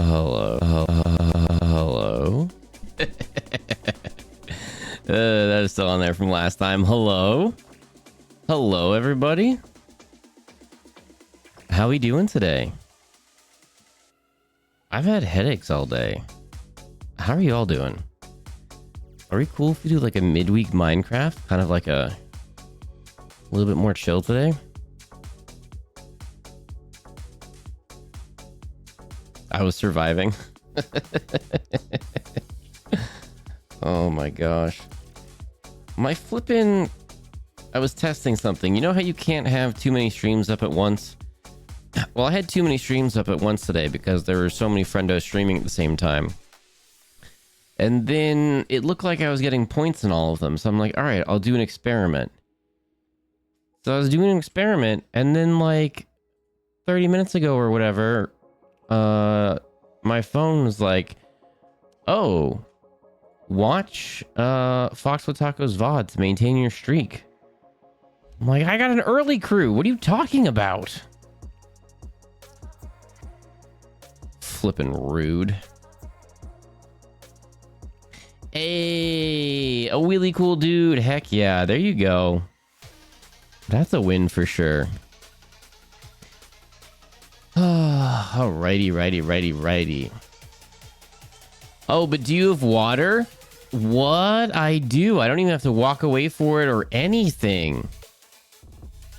Hello. That is still on there from last time. Hello, everybody. How we doing today? I've had headaches all day. How are you all doing? Are we cool if we do like a midweek Minecraft? Kind of like a little bit more chill today? I was surviving. Oh my gosh. My flippin'... I was testing something. You know how you can't have too many streams up at once? Well, I had too many streams up at once today because there were so many friendos streaming at the same time. And then it looked like I was getting points in all of them. So I'm like, all right, I'll do an experiment. So I was doing an experiment, and then like 30 minutes ago or whatever, my phone was like, oh, watch Fox with Tacos VOD to maintain your streak. I'm like, I got an early crew. What are you talking about? Flippin' rude. Hey, a wheelie cool dude. Heck yeah, there you go. That's a win for sure. Righty. Oh, but do you have water? What? I do. I don't even have to walk away for it or anything.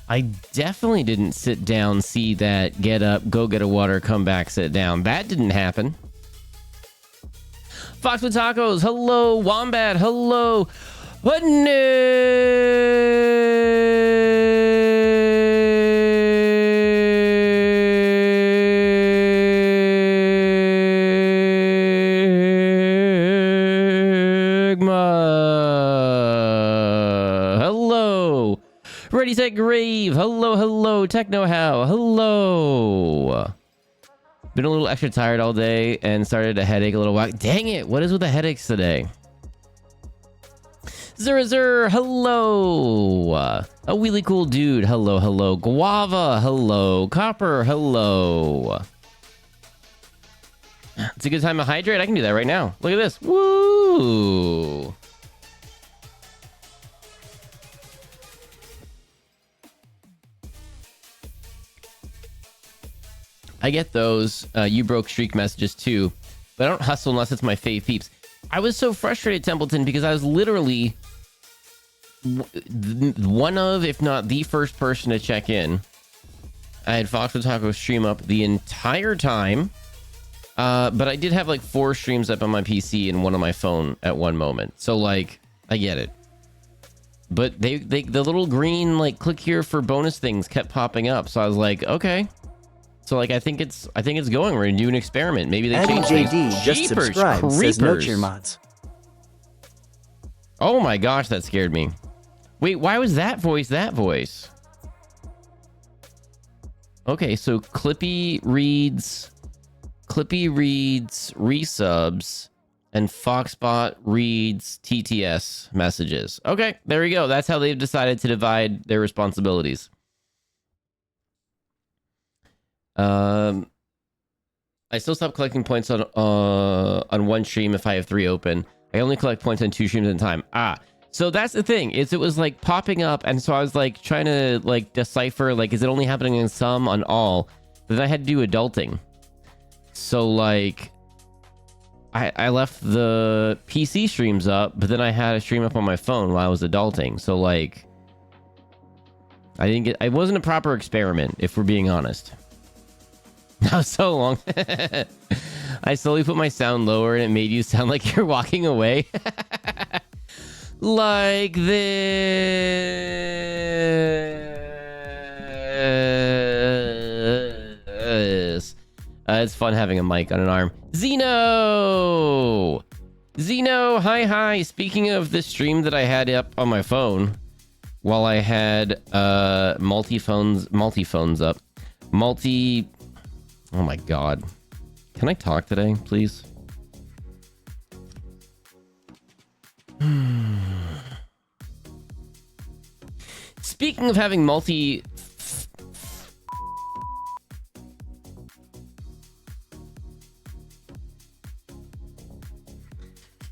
I definitely didn't sit down, see that, get up, go get a water, come back, sit down. That didn't happen. Fox with Tacos, hello. Wombat, hello. What hello. Ready, set, grave. Hello. Techno how. Hello. Been a little extra tired all day and started a headache a little while. Dang it. What is with the headaches today? Zer, hello. A wheelie cool dude. Hello. Guava, hello. Copper, hello. It's a good time to hydrate. I can do that right now. Look at this. Woo. I get those you broke streak messages too, but I don't hustle unless it's my fave peeps. I was so frustrated, Templeton, because I was literally one of, if not the first person to check in. I had Fox with Taco stream up the entire time, but I did have like 4 streams up on my PC and one on my phone at one moment. So like, I get it. But the little green like click here for bonus things kept popping up, so I was like, okay. So like, I think it's going. We're gonna do an experiment. Maybe they change things. JD just subscribed. Says no cheer mods. Oh my gosh, that scared me. Wait, why was that voice that voice? Okay, so Clippy reads resubs, and Foxbot reads TTS messages. Okay, there we go. That's how they've decided to divide their responsibilities. I still stop collecting points on one stream if I have 3 open. I only collect points on 2 streams at a time. So that's the thing, is it was like popping up, and so I was like trying to like decipher, like, is it only happening in some, on all? But then I had to do adulting. So like, I left the PC streams up, but then I had a stream up on my phone while I was adulting. So like, it wasn't a proper experiment, if we're being honest. That was so long. I slowly put my sound lower and it made you sound like you're walking away. Like this. It's fun having a mic on an arm. Zeno, hi. Speaking of the stream that I had up on my phone, while I had multi-phones up. Oh my god. Can I talk today, please? Speaking of having multi...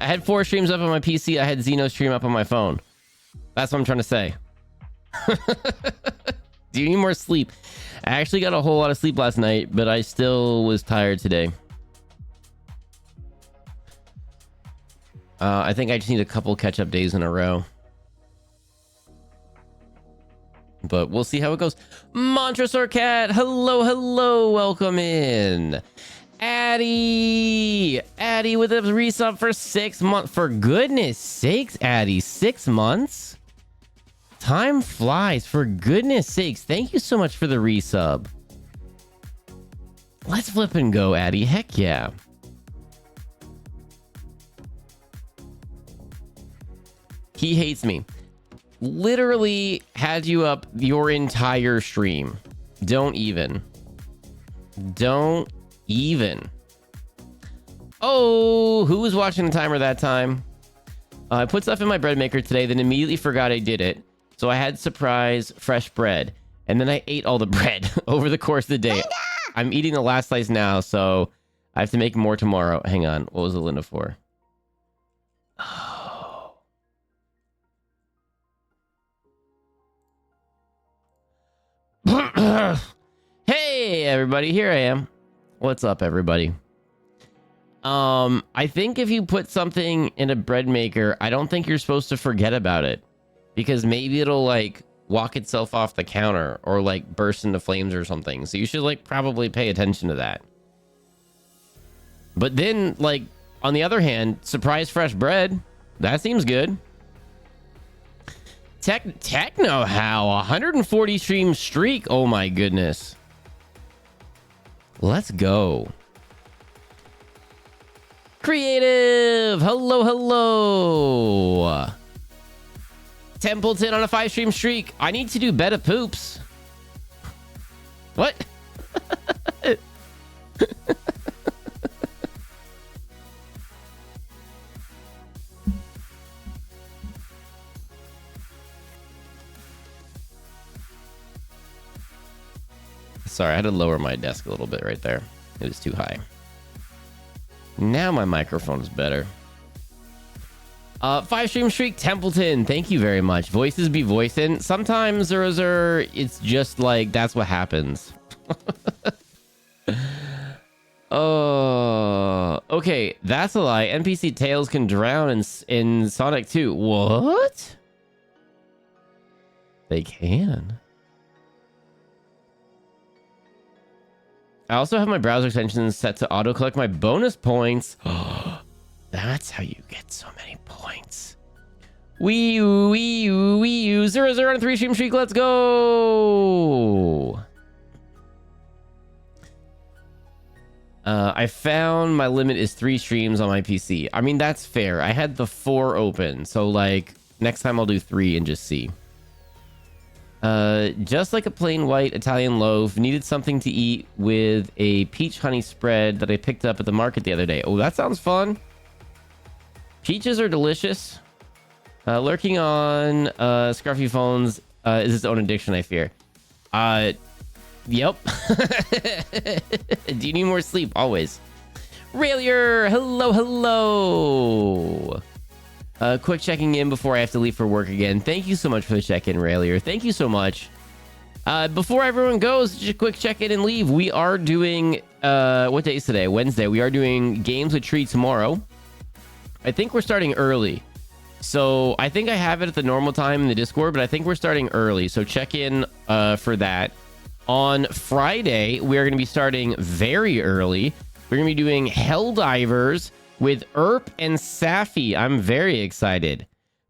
had 4 streams up on my PC. I had Xeno stream up on my phone. That's what I'm trying to say. Do you need more sleep? I actually got a whole lot of sleep last night, but I still was tired today. I think I just need a couple catch-up days in a row. But we'll see how it goes. Montrosaur Cat, hello, hello, welcome in. Addy with a resub for 6 months. For goodness sakes, Addy, 6 months? Time flies, for goodness sakes. Thank you so much for the resub. Let's flip and go, Addy. Heck yeah. He hates me. Literally had you up your entire stream. Don't even. Oh, who was watching the timer that time? I put stuff in my bread maker today, then immediately forgot I did it. So I had surprise fresh bread. And then I ate all the bread over the course of the day. I'm eating the last slice now, so I have to make more tomorrow. Hang on. What was Linda for? Hey everybody, here I am. What's up everybody? I think if you put something in a bread maker, I don't think you're supposed to forget about it, because maybe it'll like walk itself off the counter or like burst into flames or something. So you should like probably pay attention to that. But then like on the other hand, surprise fresh bread, that seems good. Techno how 140 stream streak. Oh my goodness. Let's go. Creative. Hello. Templeton on a 5 stream streak. I need to do beta poops. What? Sorry, I had to lower my desk a little bit right there. It was too high. Now my microphone is better. 5 stream streak, Templeton. Thank you very much. Voices be voicing. Sometimes it's just like that's what happens. Oh, okay. That's a lie. NPC Tails can drown in Sonic 2. What? They can. I also have my browser extensions set to auto collect my bonus points. That's how you get so many points. Wii U, 0 on 3 stream streak. Let's go. I found my limit is 3 streams on my PC. I mean, that's fair. I had the 4 open. So like next time I'll do 3 and just see. Just like a plain white Italian loaf, needed something to eat with a peach honey spread that I picked up at the market the other day. Oh, that sounds fun. Peaches are delicious. Lurking on Scruffy Phones is its own addiction, I fear. Yep. Do you need more sleep? Always. Railier, hello. Quick checking in before I have to leave for work again. Thank you so much for the check-in, Railier. Thank you so much. Before everyone goes, just a quick check-in and leave. We are doing, what day is today? Wednesday. We are doing Games with Tree tomorrow. I think we're starting early. So I think I have it at the normal time in the Discord, but I think we're starting early. So check in for that. On Friday, we are going to be starting very early. We're going to be doing Helldivers with Erp and Safi. I'm very excited.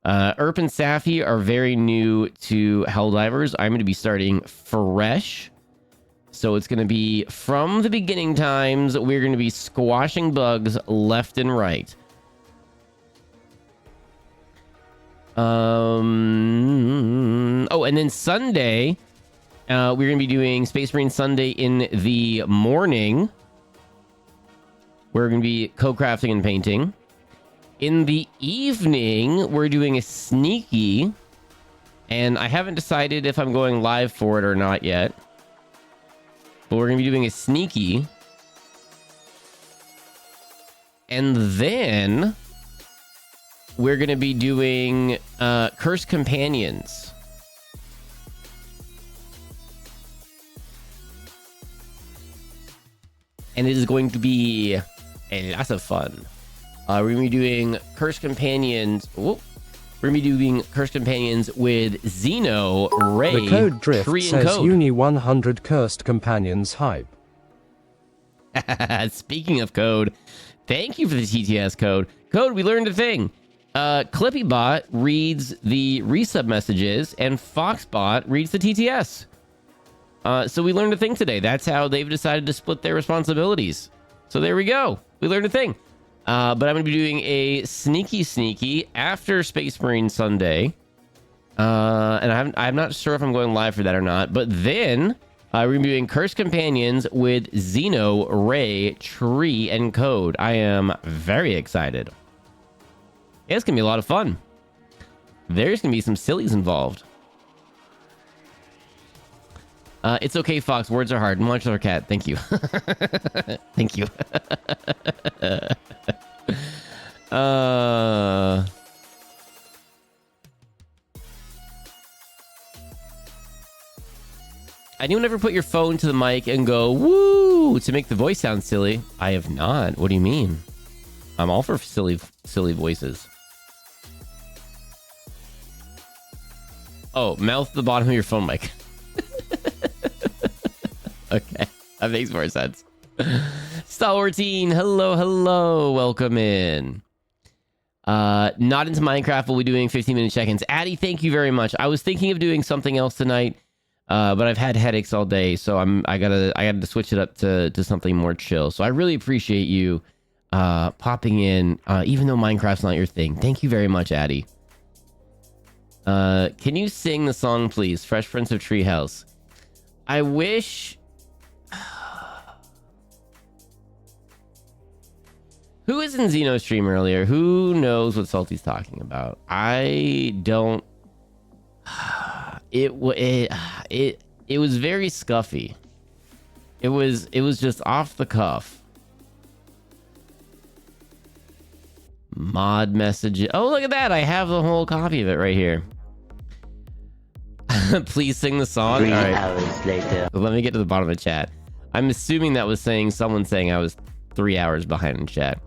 Erp and Safi are very new to Helldivers. I'm going to be starting fresh. So it's going to be from the beginning times. We're going to be squashing bugs left and right. Oh, and then Sunday, we're going to be doing Space Marine Sunday in the morning. We're going to be co-crafting and painting. In the evening, we're doing a sneaky. And I haven't decided if I'm going live for it or not yet. But we're going to be doing a sneaky. And then we're going to be doing Cursed Companions. And it is going to be a lot of fun. We're going to be doing Cursed Companions. Whoop. We're going to be doing Cursed Companions with Xeno, Ray, The Code Drift Tree, says and Code. Uni 100 Cursed Companions hype. Speaking of Code, thank you for the TTS code. Code, we learned a thing. ClippyBot reads the resub messages and FoxBot reads the TTS. So we learned a thing today. That's how they've decided to split their responsibilities. So there we go. We learned a thing. But I'm going to be doing a sneaky after Space Marine Sunday. And I'm not sure if I'm going live for that or not. But then we're going to be doing Cursed Companions with Xeno, Ray, Tree, and Code. I am very excited. Yeah, it's going to be a lot of fun. There's going to be some sillies involved. It's okay, Fox. Words are hard. Munch our cat. Thank you. Thank you. Anyone ever put your phone to the mic and go, woo, to make the voice sound silly? I have not. What do you mean? I'm all for silly voices. Oh, mouth the bottom of your phone mic. Okay, that makes more sense. Stalwarteen, hello, welcome in. Not into Minecraft, we'll be doing 15-minute check-ins. Addy, thank you very much. I was thinking of doing something else tonight, but I've had headaches all day, so I gotta switch it up to something more chill. So I really appreciate you popping in, even though Minecraft's not your thing. Thank you very much, Addy. Can you sing the song, please? Fresh Prince of Treehouse. I wish... Who was in Xeno's stream earlier? Who knows what Salty's talking about? I don't... It was very scuffy. It was just off the cuff. Mod message. Oh, look at that. I have the whole copy of it right here. Please sing the song. 3 All right. hours later. Let me get to the bottom of the chat. I'm assuming that was someone saying I was 3 hours behind in chat.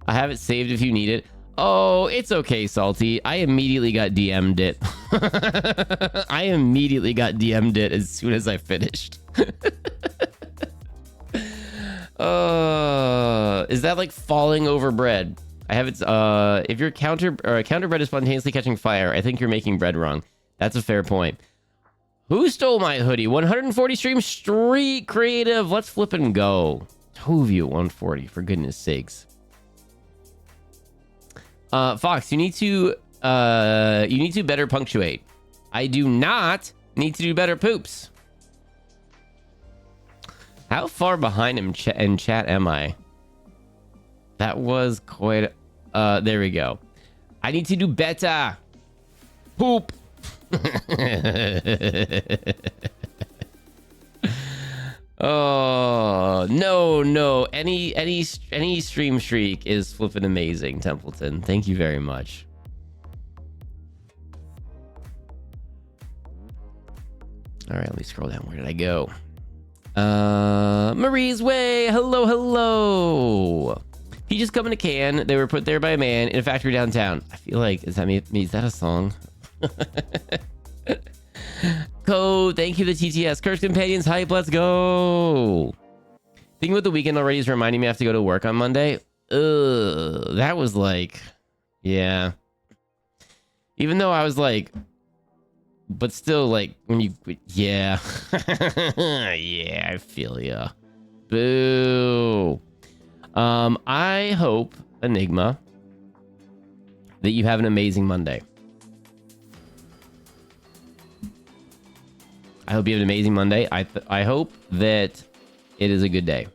I have it saved if you need it. Oh, it's okay, Salty. I immediately got DM'd it. I immediately got DM'd it as soon as I finished. Is that like falling over bread? I have it. If your counter bread is spontaneously catching fire, I think you're making bread wrong. That's a fair point. Who stole my hoodie? 140 stream street creative. Let's flip and go. Two of you at 140, for goodness sakes. Fox, you need to better punctuate. I do not need to do better poops. How far behind in chat am I? That was quite... there we go. I need to do better. Poop. Oh, no. Any stream streak is flipping amazing, Templeton. Thank you very much. All right, let me scroll down. Where did I go? Marie's Way. Hello. Peaches come in a can. They were put there by a man in a factory downtown. I feel like, is that a song? Code, thank you, the TTS. Cursed Companions hype, let's go. Thinking about the weekend already is reminding me I have to go to work on Monday. Ugh, that was like, yeah. Even though I was like, but still, like, when you, yeah. Yeah, I feel ya. Boo. I hope, Enigma, that you have an amazing Monday. I hope you have an amazing Monday. I hope that it is a good day.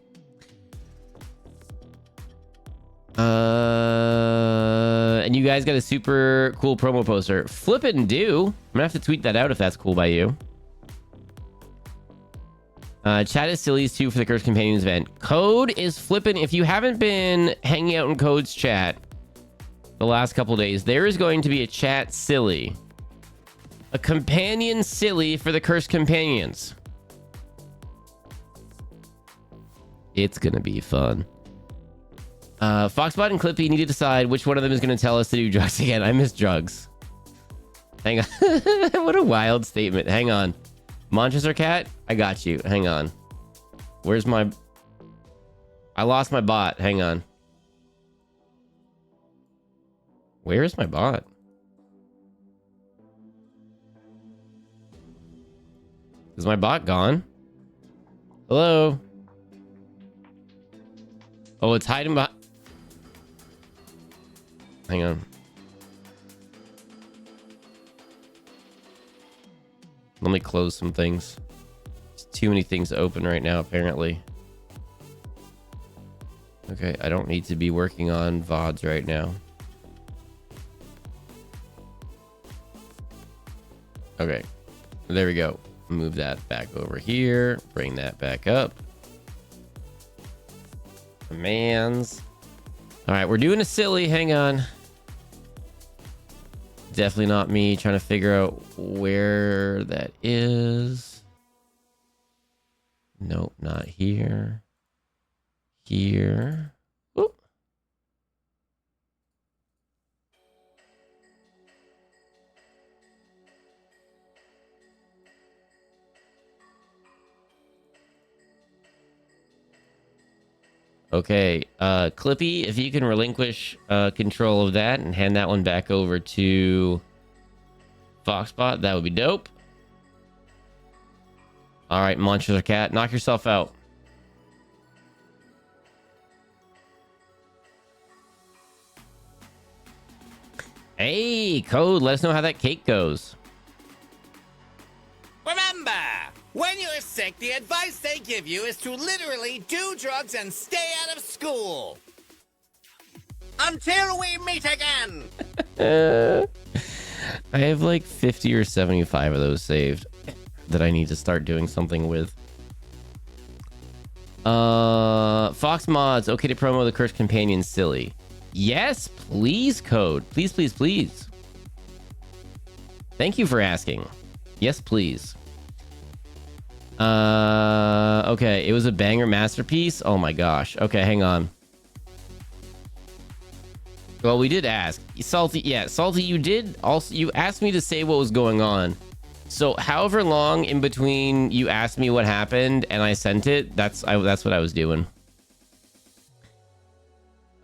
And you guys got a super cool promo poster. Flip it and do. I'm gonna have to tweet that out if that's cool by you. Chat is sillies too for the Cursed Companions event. Code is flipping. If you haven't been hanging out in Code's chat, the last couple days, there is going to be a chat silly. A companion silly for the cursed companions. It's going to be fun. Foxbot and Clippy need to decide which one of them is going to tell us to do drugs again. I miss drugs. Hang on. What a wild statement. Hang on. Manchester Cat, I got you. Hang on. Where's my... I lost my bot. Hang on. Where is my bot? Is my bot gone? Hello? Oh, it's hiding behind... Hang on. Let me close some things. There's too many things open right now, apparently. Okay, I don't need to be working on VODs right now. Okay, there we go. Move that back over here. Bring that back up. Commands. All right, we're doing a silly. Hang on. Definitely not me trying to figure out where that is. Nope, not here. Here. Oop. Okay, Clippy, if you can relinquish control of that and hand that one back over to Foxbot, that would be dope. All right, Monster Cat, knock yourself out. Hey, Code, let us know how that cake goes. Remember, when you're sick, the advice they give you is to literally do drugs and stay out of school. Until we meet again. I have like 50 or 75 of those saved that I need to start doing something with. Fox Mods, okay to promo the Cursed Companion silly. Yes, please, Code. Please, please, please. Thank you for asking. Yes, please. Okay, it was a banger masterpiece. Oh my gosh. Okay, hang on. Well, we did ask. Salty, yeah, Salty, you did also, you asked me to say what was going on. So however long in between you asked me what happened and I sent it, that's what I was doing.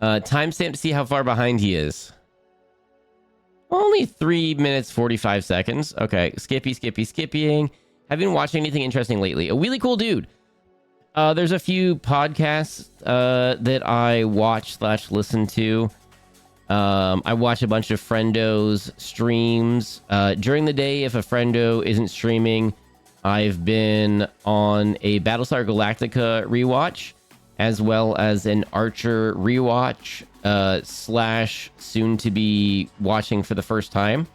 Timestamp to see how far behind he is. Only 3 minutes 45 seconds. Okay, skippying. Have been watching anything interesting lately? A really cool dude. There's a few podcasts that I watch/listen to. I watch a bunch of Friendo's streams. During the day, if a Friendo isn't streaming, I've been on a Battlestar Galactica rewatch, as well as an Archer rewatch, / soon to be watching for the first time,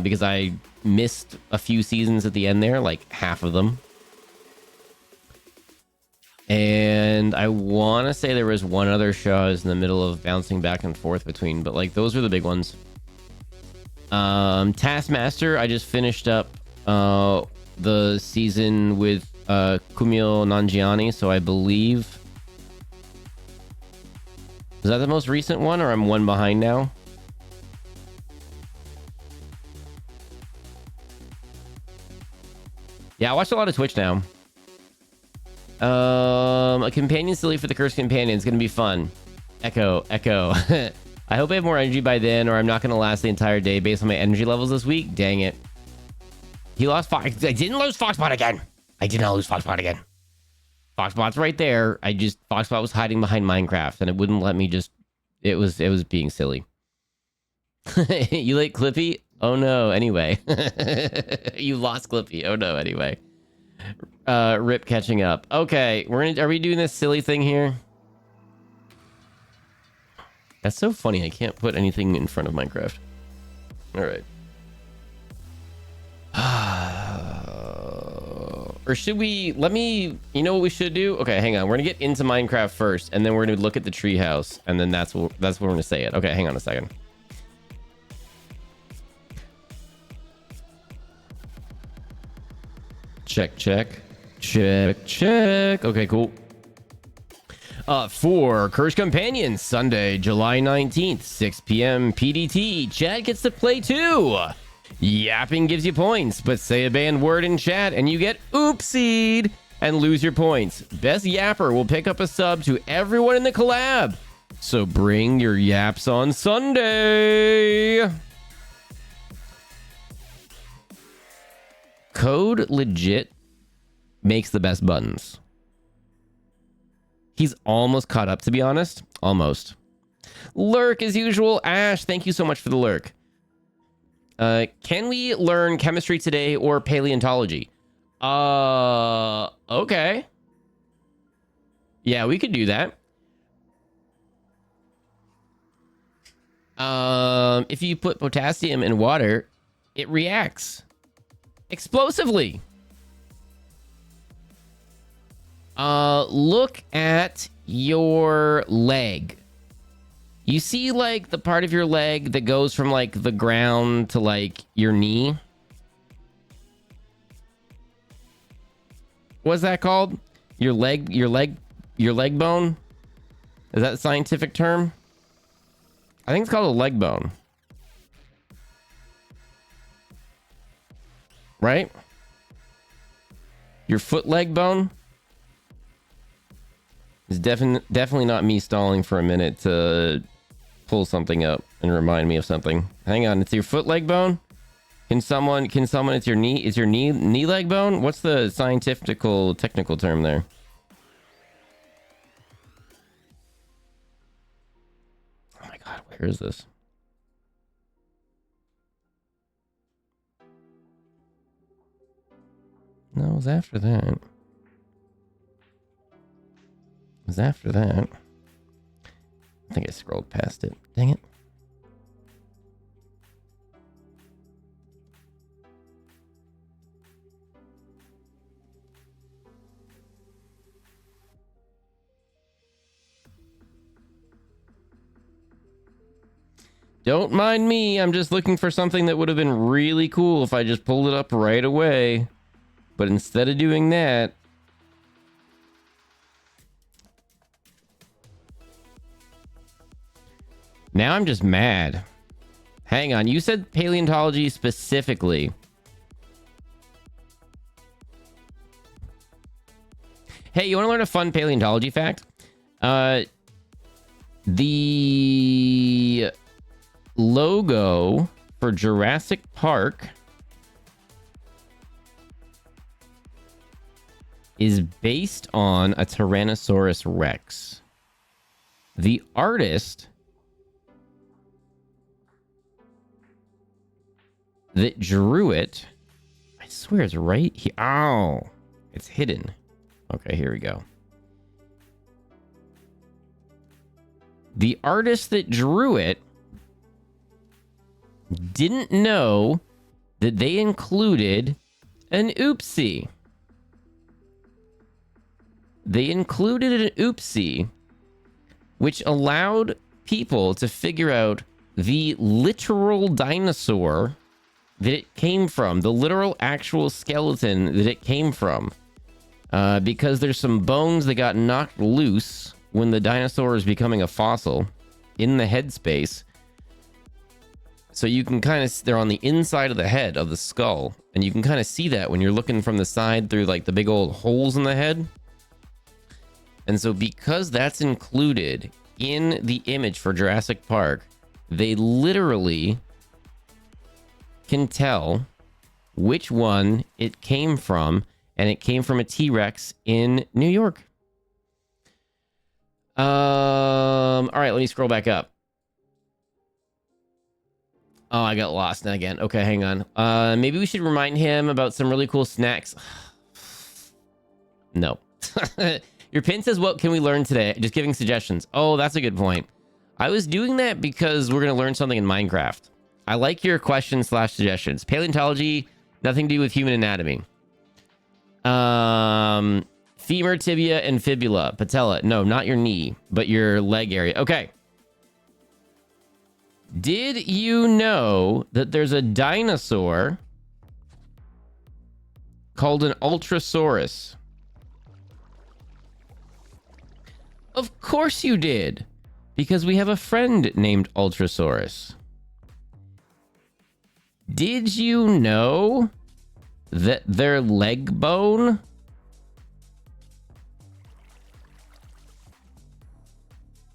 because I missed a few seasons at the end there, like half of them. And I want to say there was one other show I was in the middle of bouncing back and forth between, but like those are the big ones. Taskmaster, I just finished up the season with Kumail Nanjiani, so I believe... Is that the most recent one, or I'm one behind now? Yeah, I watch a lot of Twitch now. A companion silly for the Cursed Companion is going to be fun. Echo. I hope I have more energy by then, or I'm not going to last the entire day based on my energy levels this week. Dang it. He lost Fox. I didn't lose Foxbot again. I did not lose Foxbot again. Foxbot's right there. Foxbot was hiding behind Minecraft, and it wouldn't let me just... It was being silly. You like Clippy? Oh no, anyway. You lost Clippy. Oh no, anyway. Rip catching up. Okay, are we doing this silly thing here? That's so funny. I can't put anything in front of Minecraft. All right. Or should we... Let me... You know what we should do? Okay, hang on. We're gonna get into Minecraft first, and then we're gonna look at the treehouse, and then that's what we're gonna say it. Okay, hang on a second. Check, check. Check, check. Okay, cool. For Curse Companion, Sunday, July 19th, 6 p.m. PDT. Chat gets to play too. Yapping gives you points, but say a banned word in chat and you get oopsied and lose your points. Best yapper will pick up a sub to everyone in the collab. So bring your yaps on Sunday. Code Legit makes the best buttons. He's almost caught up, to be honest. Almost. Lurk as usual. Ash, thank you so much for the lurk. Can we learn chemistry today or paleontology? Okay. Yeah, we could do that. If you put potassium in water, it reacts explosively. Look at your leg. You see, like, the part of your leg that goes from, like, the ground to, like, your knee? What's that called? Your leg bone? Is that a scientific term? I think it's called a leg bone. Right? Your foot leg bone? It's definitely not me stalling for a minute to pull something up and remind me of something. Hang on, it's your foot leg bone? Can someone it's your knee? Is your knee leg bone? What's the technical term there? Oh my god, where is this? No, it was after that. It was after that. I think I scrolled past it. Dang it. Don't mind me. I'm just looking for something that would have been really cool if I just pulled it up right away. But instead of doing that, now I'm just mad. Hang on, you said paleontology specifically. Hey, you want to learn a fun paleontology fact? The logo for Jurassic Park is based on a Tyrannosaurus Rex. The artist that drew it, I swear it's right here. Oh, it's hidden. Okay, here we go. The artist that drew it didn't know that they included an oopsie. They included an oopsie, which allowed people to figure out the literal dinosaur that it came from, the literal actual skeleton that it came from. Because there's some bones that got knocked loose when the dinosaur is becoming a fossil in the head space. So you can kind of, they're on the inside of the head of the skull, and you can kind of see that when you're looking from the side through like the big old holes in the head. And so because that's included in the image for Jurassic Park, they literally can tell which one it came from, and it came from a T-Rex in New York. All right, let me scroll back up. Oh, I got lost again. Okay, hang on. Maybe we should remind him about some really cool snacks. No. Your pin says, what can we learn today? Just giving suggestions. Oh, that's a good point. I was doing that because we're going to learn something in Minecraft. I like your questions / suggestions. Paleontology, nothing to do with human anatomy. Femur, tibia, and fibula. Patella. No, not your knee, but your leg area. Okay. Did you know that there's a dinosaur called an Ultrasaurus. Of course you did, because we have a friend named Ultrasaurus. Did you know that their leg bone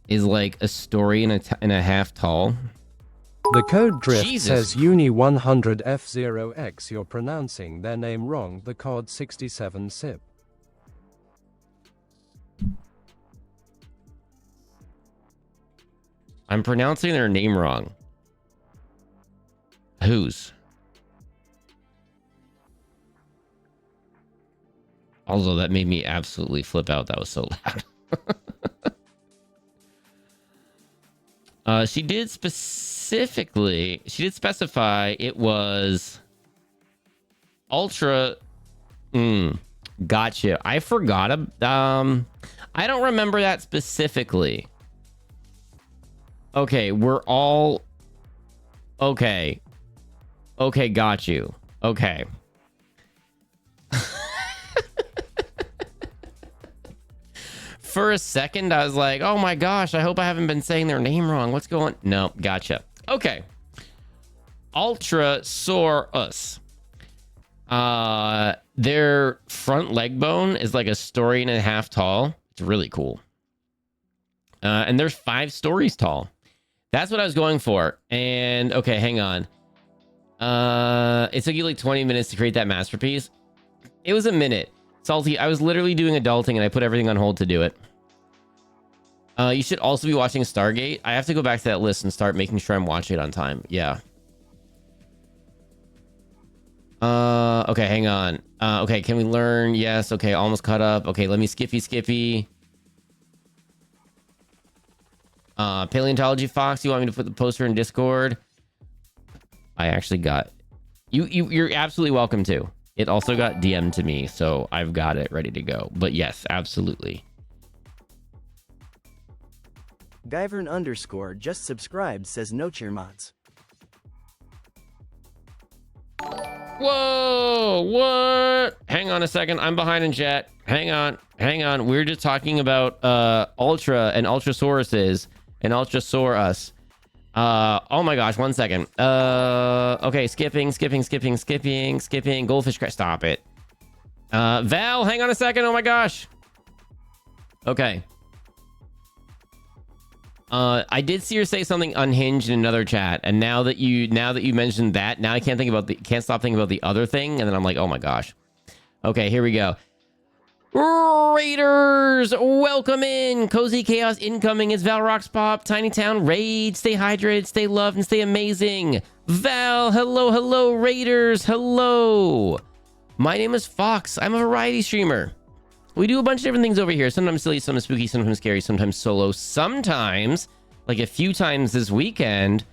is like a story and a half tall? The code drift Jesus. says Uni100F0X. You're pronouncing their name wrong. The code 67 SIP. I'm pronouncing their name wrong. Whose? Although that made me absolutely flip out. That was so loud. She did specify it was Ultra. Gotcha. I forgot. I don't remember that specifically. Okay, we're all... Okay. Okay, got you. Okay. For a second, I was like, oh my gosh, I hope I haven't been saying their name wrong. What's going... No, gotcha. Okay. Ultrasaurus. Their front leg bone is like a story and a half tall. It's really cool. And they're 5 stories tall. That's what I was going for. And okay, hang on. It took you like 20 minutes to create that masterpiece. It was a minute. Salty, I was literally doing adulting and I put everything on hold to do it. You should also be watching Stargate. I have to go back to that list and start making sure I'm watching it on time. Yeah. Okay, hang on. Okay, can we learn? Yes, okay, almost caught up. Okay, let me skippy. Paleontology Fox, you want me to put the poster in Discord? I actually got... You're absolutely welcome to. It also got DM'd to me, so I've got it ready to go. But yes, absolutely. Guyvern_ just subscribed says no cheer mods. Whoa, what? Hang on a second. I'm behind in chat. Hang on. We're just talking about Ultra and Ultrasauruses and Ultrasaurus. Oh my gosh, 1 second. Okay, skipping. Goldfish crash. Stop it. Val, hang on a second. Oh my gosh. Okay. I did see her say something unhinged in another chat, and now that you mentioned that, now I can't stop thinking about the other thing, and then I'm like, oh my gosh. Okay, here we go. Raiders, welcome in. Cozy Chaos incoming. It's Val Rocks Pop. Tiny Town Raid. Stay hydrated, stay loved, and stay amazing. Val, hello, Raiders, hello. My name is Fox. I'm a variety streamer. We do a bunch of different things over here. Sometimes silly, sometimes spooky, sometimes scary, sometimes solo. Sometimes, like a few times this weekend,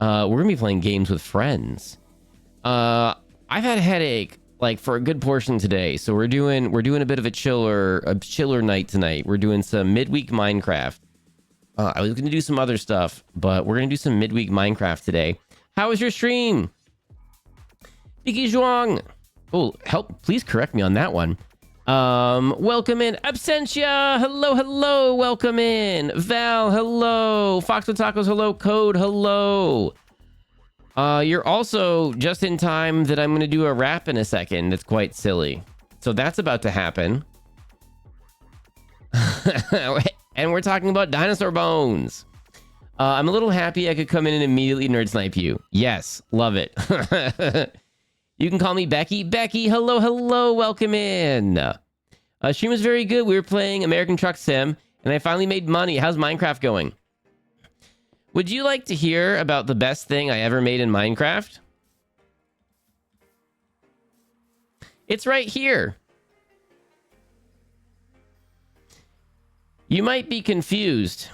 we're gonna be playing games with friends. I've had a headache like for a good portion today, so we're doing a bit of a chiller night tonight. We're doing some midweek Minecraft. I was gonna do some other stuff, but we're gonna do some midweek Minecraft today. How was your stream? Vicky Zhuang. Oh, please correct me on that one. Welcome in. Absentia, hello, welcome in. Val, hello. Fox with Tacos, hello. Code, hello. You're also just in time that I'm going to do a rap in a second. It's quite silly. So that's about to happen. And we're talking about dinosaur bones. I'm a little happy I could come in and immediately nerd snipe you. Yes, love it. You can call me Becky. Becky, hello, welcome in. Stream was very good. We were playing American Truck Sim, and I finally made money. How's Minecraft going? Would you like to hear about the best thing I ever made in Minecraft? It's right here. You might be confused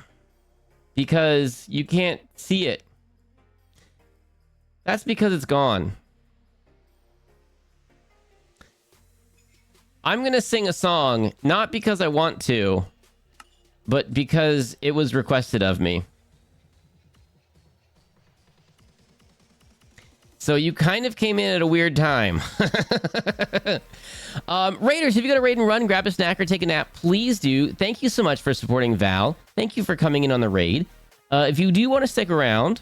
because you can't see it. That's because it's gone. I'm going to sing a song, not because I want to, but because it was requested of me. So you kind of came in at a weird time. Raiders, if you got a raid and run, grab a snack or take a nap, please do. Thank you so much for supporting Val. Thank you for coming in on the raid. If you do want to stick around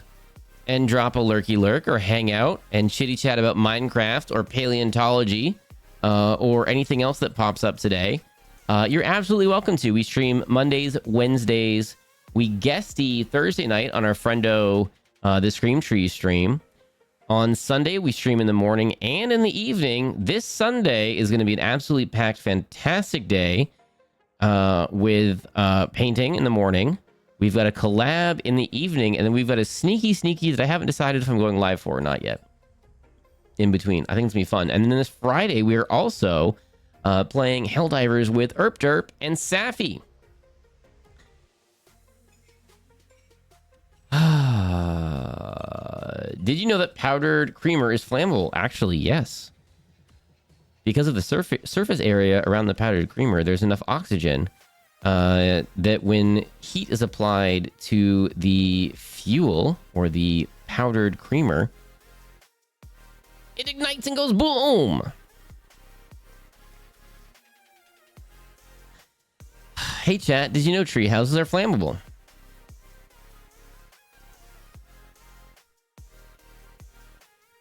and drop a lurky lurk or hang out and chitty chat about Minecraft or paleontology or anything else that pops up today, you're absolutely welcome to. We stream Mondays, Wednesdays. We guesty Thursday night on our friendo, the Scream Tree stream. On Sunday, we stream in the morning and in the evening. This Sunday is going to be an absolutely packed, fantastic day with painting in the morning. We've got a collab in the evening, and then we've got a sneaky that I haven't decided if I'm going live for or not yet. In between. I think it's going to be fun. And then this Friday, we are also playing Helldivers with Erp Derp and Safi. Did you know that powdered creamer is flammable? Actually, yes. Because of the surface area around the powdered creamer, there's enough oxygen that when heat is applied to the fuel or the powdered creamer, it ignites and goes boom. Hey chat, did you know tree houses are flammable?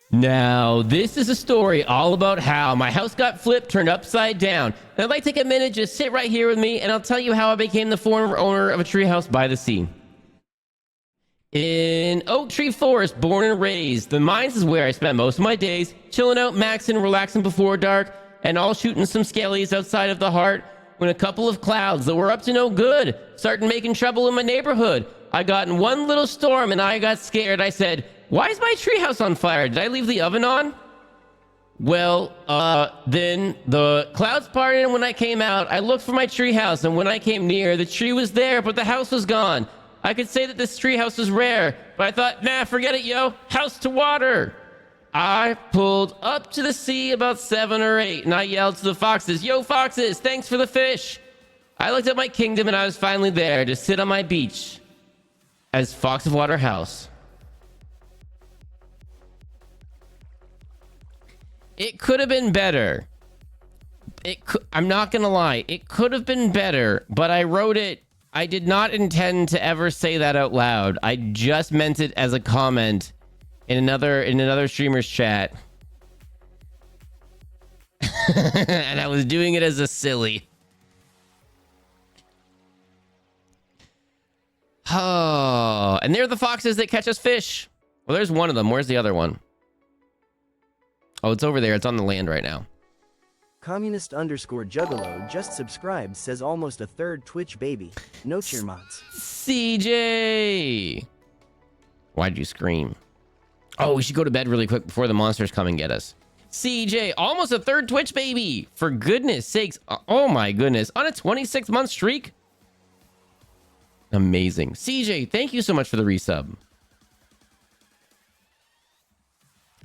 Now, this is a story all about how my house got flipped, turned upside down. And I'd like to take a minute, just sit right here with me, and I'll tell you how I became the former owner of a treehouse by the sea. In Oak Tree Forest, born and raised, the mines is where I spent most of my days, chilling out, maxing, relaxing before dark, and all shooting some skellies outside of the heart, when a couple of clouds that were up to no good started making trouble in my neighborhood. I got in one little storm, and I got scared. I said, "Why is my treehouse on fire? Did I leave the oven on?" Well, then the clouds parted, and when I came out, I looked for my treehouse, and when I came near, the tree was there, but the house was gone. I could say that this treehouse was rare, but I thought, nah, forget it, yo. House to water. I pulled up to the sea about 7 or 8, and I yelled to the foxes, "Yo, foxes, thanks for the fish." I looked at my kingdom, and I was finally there to sit on my beach as Fox of Water House. It could have been better. I'm not gonna lie. It could have been better, but I wrote it. I did not intend to ever say that out loud. I just meant it as a comment in another streamer's chat. And I was doing it as a silly. Oh, and they're the foxes that catch us fish. Well, there's one of them. Where's the other one? Oh, it's over there. It's on the land right now. Communist_Juggalo just subscribed, says almost a third Twitch baby. No cheer mods. CJ! Why'd you scream? Oh, we should go to bed really quick before the monsters come and get us. CJ, almost a third Twitch baby! For goodness sakes. Oh my goodness. On a 26-month streak? Amazing. CJ, thank you so much for the resub.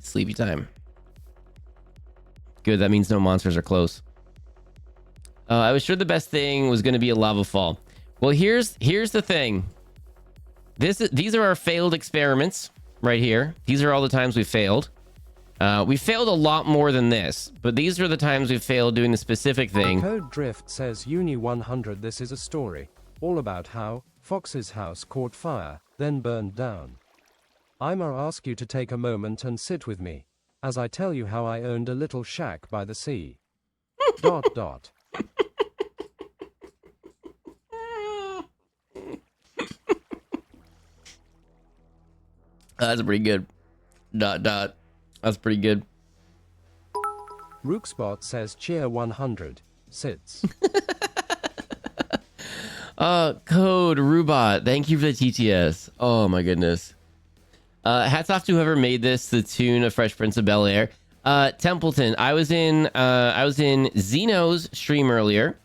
Sleepy time. Good, that means no monsters are close. I was sure the best thing was going to be a lava fall. Well, here's the thing. These are our failed experiments right here. These are all the times we failed. We failed a lot more than this, but these are the times we failed doing the specific thing. Code Drift says Uni 100, this is a story all about how Fox's house caught fire, then burned down. I'ma ask you to take a moment and sit with me as I tell you how I owned a little shack by the sea. ... That's pretty good. ... That's pretty good. Rookspot says cheer 100. Sits. Code Rubot, thank you for the TTS. Oh my goodness. Hats off to whoever made this, the tune of Fresh Prince of Bel-Air. Templeton, I was in Zeno's stream earlier.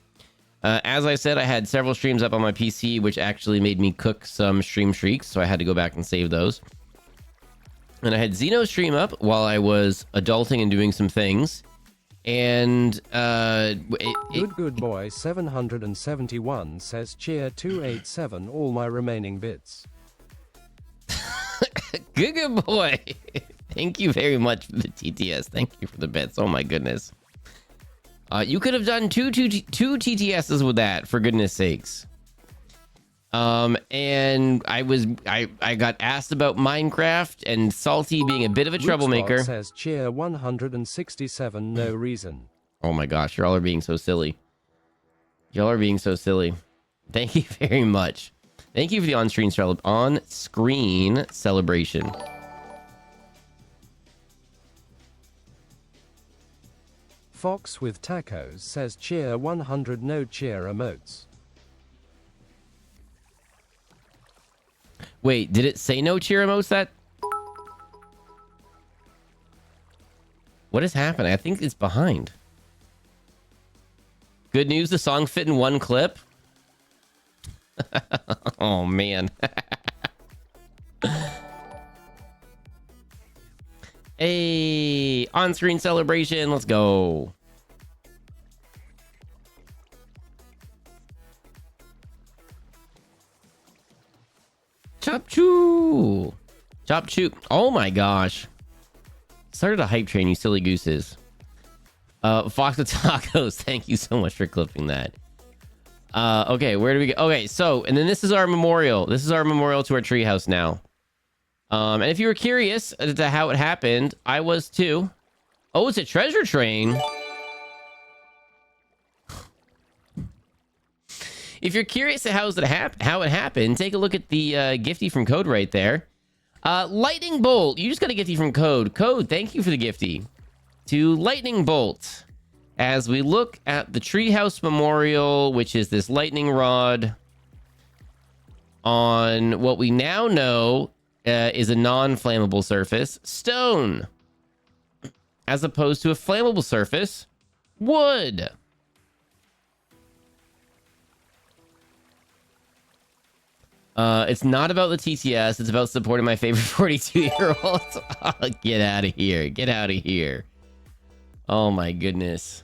As I said, I had several streams up on my PC, which actually made me cook some stream streaks, so I had to go back and save those. And I had Zeno's stream up while I was adulting and doing some things. And Good boy 771 says cheer 287 all my remaining bits. Good boy. Thank you very much for the TTS. Thank you for the bits. Oh my goodness. You could have done two TTSs with that, for goodness sakes. And I got asked about Minecraft and Salty being a bit of a troublemaker. Says cheer 167, no reason. Oh my gosh, y'all are being so silly. Y'all are being so silly. Thank you very much. Thank you for the on-screen celebration. Fox with tacos says cheer 100, no cheer emotes. Wait, did it say no cheer emotes that? What is happening? I think it's behind. Good news, the song fit in one clip. Oh, man. Hey, on-screen celebration. Let's go. Chop choo. Chop choo. Oh my gosh. Started a hype train, you silly gooses. Fox with tacos. Thank you so much for clipping that. Okay, where do we go? Okay, so, and then this is our memorial. This is our memorial to our treehouse now. And if you were curious as to how it happened, I was too. Oh, it's a treasure train. If you're curious at how it happened, take a look at the gifty from Code right there. Lightning Bolt. You just got a gifty from Code. Code, thank you for the gifty. To Lightning Bolt. As we look at the Treehouse Memorial, which is this lightning rod on what we now know is a non-flammable surface, stone, as opposed to a flammable surface, wood. It's not about the TTS. It's about supporting my favorite 42-year-olds. Oh, get out of here. Get out of here. Oh, my goodness.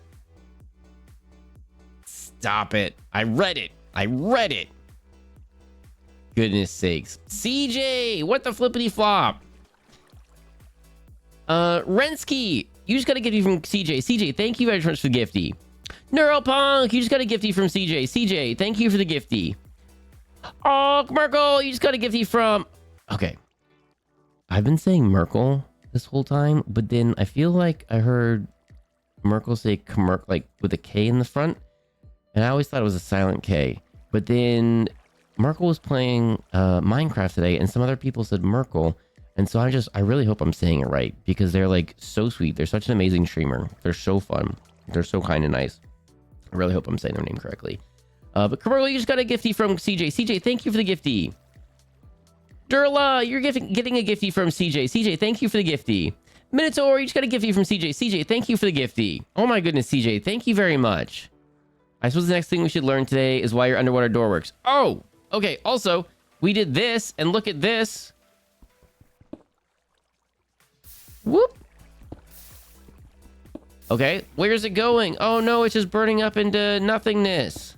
Stop it. I read it. I read it. Goodness sakes. CJ, what the flippity flop? Rensky, you just got a gifty from CJ. CJ, thank you very much for the gifty. Neuropunk, you just got a gifty from CJ. CJ, thank you for the gifty. Oh, Merkel, you just got a gifty from... Okay. I've been saying Merkel this whole time, but then I feel like I heard Merkel say Merk, like with a K in the front. And I always thought it was a silent K. But then Merkel was playing Minecraft today, and some other people said Merkel. And so I really hope I'm saying it right, because they're like so sweet. They're such an amazing streamer. They're so fun. They're so kind and nice. I really hope I'm saying their name correctly. But Merkel, you just got a gifty from CJ. CJ, thank you for the gifty. Durla, you're getting a gifty from CJ. CJ, thank you for the gifty. Minotaur, you just got a gifty from CJ. CJ, thank you for the gifty. Oh my goodness, CJ, thank you very much. I suppose the next thing we should learn today is why your underwater door works. Oh, okay. Also, we did this, and look at this. Whoop. Okay, where's it going? Oh no, it's just burning up into nothingness.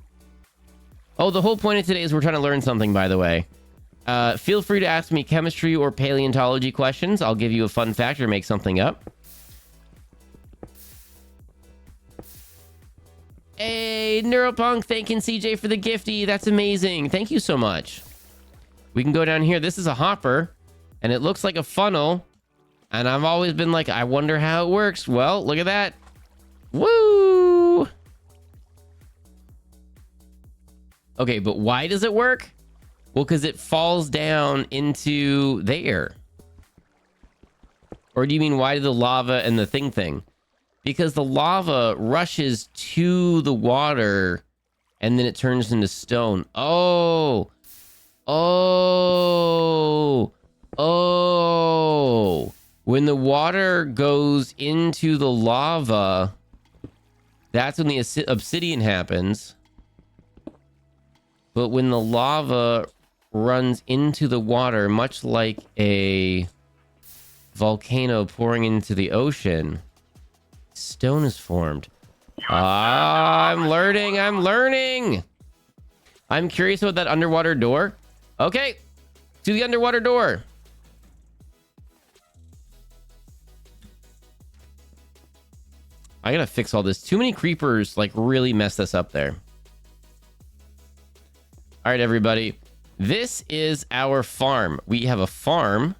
Oh, the whole point of today is we're trying to learn something, by the way. Feel free to ask me chemistry or paleontology questions. I'll give you a fun fact or make something up. Hey, Neuropunk, thanking CJ for the gifty. That's amazing. Thank you so much. We can go down here. This is a hopper, and it looks like a funnel. And I've always been like, I wonder how it works. Well, look at that. Woo! Okay, but why does it work? Well, because it falls down into there. Or do you mean why do the lava and the thing? Because the lava rushes to the water and then it turns into stone. Oh. When the water goes into the lava, that's when the obsidian happens. But when the lava runs into the water, much like a volcano pouring into the ocean, stone is formed. I'm learning. I'm curious about that underwater door. Okay, to the underwater door. I gotta fix all this. Too many creepers, like, really messed us up there. All right, everybody. This is our farm. We have a farm,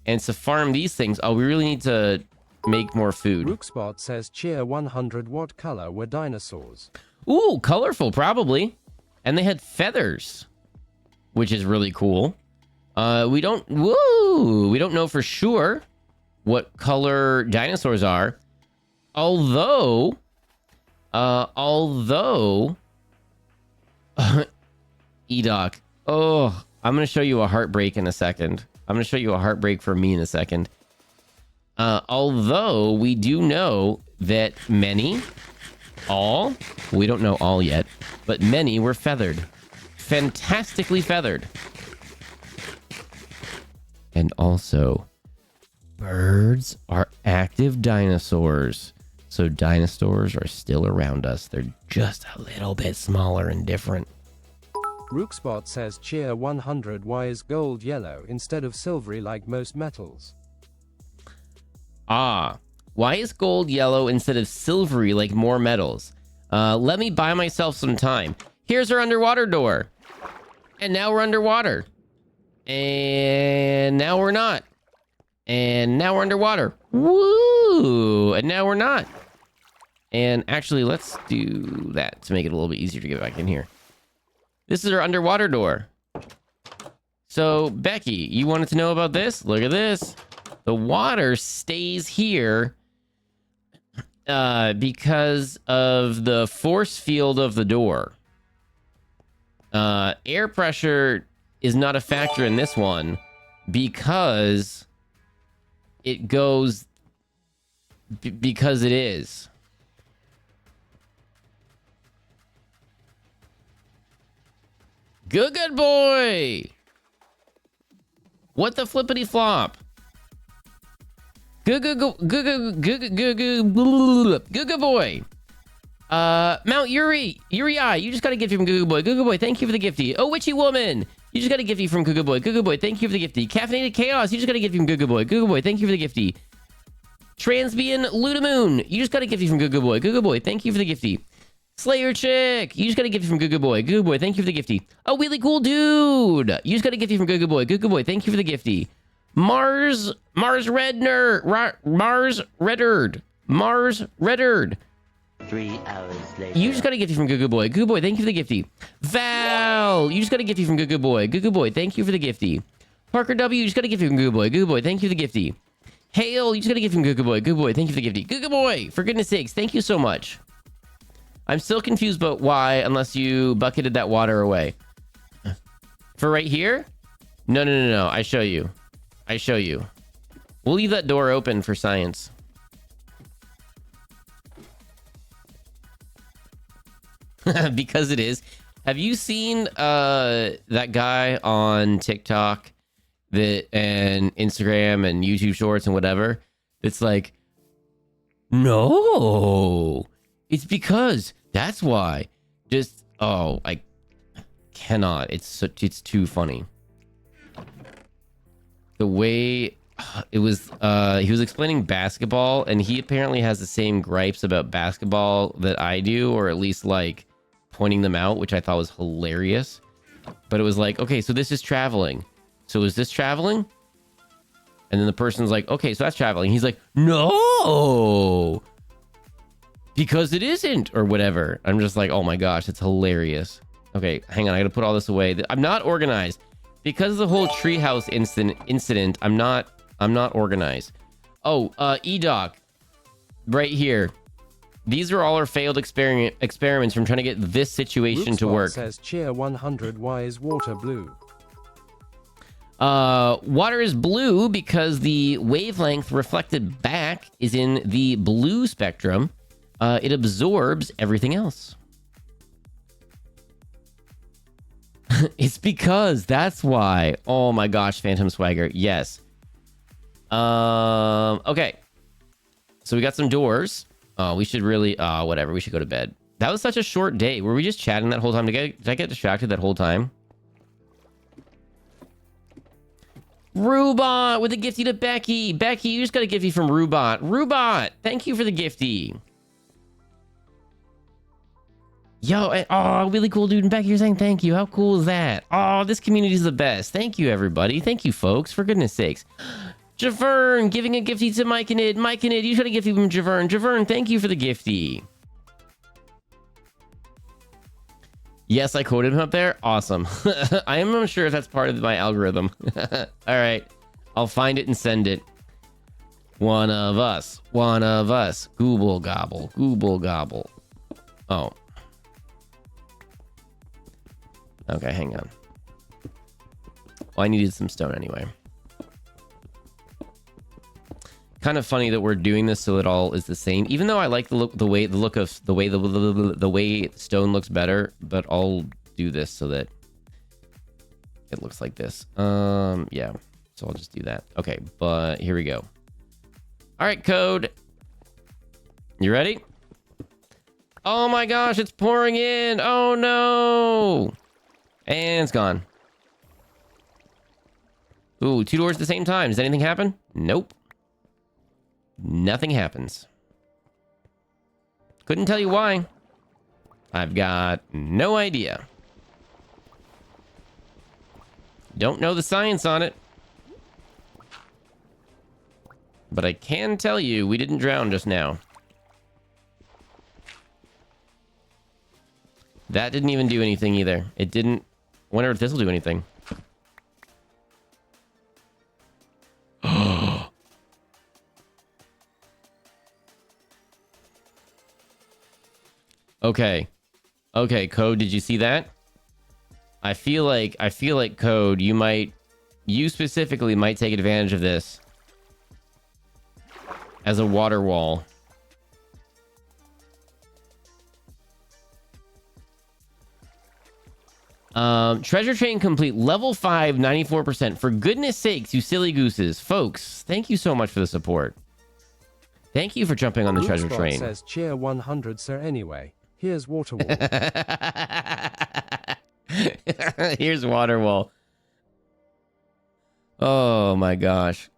and to farm these things, oh, we really need to make more food. Rookspot says cheer 100. What color were dinosaurs? Ooh, colorful, probably. And they had feathers, which is really cool. We don't know for sure what color dinosaurs are. Although, Edoc, oh, I'm going to show you a heartbreak in a second. I'm going to show you a heartbreak for me in a second. Although we do know that we don't know all yet, but many were feathered. Fantastically feathered. And also, birds are active dinosaurs. So dinosaurs are still around us. They're just a little bit smaller and different. Rookspot says cheer 100. Why is gold yellow instead of silvery like most metals? Ah, why is gold yellow instead of silvery like more metals? Let me buy myself some time. Here's our underwater door. And now we're underwater. And now we're not. And now we're underwater. Woo! And now we're not. And actually, let's do that to make it a little bit easier to get back in here. This is our underwater door. So, Becky, you wanted to know about this? Look at this. The water stays here because of the force field of the door. Air pressure is not a factor in this one because it goes because it is. Good boy. What the flippity flop? Good boy. Mount Yuri, you just got a gift from Goo Boy. Goo Boy, thank you for the gifty. Oh, Witchy Woman, you just got a gifty from Goo Boy. Goo Boy, thank you for the gifty. Caffeinated Chaos, you just got a gift from Goo Boy. Goo Boy, thank you for the gifty. Transbian Ludamoon, you just got a gifty from Goo Boy. Goo Boy, thank you for the gifty. Slayer Chick, you just got a gift from Goo Boy. Goo Boy, thank you for the gifty. Oh, Wheelie Cool Dude, you just got a gifty from Goo Boy. Goo Boy, thank you for the gifty. Mars Reddard. 3 hours later. You just got a gifty from Goo Boy. Goo Boy, thank you for the gifty. Val, you just got a gifty from Goo Boy. Goo Boy, thank you for the gifty. Parker W, you just got a gifty from Goo Boy. Goo Boy, thank you for the gifty. Hale, you just got a gift from Goo Boy. Goo Boy, thank you for the gifty. Goo Boy, for goodness sakes, thank you so much. I'm still confused about why, unless you bucketed that water away. For right here? No. I show you. We'll leave that door open for science. Because it is. Have you seen that guy on TikTok and Instagram and YouTube Shorts and whatever? It's like, no, it's because that's why. Just I cannot. It's too funny. The way it was, he was explaining basketball, and he apparently has the same gripes about basketball that I do, or at least like pointing them out, which I thought was hilarious. But it was like, okay, so this is traveling. So is this traveling? And then the person's like, okay, so that's traveling. He's like, no, because it isn't, or whatever. I'm just like, oh my gosh, it's hilarious. Okay, hang on, I gotta put all this away. I'm not organized. Because of the whole treehouse incident, I'm not organized. Oh, Edoc, right here. These are all our failed experiments from trying to get this situation to work. Says cheer 100. Why is water blue? Water is blue because the wavelength reflected back is in the blue spectrum. It absorbs everything else. It's because that's why. Oh my gosh, Phantom Swagger. Yes. Okay. So we got some doors. We should really, whatever. We should go to bed. That was such a short day. Were we just chatting that whole time? Did I get distracted that whole time? Rubot with a gifty to Becky. Becky, you just got a gifty from Rubot. Rubot, thank you for the gifty. Yo, oh, really cool dude in back here saying thank you. How cool is that? Oh, this community is the best. Thank you, everybody. Thank you, folks. For goodness sakes. Javern giving a gifty to Mike and Id. Mike and Id, you should have gifted him Javern. Javern, thank you for the gifty. Yes, I quoted him up there. Awesome. I am not sure if that's part of my algorithm. All right. I'll find it and send it. One of us. One of us. Gooble gobble. Gooble gobble. Oh. Okay, hang on. Well, I needed some stone anyway. Kind of funny that we're doing this so it all is the same. Even though I like the way stone looks better, but I'll do this so that it looks like this. Yeah. So I'll just do that. Okay, but here we go. All right, code. You ready? Oh my gosh, it's pouring in. Oh no. And it's gone. Ooh, 2 doors at the same time. Does anything happen? Nope. Nothing happens. Couldn't tell you why. I've got no idea. Don't know the science on it. But I can tell you we didn't drown just now. That didn't even do anything either. It didn't. Wonder if this will do anything. Okay. Okay, Code, did you see that? I feel like Code, you specifically might take advantage of this as a water wall. Treasure train complete. Level 5, 94%. For goodness sakes, you silly gooses. Folks, thank you so much for the support. Thank you for jumping on the treasure train. Says cheer 100, sir. Anyway, here's water wall. Here's water wall. Oh my gosh.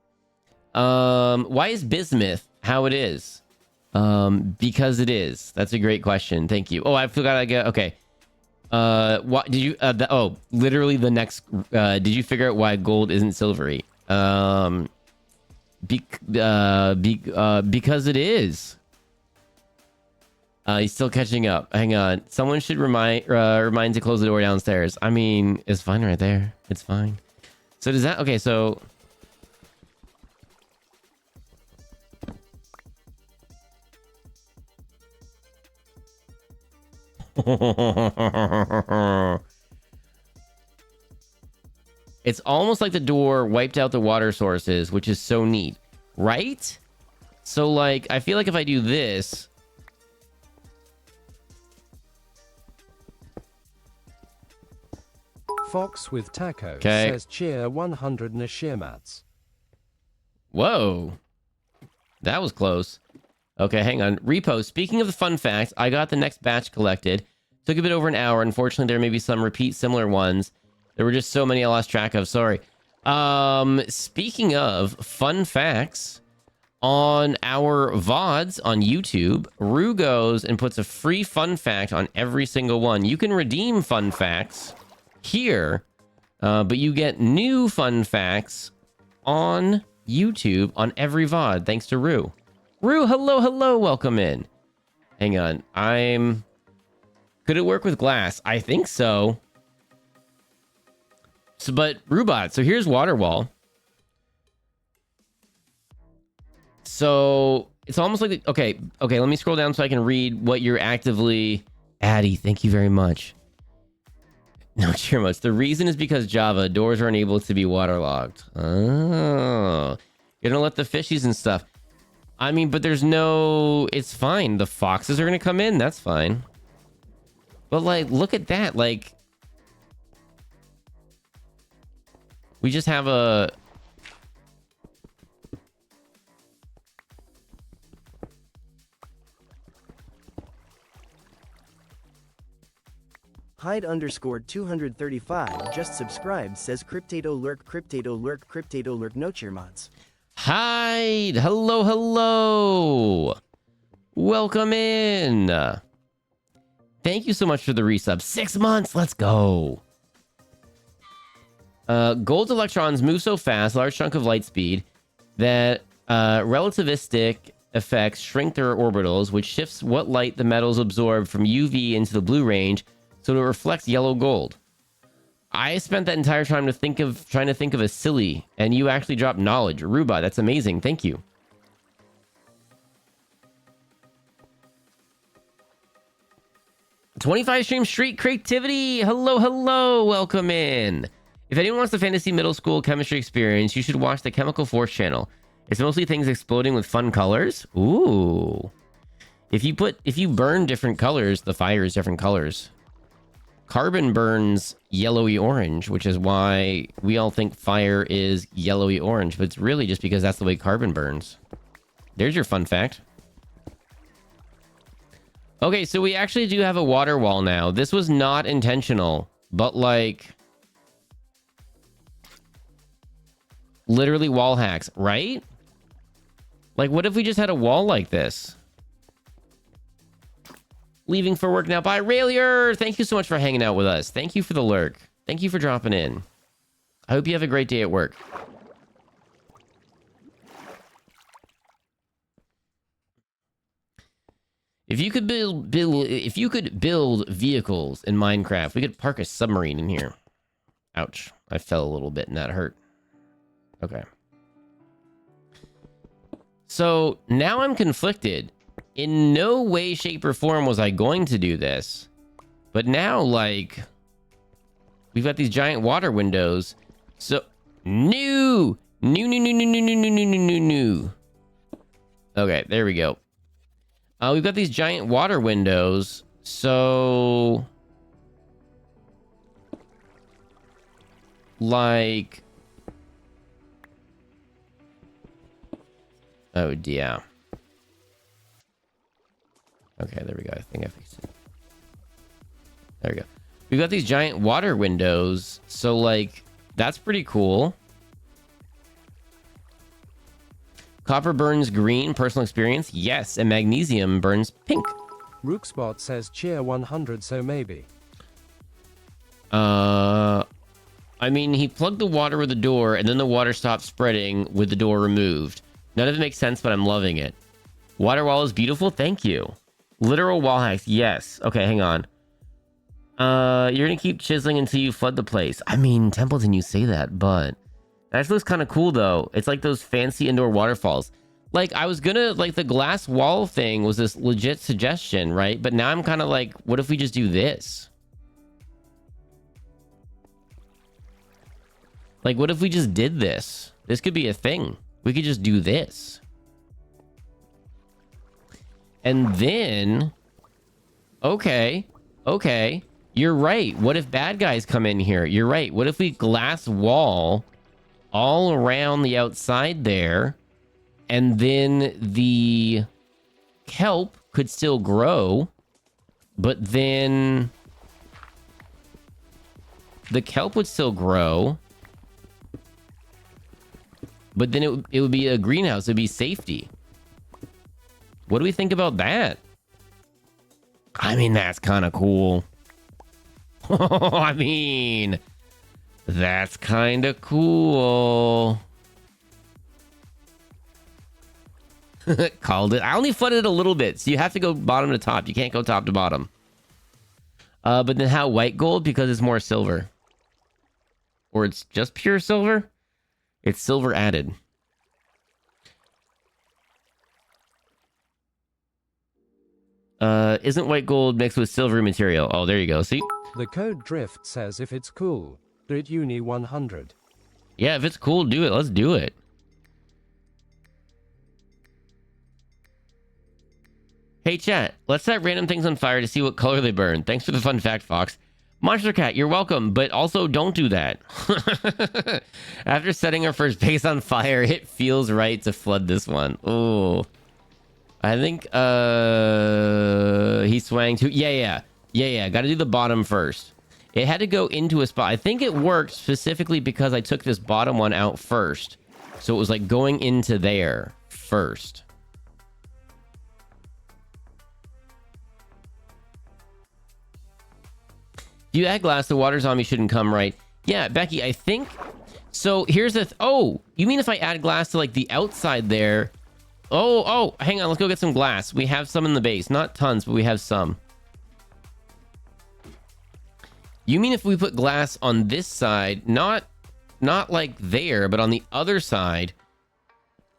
Why is bismuth how it is? Because it is. That's a great question. Thank you. Oh, I forgot I get. Okay. What did you? Literally the next. Did you figure out why gold isn't silvery? Because it is. He's still catching up. Hang on. Someone should remind to close the door downstairs. I mean, it's fine right there. It's fine. So does that? Okay, so. It's almost like the door wiped out the water sources, which is so neat, right? So like, I feel like if I do this, Fox with tacos okay. says cheer 100 Nashirmats. Whoa, that was close. Okay, hang on. Repost. Speaking of the fun facts, I got the next batch collected. Took a bit over an hour. Unfortunately, there may be some repeat similar ones. There were just so many I lost track of. Sorry. Speaking of fun facts, on our VODs on YouTube, Rue goes and puts a free fun fact on every single one. You can redeem fun facts here, but you get new fun facts on YouTube on every VOD, thanks to Rue. Rue, hello, hello, welcome in. Hang on, could it work with glass? I think so. So, but Rubot, so here's Waterwall. So it's almost like, okay, let me scroll down so I can read what you're actively... Addy, thank you very much. No, cheer much. The reason is because Java, doors are unable to be waterlogged. Oh, you're gonna let the fishies and stuff. I mean, but there's no... It's fine. The foxes are gonna come in. That's fine. But like, look at that. Like, we just have a... Hide underscored 235 just subscribed says Cryptado lurk no cheer mods. Hide! Hello, hello! Welcome in! Thank you so much for the resub. 6 months. Let's go. Gold electrons move so fast, large chunk of light speed, that relativistic effects shrink their orbitals, which shifts what light the metals absorb from UV into the blue range, so it reflects yellow gold. I spent that entire time trying to think of a silly, and you actually dropped knowledge. Ruba, that's amazing. Thank you. $25 stream street creativity. Hello, hello. Welcome in. If anyone wants the fantasy middle school chemistry experience, you should watch the Chemical Force channel. It's mostly things exploding with fun colors. Ooh. If you burn different colors, the fire is different colors. Carbon burns yellowy orange, which is why we all think fire is yellowy orange, but it's really just because that's the way carbon burns. There's your fun fact. Okay, so we actually do have a water wall now. This was not intentional, but like literally wall hacks, right? Like, what if we just had a wall like this? Leaving for work now. Bye, Railier. Thank you so much for hanging out with us. Thank you for the lurk. Thank you for dropping in. I hope you have a great day at work. If you could build vehicles in Minecraft, we could park a submarine in here. Ouch. I fell a little bit and that hurt. Okay. So now I'm conflicted. In no way, shape, or form was I going to do this. But now, like, we've got these giant water windows. So, new. Okay, there we go. We've got these giant water windows. So, like, oh dear. Okay, there we go. I think I fixed it. There we go. We've got these giant water windows. So, like, that's pretty cool. Copper burns green. Personal experience. Yes. And magnesium burns pink. Rookspot says cheer 100, so maybe. I mean, he plugged the water with the door, and then the water stopped spreading with the door removed. None of it makes sense, but I'm loving it. Water wall is beautiful. Thank you. Literal wall hacks. Yes. Okay, hang on. You're gonna keep chiseling until you flood the place. I mean, Templeton, you say that, but that actually looks kind of cool, though. It's like those fancy indoor waterfalls. Like, I was gonna, like, the glass wall thing was this legit suggestion, right? But now I'm kind of like, what if we just do this? Like, what if we just did this? This could be a thing. We could just do this. And then, okay, you're right. What if bad guys come in here? You're right. What if we glass wall all around the outside there, and then the kelp could still grow, but then the kelp would still grow, but then it would be a greenhouse. It'd be safety. What do we think about that? I mean, that's kind of cool. I mean, that's kind of cool. Called it. I only flooded it a little bit, so you have to go bottom to top. You can't go top to bottom. But then how white gold? Because it's more silver. Or it's just pure silver? It's silver added. Isn't white gold mixed with silvery material? Oh, there you go. See? The code drift says if it's cool, do it uni 100. Yeah, if it's cool, do it. Let's do it. Hey, chat. Let's set random things on fire to see what color they burn. Thanks for the fun fact, Fox. Monster Cat, you're welcome, but also don't do that. After setting our first base on fire, it feels right to flood this one. Oh. I think he swang to yeah. Gotta do the bottom first. It had to go into a spot. I think it worked specifically because I took this bottom one out first. So it was like going into there first. If you add glass, the water zombie shouldn't come, right? Yeah, Becky, I think... So here's the... Oh, you mean if I add glass to, like, the outside there... Oh, hang on. Let's go get some glass. We have some in the base. Not tons, but we have some. You mean if we put glass on this side, not like there, but on the other side,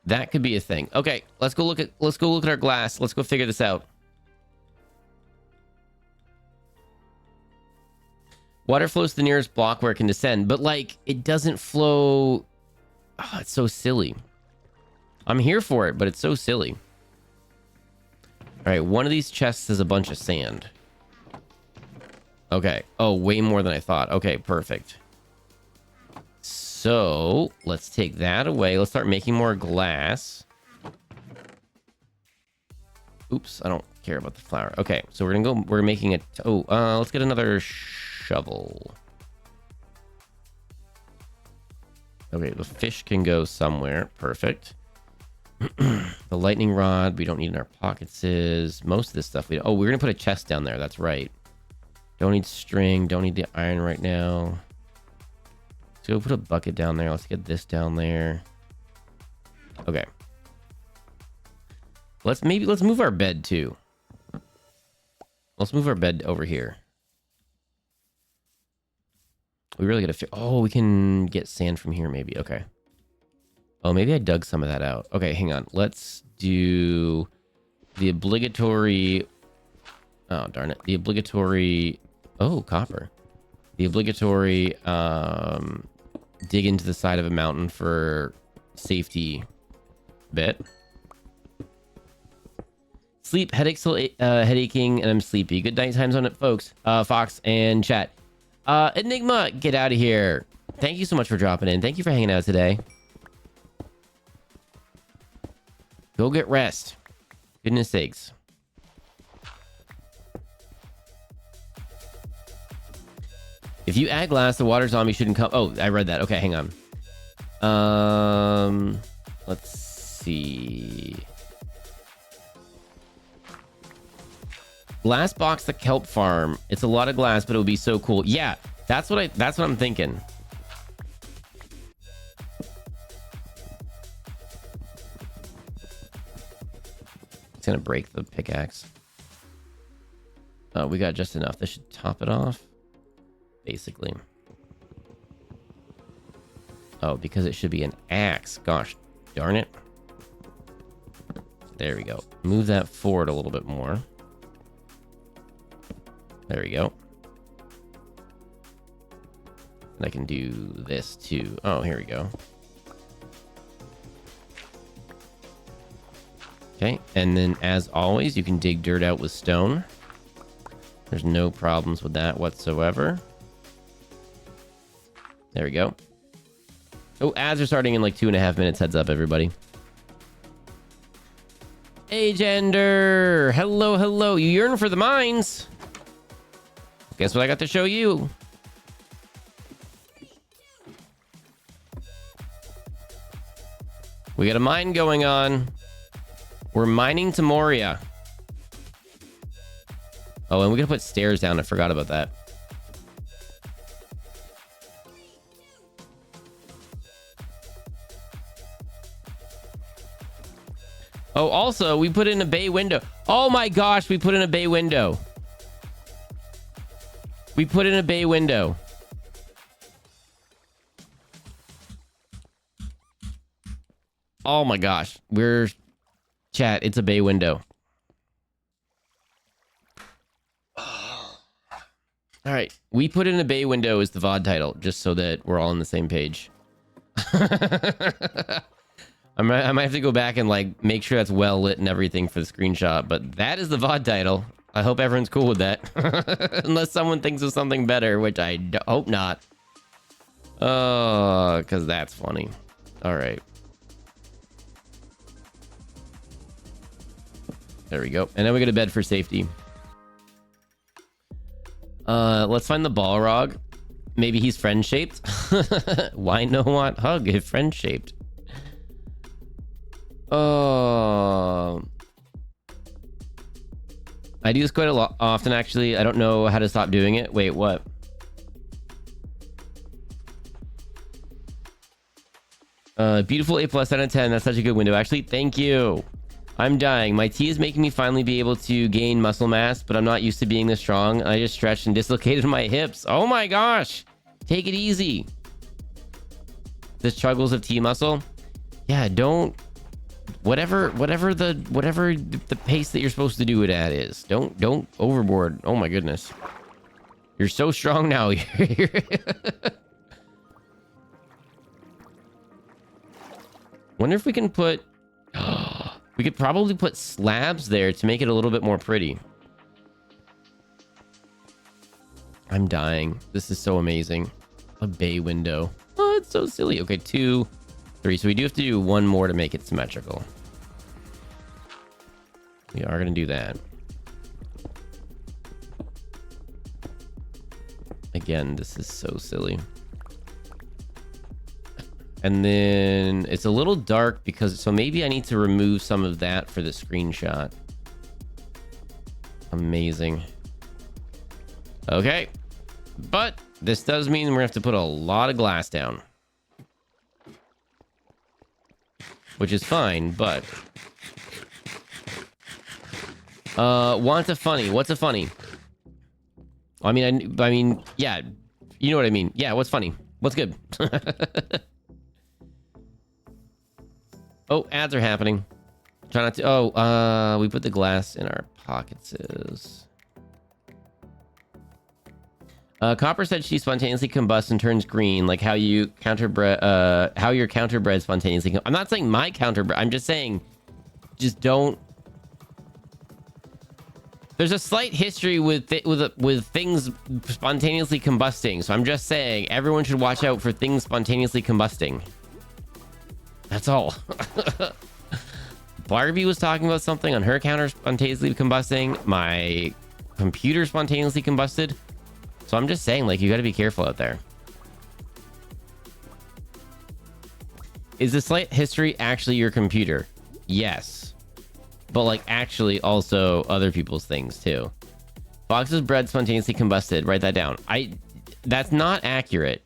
that could be a thing. Okay, let's go look at our glass. Let's go figure this out. Water flows to the nearest block where it can descend, but like it doesn't flow. Oh, it's so silly. I'm here for it, but it's so silly. All right, one of these chests has a bunch of sand. Okay. Oh, way more than I thought. Okay, perfect. So let's take that away. Let's start making more glass. Oops, I don't care about the flour. Okay, so we're making it. Let's get another shovel. Okay, the fish can go somewhere. Perfect. The lightning rod, we don't need in our pockets. Most of this stuff we're gonna put a chest down there. That's right. Don't need string. Don't need the iron right now. Let's go put a bucket down there. Let's get this down there. Okay. Let's move our bed too. Let's move our bed over here. We really gotta we can get sand from here maybe. Okay. Oh, maybe I dug some of that out. Okay, hang on. Let's do the obligatory... Oh, darn it. The obligatory... Oh, copper. The obligatory dig into the side of a mountain for safety bit. Sleep, headache, still headaching, and I'm sleepy. Good night times on it, folks. Fox and chat. Enigma, get out of here. Thank you so much for dropping in. Thank you for hanging out today. Go get rest. Goodness sakes. If you add glass, the water zombie shouldn't come. Oh, I read that. Okay, hang on. Let's see. Glass box the kelp farm. It's a lot of glass, but it would be so cool. Yeah, that's what I'm thinking. It's gonna break the pickaxe. We got just enough. This should top it off. Basically. Oh, because it should be an axe. Gosh darn it. There we go. Move that forward a little bit more. There we go. And I can do this too. Oh, here we go. Okay, and then as always, you can dig dirt out with stone. There's no problems with that whatsoever. There we go. Oh, ads are starting in like 2.5 minutes. Heads up, everybody. Hey, Gender. Hello, hello. You yearn for the mines. Guess what I got to show you? We got a mine going on. We're mining to Moria. Oh, and we gotta put stairs down. I forgot about that. Oh, also, we put in a bay window. Oh my gosh, we put in a bay window. We put in a bay window. Oh my gosh. Chat, it's a bay window. All right. We put in a bay window as the VOD title, just so that we're all on the same page. I might have to go back and like make sure that's well lit and everything for the screenshot, but that is the VOD title. I hope everyone's cool with that. Unless someone thinks of something better, which I hope not. Oh, because that's funny. All right. There we go. And then we go to bed for safety. Let's find the Balrog. Maybe he's friend-shaped. Why no want hug if friend-shaped? Oh... I do this quite a lot often, actually. I don't know how to stop doing it. Wait, what? Beautiful A+ out of 10. That's such a good window. Actually, thank you. I'm dying. My tea is making me finally be able to gain muscle mass, but I'm not used to being this strong. I just stretched and dislocated my hips. Oh my gosh. Take it easy. The struggles of tea muscle. Yeah, don't... Whatever the pace that you're supposed to do it at is. Don't overboard. Oh my goodness. You're so strong now. Wonder if we can put... we could probably put slabs there to make it a little bit more pretty. I'm dying. This is so amazing. A bay window. Oh, it's so silly. Okay, 2, 3. So we do have to do one more to make it symmetrical. We are going to do that. Again, this is so silly. And then it's a little dark because... So maybe I need to remove some of that for the screenshot. Amazing. Okay. But this does mean we're going to have to put a lot of glass down. Which is fine, but... want a funny. What's a funny? I mean, yeah. You know what I mean. Yeah, what's funny? What's good? Oh, ads are happening. Try not to... Oh, we put the glass in our pockets. Copper said she spontaneously combusts and turns green, like how you how your counterbred spontaneously... I'm not saying my counterbred. I'm just saying, just don't... There's a slight history with things spontaneously combusting, so I'm just saying everyone should watch out for things spontaneously combusting. That's all. Barbie was talking about something on her counter spontaneously combusting. My computer spontaneously combusted. So I'm just saying, like, you got to be careful out there. Is the slight history actually your computer? Yes. But, like, actually also other people's things, too. Fox's bread spontaneously combusted. Write that down. That's not accurate.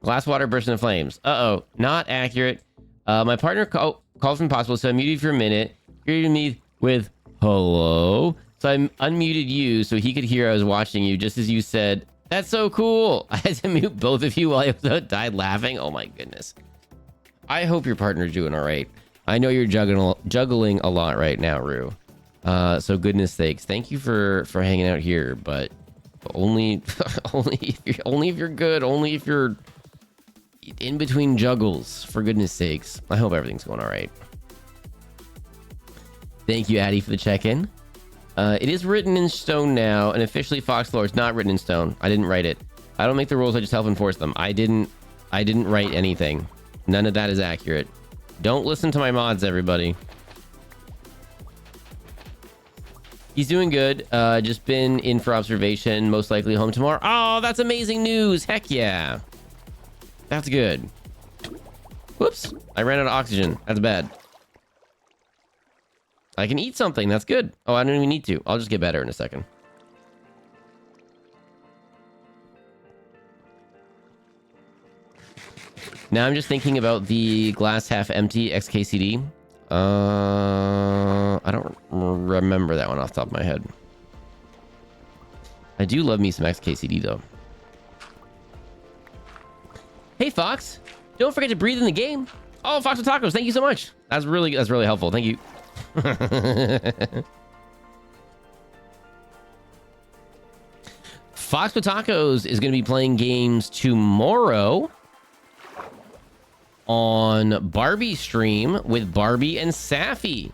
Glass water burst into flames. Uh-oh. Not accurate. My partner called from possible, so I muted for a minute. Greeted me with hello. So I unmuted you so he could hear I was watching you, just as you said, that's so cool. I had to mute both of you while I died laughing. Oh my goodness. I hope your partner's doing all right. I know you're juggling a lot right now, Rue. So goodness sakes, thank you for hanging out here, but only if you're good, only if you're in between juggles, for goodness sakes. I hope everything's going all right. Thank you, Addy, for the check-in. It is written in stone now, and officially Fox lore is not written in stone. I didn't write it. I don't make the rules, I just help enforce them. I didn't write anything. None of that is accurate. Don't listen to my mods, everybody. He's doing good. Just been in for observation, most likely home tomorrow. Oh, that's amazing news. Heck yeah. That's good. Whoops. I ran out of oxygen. That's bad. I can eat something. That's good. Oh, I don't even need to. I'll just get better in a second. Now I'm just thinking about the glass half empty XKCD. I don't remember that one off the top of my head. I do love me some XKCD though. Hey Fox, don't forget to breathe in the game. Oh, Fox with Tacos, thank you so much. That's really helpful. Thank you. Fox with Tacos is going to be playing games tomorrow on Barbie stream with Barbie and Safi.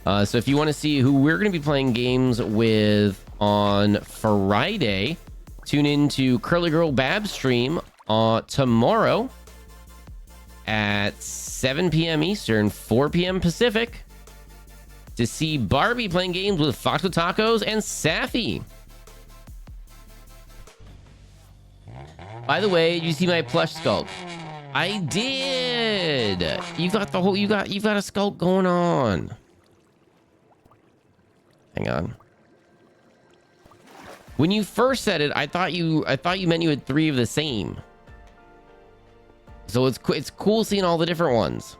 So if you want to see who we're going to be playing games with on Friday, tune in to Curly Girl Bab's stream tomorrow at 7 p.m. Eastern, 4 p.m. Pacific to see Barbie playing games with Fox with Tacos and Safi. By the way, did you see my plush sculpt? I did. You've got the whole. You've got a sculpt going on. Hang on. When you first said it, I thought you meant you had 3 of the same. So it's cool seeing all the different ones.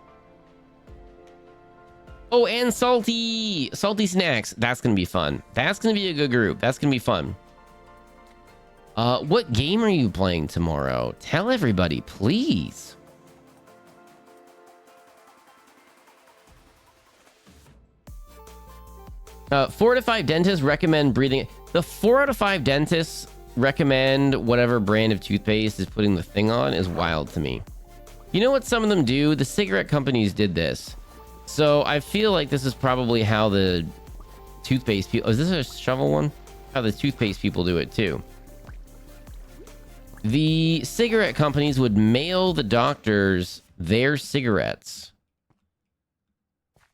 Oh, and salty snacks. That's gonna be fun. That's gonna be a good group. That's gonna be fun. What game are you playing tomorrow? Tell everybody, please. Four out of 5 dentists recommend breathing. The 4 out of 5 dentists recommend whatever brand of toothpaste is putting the thing on is wild to me. You know what some of them do? The cigarette companies did this. So I feel like this is probably how the toothpaste people... Oh, is this a shovel one? How the toothpaste people do it too. The cigarette companies would mail the doctors their cigarettes.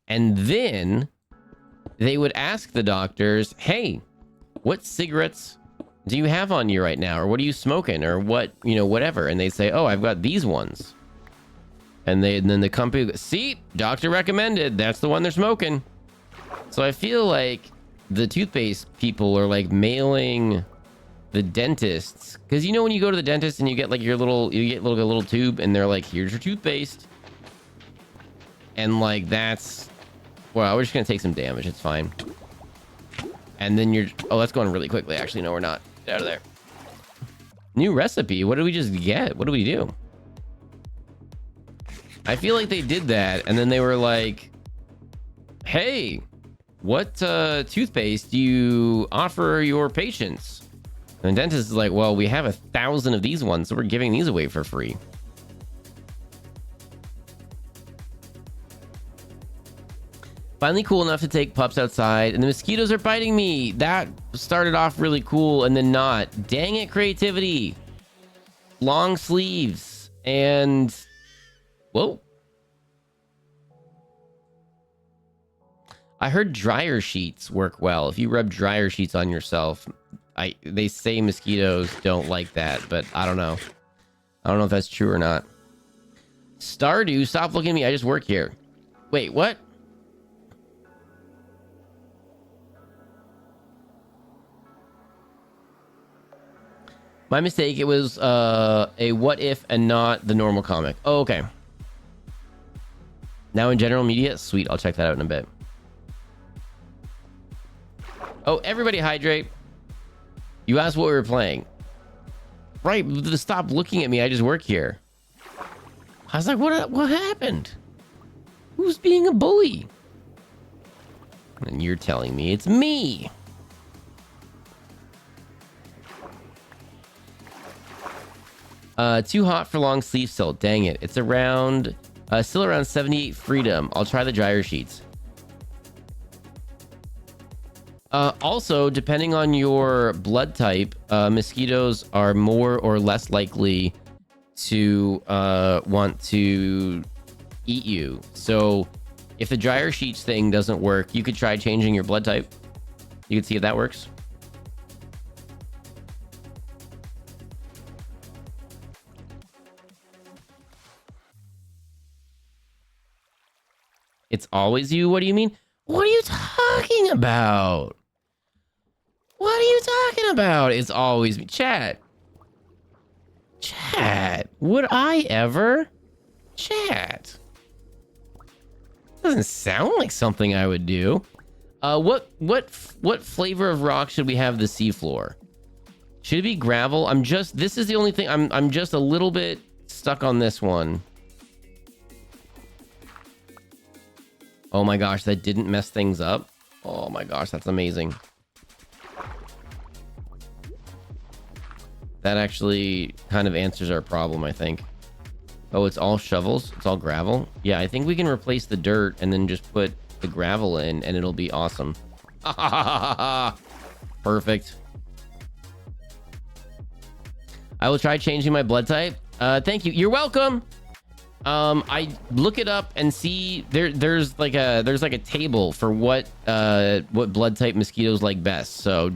And then they would ask the doctors, hey, what cigarettes do you have on you right now? Or what are you smoking? Or what, you know, whatever. And they say, oh, I've got these ones. And then the company, see, doctor recommended. That's the one they're smoking. So I feel like the toothpaste people are like mailing the dentists. Because you know when you go to the dentist and you get like your little, you get a little tube and they're like, here's your toothpaste. And like that's, well, we're just going to take some damage. It's fine. And then you're, oh, that's going really quickly. Actually, no, we're not. Get out of there. New recipe. What did we just get? What do we do? I feel like they did that, and then they were like, hey, what toothpaste do you offer your patients? And the dentist is like, well, we have 1,000 of these ones, so we're giving these away for free. Finally cool enough to take pups outside, and the mosquitoes are biting me. That started off really cool, and then not. Dang it, creativity. Long sleeves, and... Whoa. I heard dryer sheets work well. If you rub dryer sheets on yourself, they say mosquitoes don't like that, but I don't know. I don't know if that's true or not. Stardew, stop looking at me. I just work here. Wait, what? My mistake. It was a what if and not the normal comic. Oh, okay. Now in general media? Sweet, I'll check that out in a bit. Oh, everybody hydrate. You asked what we were playing. Right, stop looking at me. I just work here. I was like, what happened? Who's being a bully? And you're telling me it's me. Too hot for long sleeve still. Dang it. It's around... still around 78 freedom. I'll try the dryer sheets. Also, depending on your blood type, mosquitoes are more or less likely to want to eat you. So if the dryer sheets thing doesn't work, you could try changing your blood type. You can see if that works. It's always you? What do you mean? What are you talking about? What are you talking about? It's always me. Chat. Chat. Would I ever? Chat. Doesn't sound like something I would do. What flavor of rock should we have the seafloor? Should it be gravel? This is the only thing. I'm just a little bit stuck on this one. Oh my gosh, that didn't mess things up. Oh my gosh, that's amazing. That actually kind of answers our problem, I think. Oh, it's all shovels? It's all gravel? Yeah, I think we can replace the dirt and then just put the gravel in and it'll be awesome. Perfect. I will try changing my blood type. Thank you. You're welcome. I look it up and see there's like a table for what blood type mosquitoes like best. So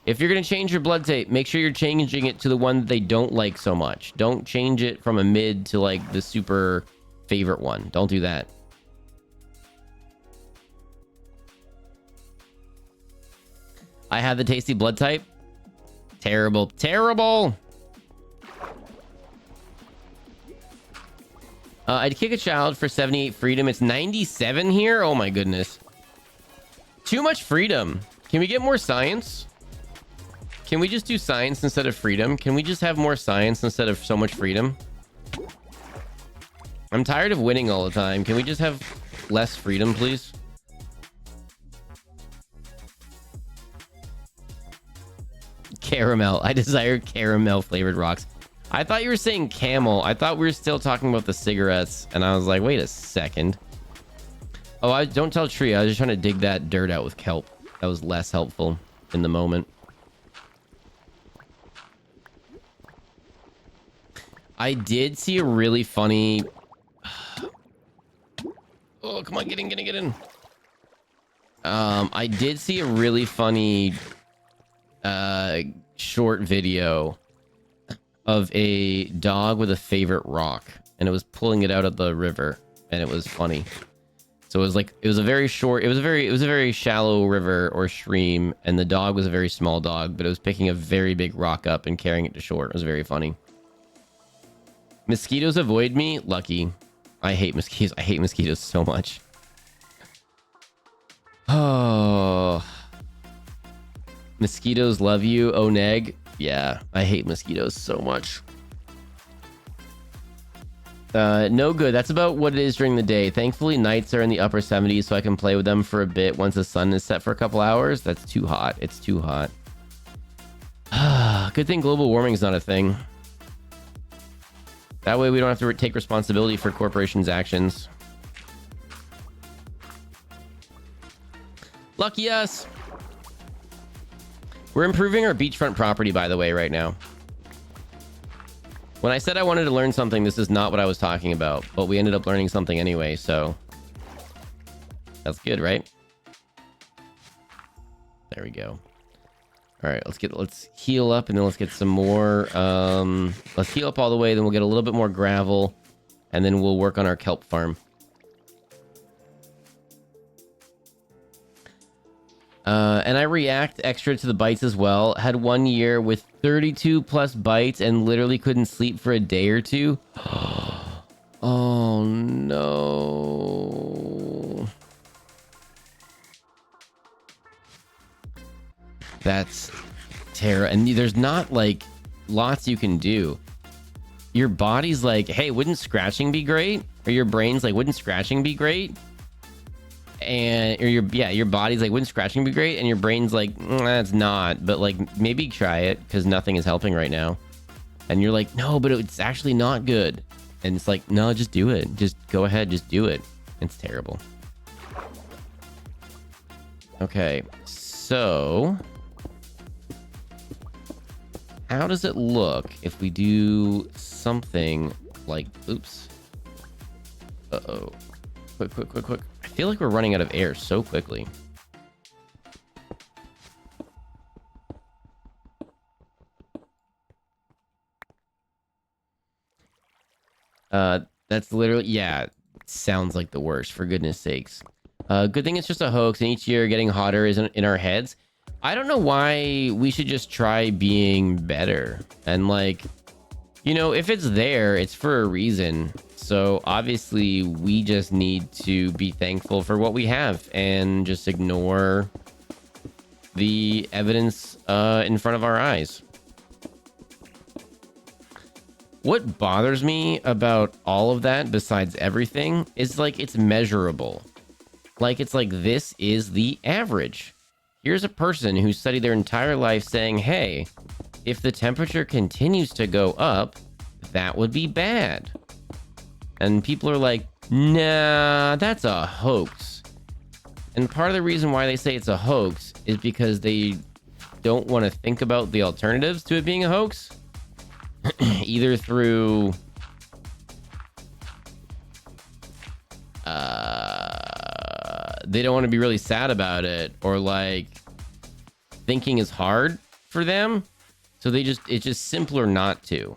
if you're gonna change your blood type, make sure you're changing it to the one that they don't like so much. Don't change it from a mid to like the super favorite one. Don't do that. I have the tasty blood type. Terrible, terrible. I'd kick a child for 78 freedom. It's 97 here. Oh my goodness. Too much freedom. Can we get more science? Can we just do science instead of freedom? Can we just have more science instead of so much freedom? I'm tired of winning all the time. Can we just have less freedom, please? Caramel. I desire caramel flavored rocks. I thought you were saying camel. I thought we were still talking about the cigarettes. And I was like, wait a second. Oh, don't tell Tree. I was just trying to dig that dirt out with kelp. That was less helpful in the moment. I did see a really funny... Oh, come on, get in. I did see a really funny short video of a dog with a favorite rock, and it was pulling it out of the river, and it was funny. So it was a very shallow river or stream, and the dog was a very small dog, but it was picking a very big rock up and carrying it to shore. It was very funny. Mosquitoes avoid me? Lucky. I hate mosquitoes. I hate mosquitoes so much. Oh. Mosquitoes love you, Oneg. Yeah, I hate mosquitoes so much. No good. That's about what it is during the day. Thankfully, nights are in the upper 70s, so I can play with them for a bit once the sun is set for a couple hours. That's too hot. It's too hot. Good thing global warming is not a thing. That way we don't have to take responsibility for corporations' actions. Lucky us. We're improving our beachfront property, by the way, right now. When I said I wanted to learn something, this is not what I was talking about, but we ended up learning something anyway, so that's good, right? There we go. All right, let's heal up, and then let's get some more. Let's heal up all the way, then we'll get a little bit more gravel, and then we'll work on our kelp farm. And I react extra to the bites as well. Had 1 year with 32 plus bites and literally couldn't sleep for a day or two. Oh no. That's terrible. And there's not like lots you can do. Your body's like, hey, wouldn't scratching be great? Or your brain's like, wouldn't scratching be great? And or your body's like, wouldn't scratching be great? And your brain's like, that's not, but like maybe try it because nothing is helping right now. And you're like, no, but it's actually not good. And it's like, no, just do it. Just go ahead, just do it. It's terrible. Okay, so how does it look if we do something like, oops. Uh-oh. Quick. I feel like we're running out of air so quickly. That's literally, yeah, sounds like the worst, for goodness sakes. Good thing it's just a hoax, and each year getting hotter is in our heads. I don't know why we should just try being better. And like, you know, if it's there, it's for a reason. So obviously we just need to be thankful for what we have and just ignore the evidence in front of our eyes. What bothers me about all of that, besides everything, is like it's measurable. Like it's like this is the average. Here's a person who studied their entire life saying, hey, if the temperature continues to go up, that would be bad. And people are like, nah, that's a hoax. And part of the reason why they say it's a hoax is because they don't want to think about the alternatives to it being a hoax. Either through they don't want to be really sad about it, or like thinking is hard for them, so it's just simpler not to.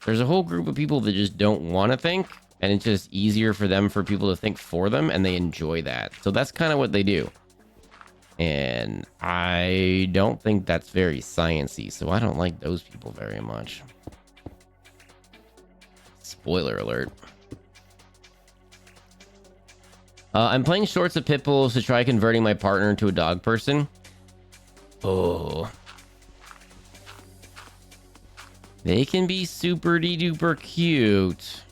There's a whole group of people that just don't want to think, and it's just easier for people to think for them, and they enjoy that. So that's kind of what they do. And I don't think that's very sciencey, so I don't like those people very much. Spoiler alert. I'm playing shorts of pit bulls to try converting my partner into a dog person. Oh. They can be super duper cute.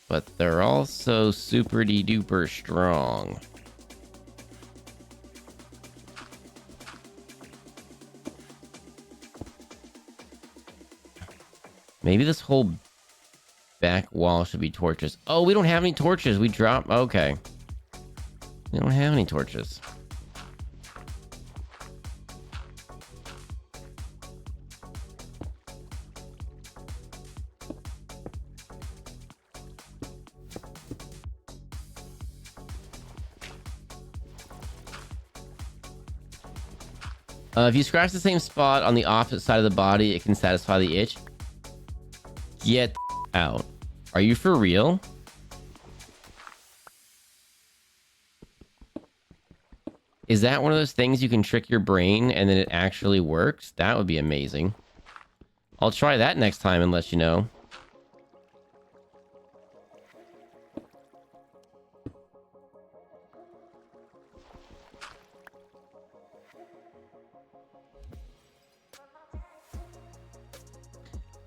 But they're also super duper strong. Maybe this whole back wall should be torches. Oh, we don't have any torches. We dropped. Okay. We don't have any torches. If you scratch the same spot on the opposite side of the body, it can satisfy the itch. Get out. Are you for real? Is that one of those things you can trick your brain and then it actually works? That would be amazing. I'll try that next time and let you know.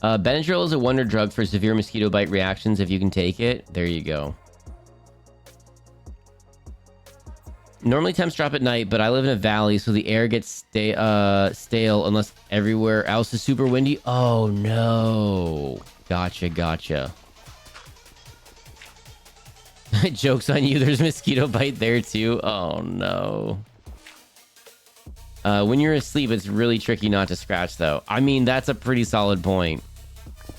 Benadryl is a wonder drug for severe mosquito bite reactions if you can take it. There you go. Normally temps drop at night, but I live in a valley, so the air gets stale unless everywhere else is super windy. Oh, no. Gotcha. Joke's on you. There's mosquito bite there, too. Oh, no. When you're asleep, it's really tricky not to scratch, though. I mean, that's a pretty solid point.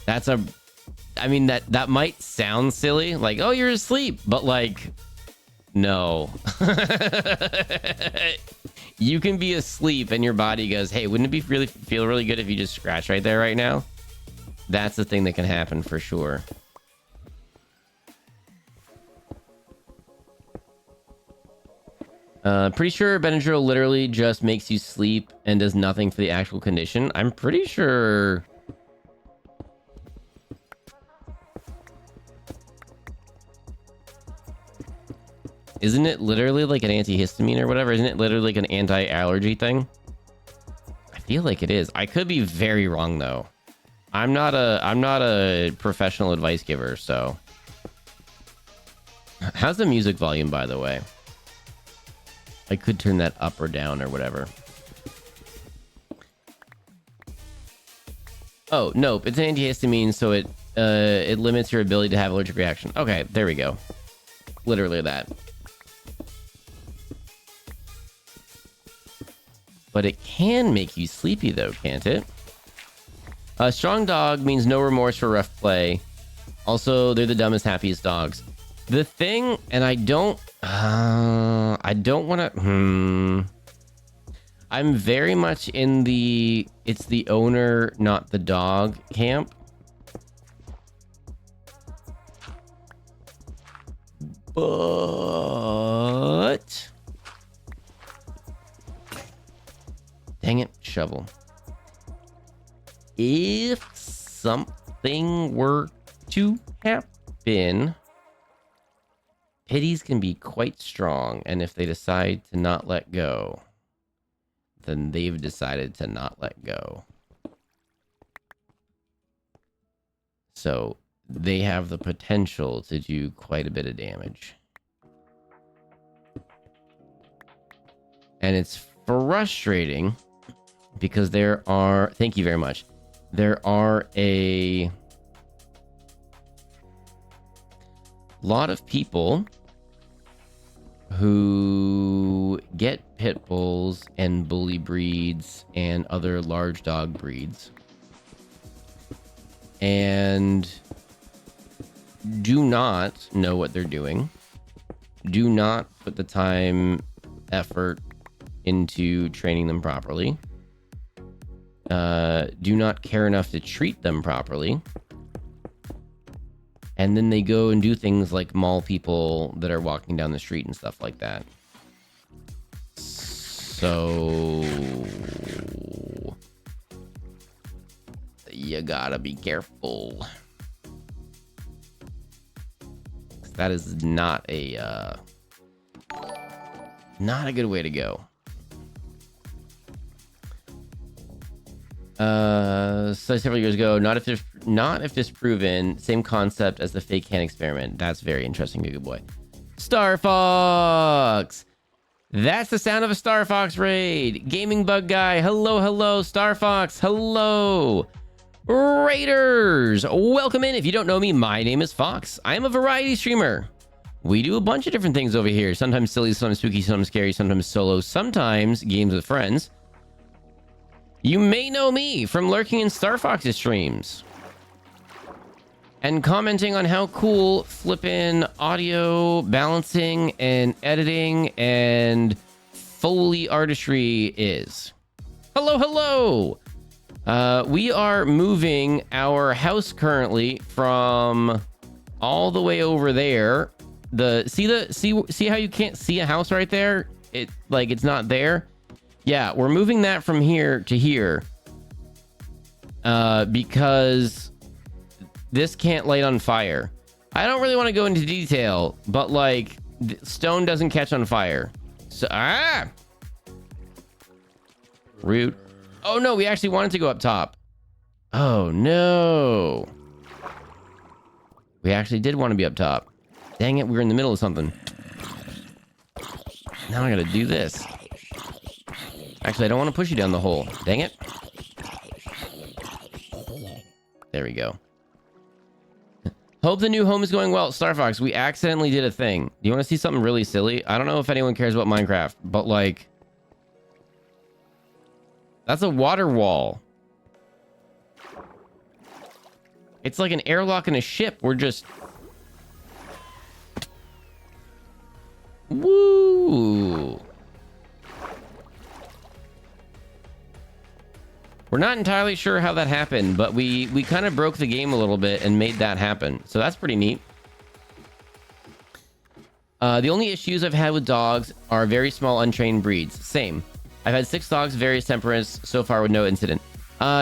I mean, that might sound silly, like, oh, you're asleep, but like, no. You can be asleep and your body goes, hey, wouldn't it be feel really good if you just scratch right there right now? That's the thing that can happen for sure. Pretty sure Benadryl literally just makes you sleep and does nothing for the actual condition. I'm pretty sure... Isn't it literally like an antihistamine or whatever? Isn't it literally like an anti-allergy thing? I feel like it is. I could be very wrong though. I'm not a professional advice giver, so. How's the music volume, by the way? I could turn that up or down or whatever. Oh, nope. It's an antihistamine, so it limits your ability to have allergic reaction. Okay, there we go. Literally that. But it can make you sleepy, though, can't it? A strong dog means no remorse for rough play. Also, they're the dumbest, happiest dogs. The thing, and I don't want to... I'm very much in the it's the owner, not the dog camp. But... Dang it, shovel. If something were to happen, pitties can be quite strong, and if they decide to not let go, then they've decided to not let go. So they have the potential to do quite a bit of damage. And it's frustrating because there are, thank you very much, there are a lot of people who get pit bulls and bully breeds and other large dog breeds and do not know what they're doing, do not put the time, effort into training them properly, do not care enough to treat them properly, and then they go and do things like maul people that are walking down the street and stuff like that. So You gotta be careful. That is not a good way to go. So several years ago, not if disproven, same concept as the fake hand experiment. That's very interesting, good boy. Star Fox. That's the sound of a Star Fox raid. Gaming Bug Guy. Hello, hello. Star Fox. Hello. Raiders. Welcome in. If you don't know me, my name is Fox. I am a variety streamer. We do a bunch of different things over here. Sometimes silly, sometimes spooky, sometimes scary, sometimes solo, sometimes games with friends. You may know me from lurking in Star Fox's streams and commenting on how cool flippin' audio balancing and editing and Foley artistry is. Hello, hello. We are moving our house currently from all the way over there. See how you can't see a house right there? It's not there. Yeah, we're moving that from here to here because this can't light on fire. I don't really want to go into detail, but like stone doesn't catch on fire. So rude. Oh no, we actually wanted to go up top. Oh no. We actually did want to be up top. Dang it, we were in the middle of something. Now I gotta do this. Actually, I don't want to push you down the hole. Dang it. There we go. Hope the new home is going well. Star Fox, we accidentally did a thing. Do you want to see something really silly? I don't know if anyone cares about Minecraft, but like... that's a water wall. It's like an airlock in a ship. We're just... woo! We're not entirely sure how that happened, but we kind of broke the game a little bit and made that happen. So that's pretty neat. The only issues I've had with dogs are very small, untrained breeds. Same. I've had 6 dogs, various temperaments, so far with no incident.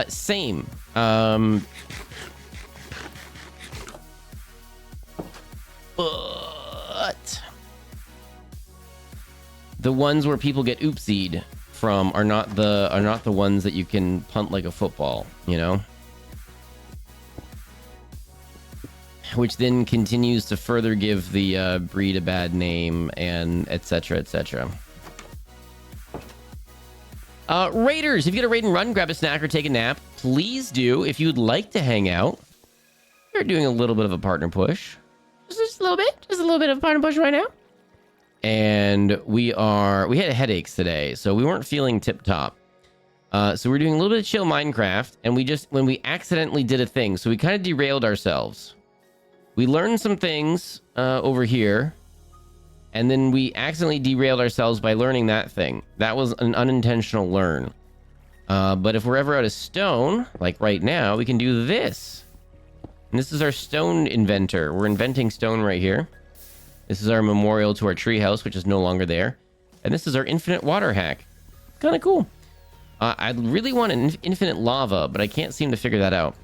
Same. But the ones where people get oopsied from are not the ones that you can punt like a football, you know? Which then continues to further give the breed a bad name and etc, etc. Raiders, if you get a raid and run, grab a snack or take a nap, please do. If you'd like to hang out, we're doing a little bit of a partner push. Just a little bit of a partner push right now. And we had headaches today, so we weren't feeling tip top. So we're doing a little bit of chill Minecraft, and when we accidentally did a thing, so we kind of derailed ourselves. We learned some things over here, and then we accidentally derailed ourselves by learning that thing. That was an unintentional learn. But if we're ever out of stone, like right now, we can do this. And this is our stone inventor. We're inventing stone right here. This is our memorial to our treehouse, which is no longer there. And this is our infinite water hack. Kind of cool. I really want an infinite lava, but I can't seem to figure that out.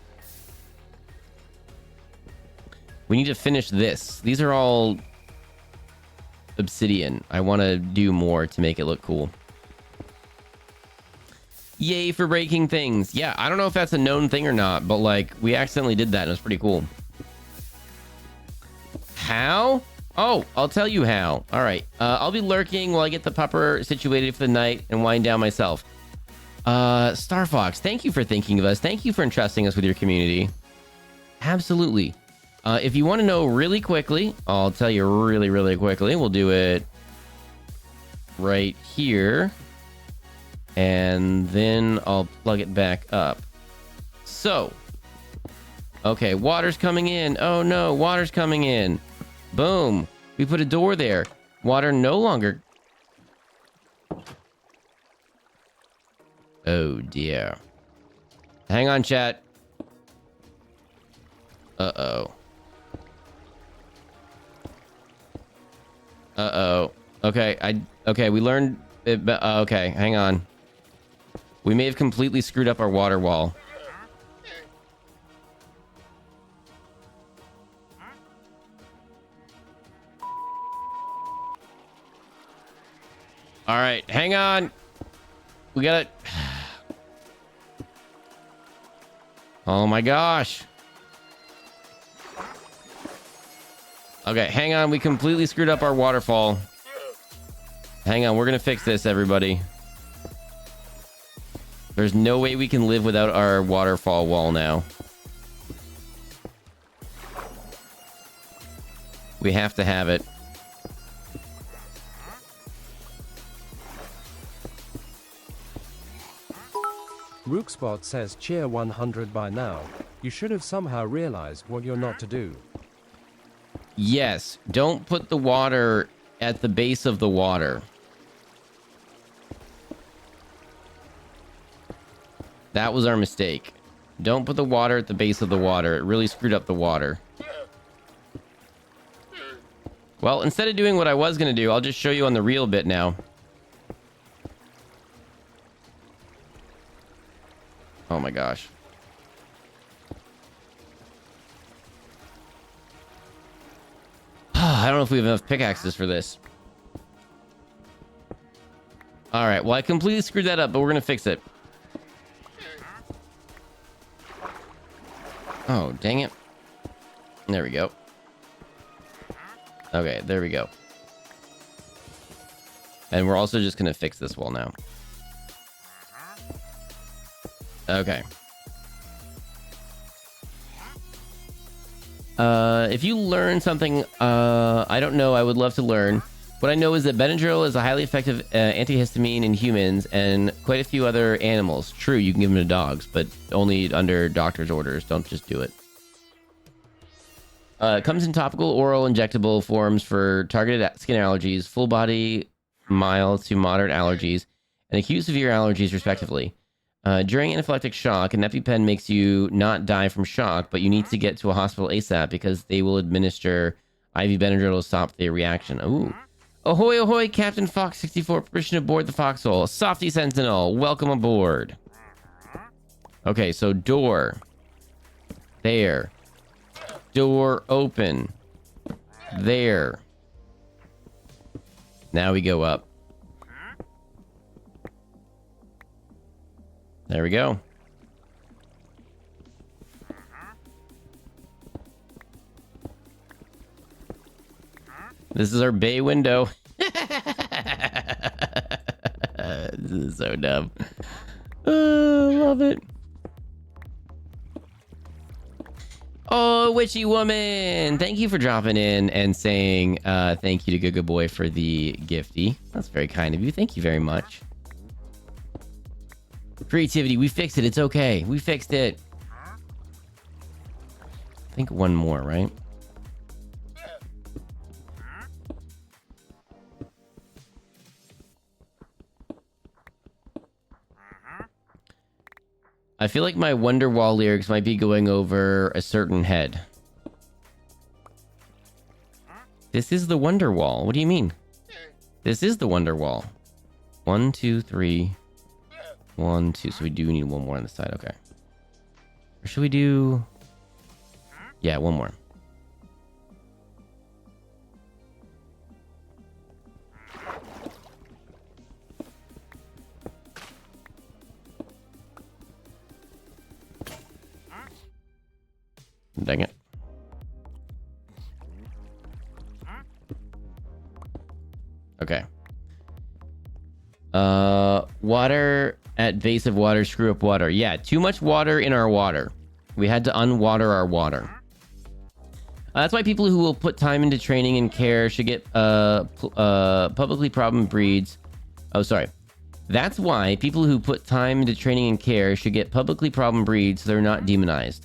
We need to finish this. These are all obsidian. I want to do more to make it look cool. Yay for breaking things. Yeah, I don't know if that's a known thing or not, but like we accidentally did that and it was pretty cool. How? Oh, I'll tell you how. All right. I'll be lurking while I get the pupper situated for the night and wind down myself. Star Fox, thank you for thinking of us. Thank you for entrusting us with your community. Absolutely. If you want to know really quickly, I'll tell you really, really quickly. We'll do it right here. And then I'll plug it back up. So, okay, water's coming in. Oh no, water's coming in. Boom. We put a door there. Water no longer... oh dear. Hang on, chat. Uh-oh. Uh-oh. Okay, okay, we learned... okay, hang on. We may have completely screwed up our water wall. All right, hang on. We got it. Oh my gosh. Okay, hang on. We completely screwed up our waterfall. Hang on, we're gonna fix this, everybody. There's no way we can live without our waterfall wall now. We have to have it. Rookspot says cheer 100 by now. You should have somehow realized what you're not to do. Yes, don't put the water at the base of the water. That was our mistake. Don't put the water at the base of the water. It really screwed up the water. Well, instead of doing what I was going to do, I'll just show you on the real bit now. Oh my gosh. I don't know if we have enough pickaxes for this. All right, well, I completely screwed that up, but we're going to fix it. Oh, dang it. There we go. Okay, there we go. And we're also just going to fix this wall now. Okay. If you learn something, I don't know, I would love to learn. What I know is that Benadryl is a highly effective antihistamine in humans and quite a few other animals. True, you can give them to dogs, but only under doctor's orders. Don't just do it. It comes in topical, oral, injectable forms for targeted skin allergies, full body, mild to moderate allergies, and acute severe allergies, respectively. During anaphylactic shock, an EpiPen makes you not die from shock, but you need to get to a hospital ASAP because they will administer IV Benadryl to stop the reaction. Ooh. Ahoy, ahoy, Captain Fox 64, permission aboard the Foxhole. Softy Sentinel, welcome aboard. Okay, so door. There. Door open. There. Now we go up. There we go. This is our bay window. This is so dumb. Oh, love it. Oh, Witchy Woman! Thank you for dropping in and saying thank you to Guga Boy for the gifty. That's very kind of you. Thank you very much. Creativity, we fixed it. It's okay. We fixed it. I think one more, right? I feel like my Wonderwall lyrics might be going over a certain head. This is the Wonderwall. What do you mean? This is the Wonderwall. 1, 2, 3. 1, 2. So we do need one more on the side. Okay. Or should we do... Yeah, one more. Dang it. Okay. Water at base of water, screw up water. Yeah, too much water in our water. We had to unwater our water. That's why people who will put time into training and care should get publicly problem breeds. Oh, sorry. That's why people who put time into training and care should get publicly problem breeds so they're not demonized.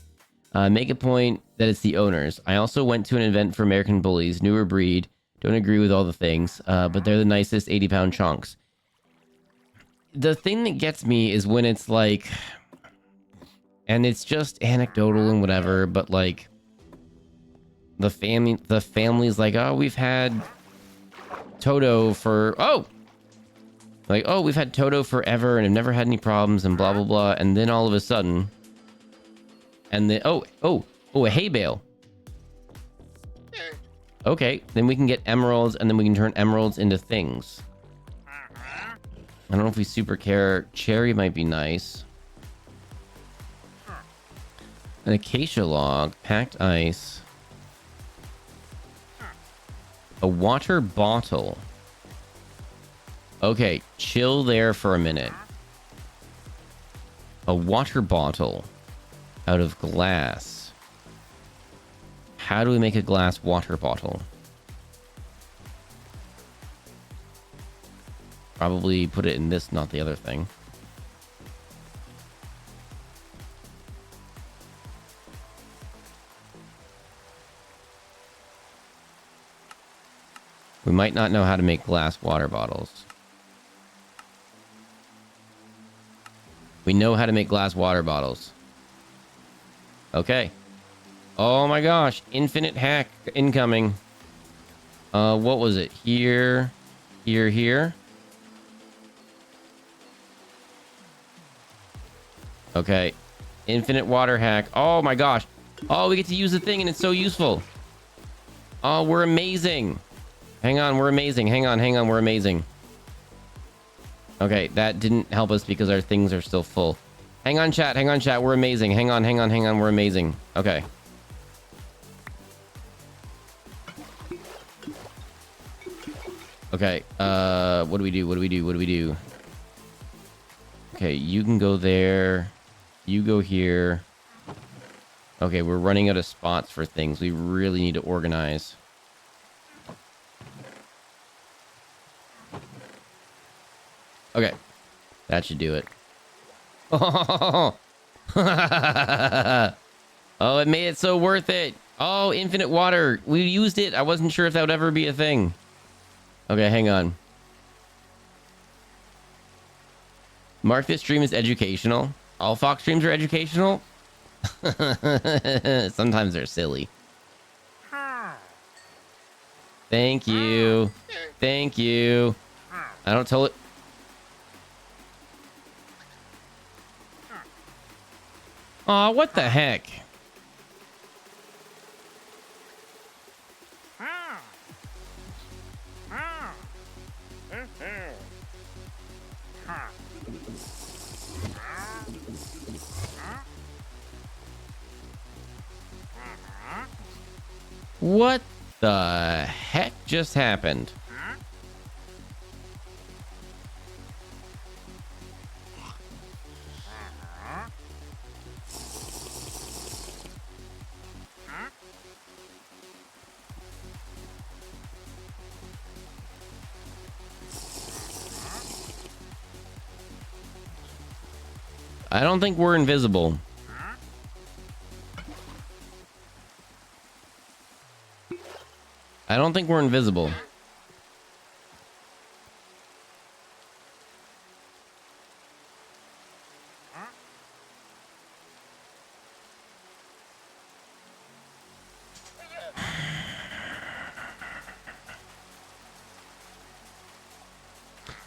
Make a point that it's the owners. I also went to an event for American Bullies, newer breed. Don't agree with all the things, but they're the nicest 80-pound chunks. The thing that gets me is when it's like, and it's just anecdotal and whatever, but like the family's like, oh, we've had Toto for, we've had Toto forever and have never had any problems and blah, blah, blah. And then all of a sudden, and then, a hay bale. Okay, then we can get emeralds and then we can turn emeralds into things. I don't know if we super care. Cherry might be nice. An acacia log, packed ice. A water bottle. Okay, chill there for a minute. A water bottle out of glass. How do we make a glass water bottle? Probably put it in this, not the other thing. We might not know how to make glass water bottles. We know how to make glass water bottles. Okay. Oh my gosh. Infinite hack incoming. What was it? Here. Here, here. Okay. Infinite water hack. Oh my gosh. Oh, we get to use the thing and it's so useful. Oh, we're amazing. Hang on, we're amazing. Hang on, we're amazing. Okay, that didn't help us because our things are still full. Hang on, chat. We're amazing. Hang on, we're amazing. Okay. Okay, what do we do? Okay, you can go there. You go here. Okay, we're running out of spots for things. We really need to organize. Okay, that should do it. Oh, oh, it made it so worth it. Oh, infinite water. We used it. I wasn't sure if that would ever be a thing. Okay, hang on. Mark this stream as educational. All Fox streams are educational. Sometimes they're silly. Thank you. Thank you. I don't tell it. Aw, what the heck? What the heck just happened? I don't think we're invisible. I don't think we're invisible.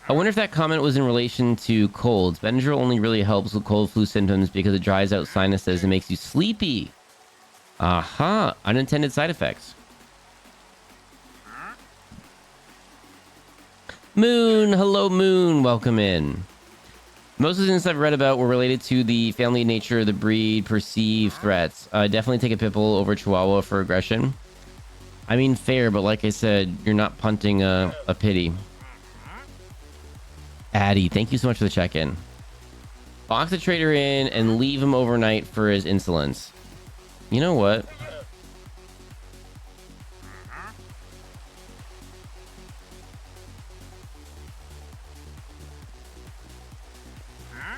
I wonder if that comment was in relation to colds. Benadryl only really helps with cold flu symptoms because it dries out sinuses and makes you sleepy. Aha, unintended side effects. Moon, hello Moon, welcome in. Most of the things I've read about were related to the family nature of the breed, perceived threats. Definitely take a pit bull over Chihuahua for aggression. I mean, fair, but like I said, you're not punting a pity. Addy, thank you so much for the check-in. Box the trader in and leave him overnight for his insolence. You know what?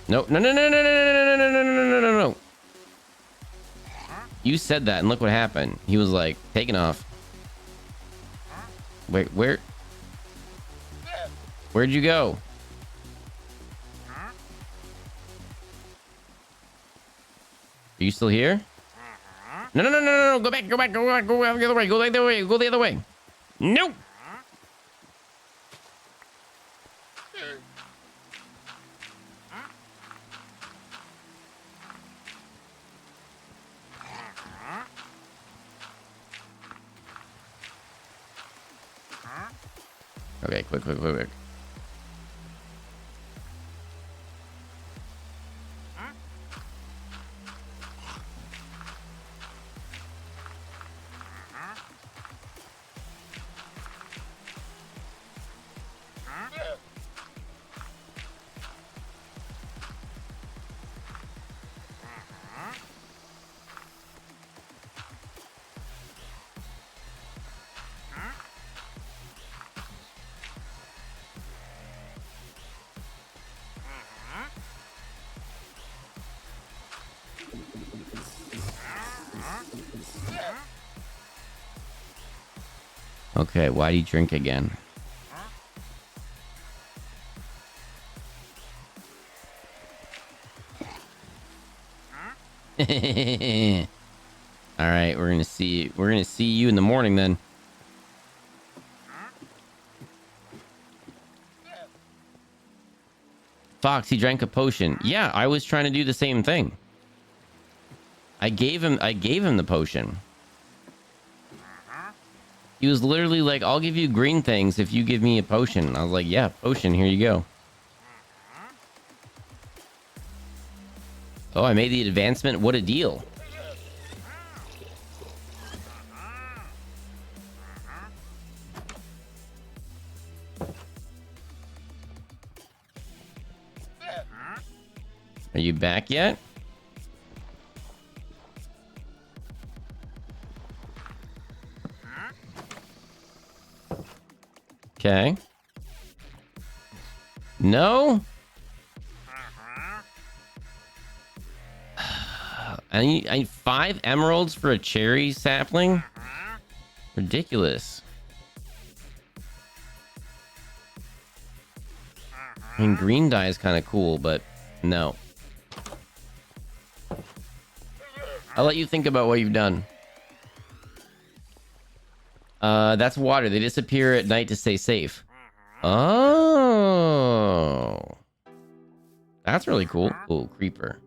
No. You said that and look what happened. He was like, taking off. Wait, where'd you go? Are you still here? No. Go back. Go the other way. Go the other way. Nope. Okay, quick. Okay, why'd he drink again? All right, we're gonna see you in the morning then. Fox, he drank a potion. Yeah, I was trying to do the same thing. I gave him the potion. He was literally like, "I'll give you green things if you give me a potion." I was like, "Yeah, potion, here you go." Oh, I made the advancement. What a deal. Are you back yet? Okay. No? I need 5 emeralds for a cherry sapling? Ridiculous. I mean, green dye is kind of cool, but no. I'll let you think about what you've done. That's water. They disappear at night to stay safe. Oh. That's really cool. Oh, creeper.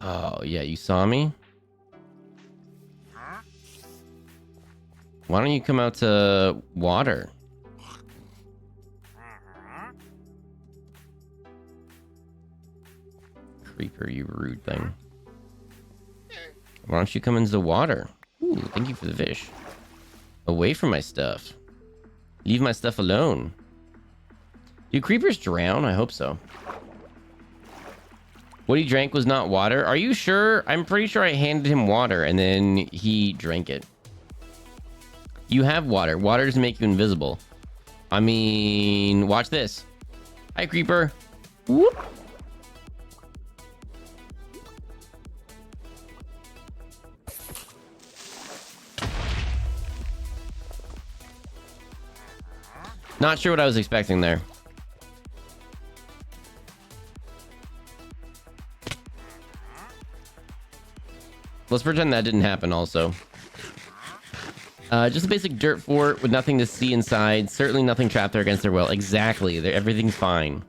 Oh, yeah, you saw me? Why don't you come out to water? Creeper, you rude thing. Why don't you come into the water? Ooh, thank you for the fish. Away from my stuff. Leave my stuff alone. Do creepers drown? I hope so. What he drank was not water. Are you sure? I'm pretty sure I handed him water and then he drank it. You have water. Water doesn't make you invisible. I mean, watch this. Hi, creeper. Whoop. Not sure what I was expecting there. Let's pretend that didn't happen also. Just a basic dirt fort with nothing to see inside. Certainly nothing trapped there against their will. Exactly. Everything's fine.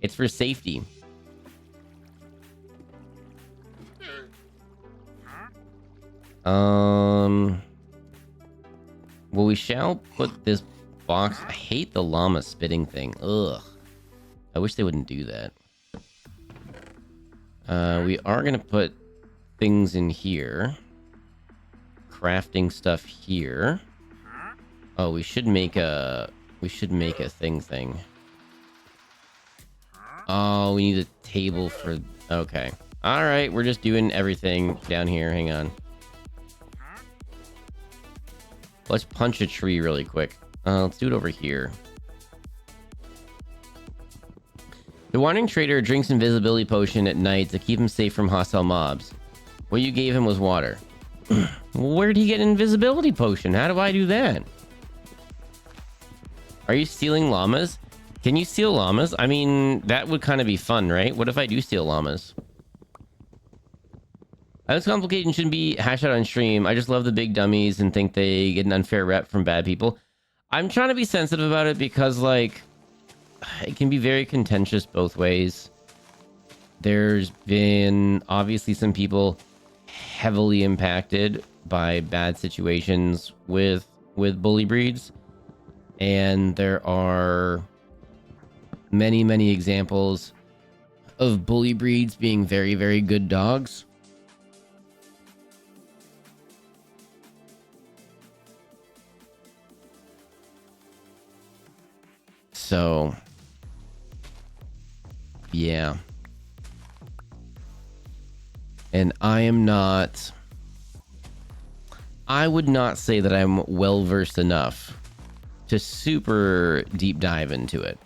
It's for safety. Well, we shall put this box. I hate the llama spitting thing. Ugh. I wish they wouldn't do that. We are gonna put things in here. Crafting stuff here. Oh, we should make a thing. Oh, we need a table for... Okay. Alright, we're just doing everything down here. Hang on. Let's punch a tree really quick. Let's do it over here. The wandering trader drinks invisibility potion at night to keep him safe from hostile mobs. What you gave him was water. Where'd he get an invisibility potion? How do I do that? Are you stealing llamas? Can you steal llamas? I mean, that would kind of be fun, right? What if I do steal llamas? This complication shouldn't be hashed out on stream. I just love the big dummies and think they get an unfair rep from bad people. I'm trying to be sensitive about it because, like, it can be very contentious both ways. There's been obviously some people heavily impacted by bad situations with bully breeds, and there are many examples of bully breeds being very, very good dogs. So, yeah. And I would not say that I'm well versed enough to super deep dive into it.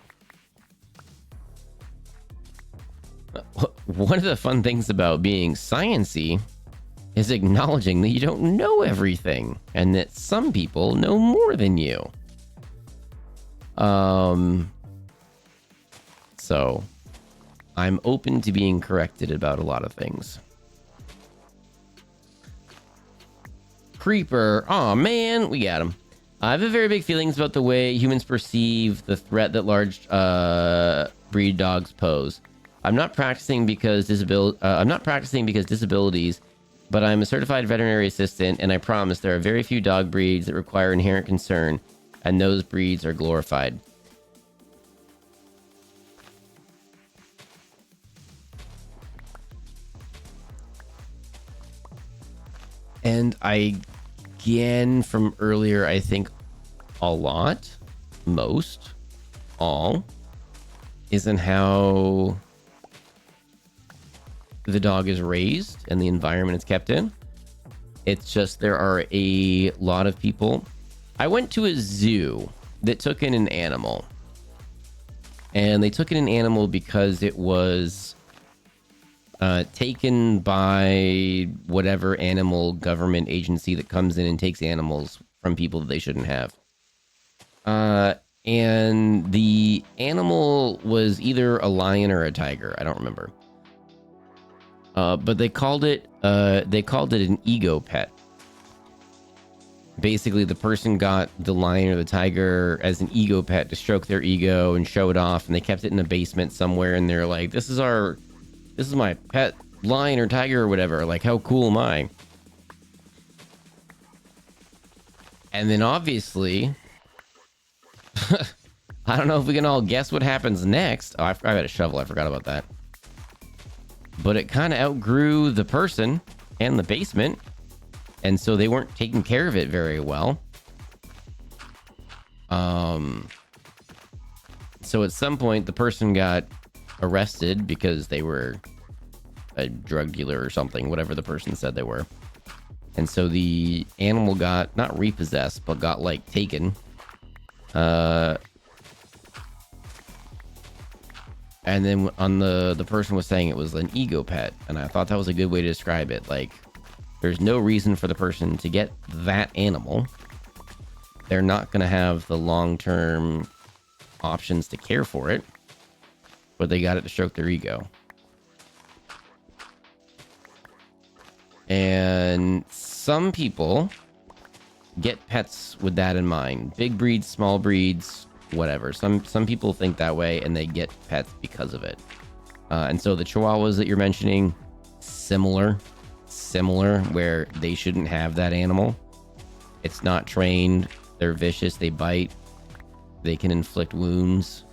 One of the fun things about being sciencey is acknowledging that you don't know everything and that some people know more than you. So I'm open to being corrected about a lot of things. Creeper. Oh man, we got him. I have a very big feelings about the way humans perceive the threat that large breed dogs pose. I'm not practicing because disabilities, but I'm a certified veterinary assistant, and I promise there are very few dog breeds that require inherent concern, and those breeds are glorified. And again, from earlier, I think a lot, most, all, isn't how the dog is raised and the environment it's kept in. It's just there are a lot of people. I went to a zoo that took in an animal. And they took in an animal because it was taken by whatever animal government agency that comes in and takes animals from people that they shouldn't have. And the animal was either a lion or a tiger. I don't remember. But they called it an ego pet. Basically, the person got the lion or the tiger as an ego pet to stroke their ego and show it off, and they kept it in a basement somewhere, and they're like, this is my pet lion or tiger or whatever. Like, how cool am I? And then obviously, I don't know if we can all guess what happens next. Oh, I've got a shovel. I forgot about that. But it kind of outgrew the person and the basement. And so they weren't taking care of it very well. So at some point, the person got arrested because they were a drug dealer or something, whatever the person said they were. And so the animal got, not repossessed, but got, like, taken. And then on the person was saying it was an ego pet. And I thought that was a good way to describe it. Like, there's no reason for the person to get that animal. They're not going to have the long-term options to care for it. But they got it to stroke their ego. And some people get pets with that in mind. Big breeds, small breeds, whatever. Some people think that way, and they get pets because of it. And so the Chihuahuas that you're mentioning, similar, where they shouldn't have that animal. It's not trained. They're vicious. They bite. They can inflict wounds.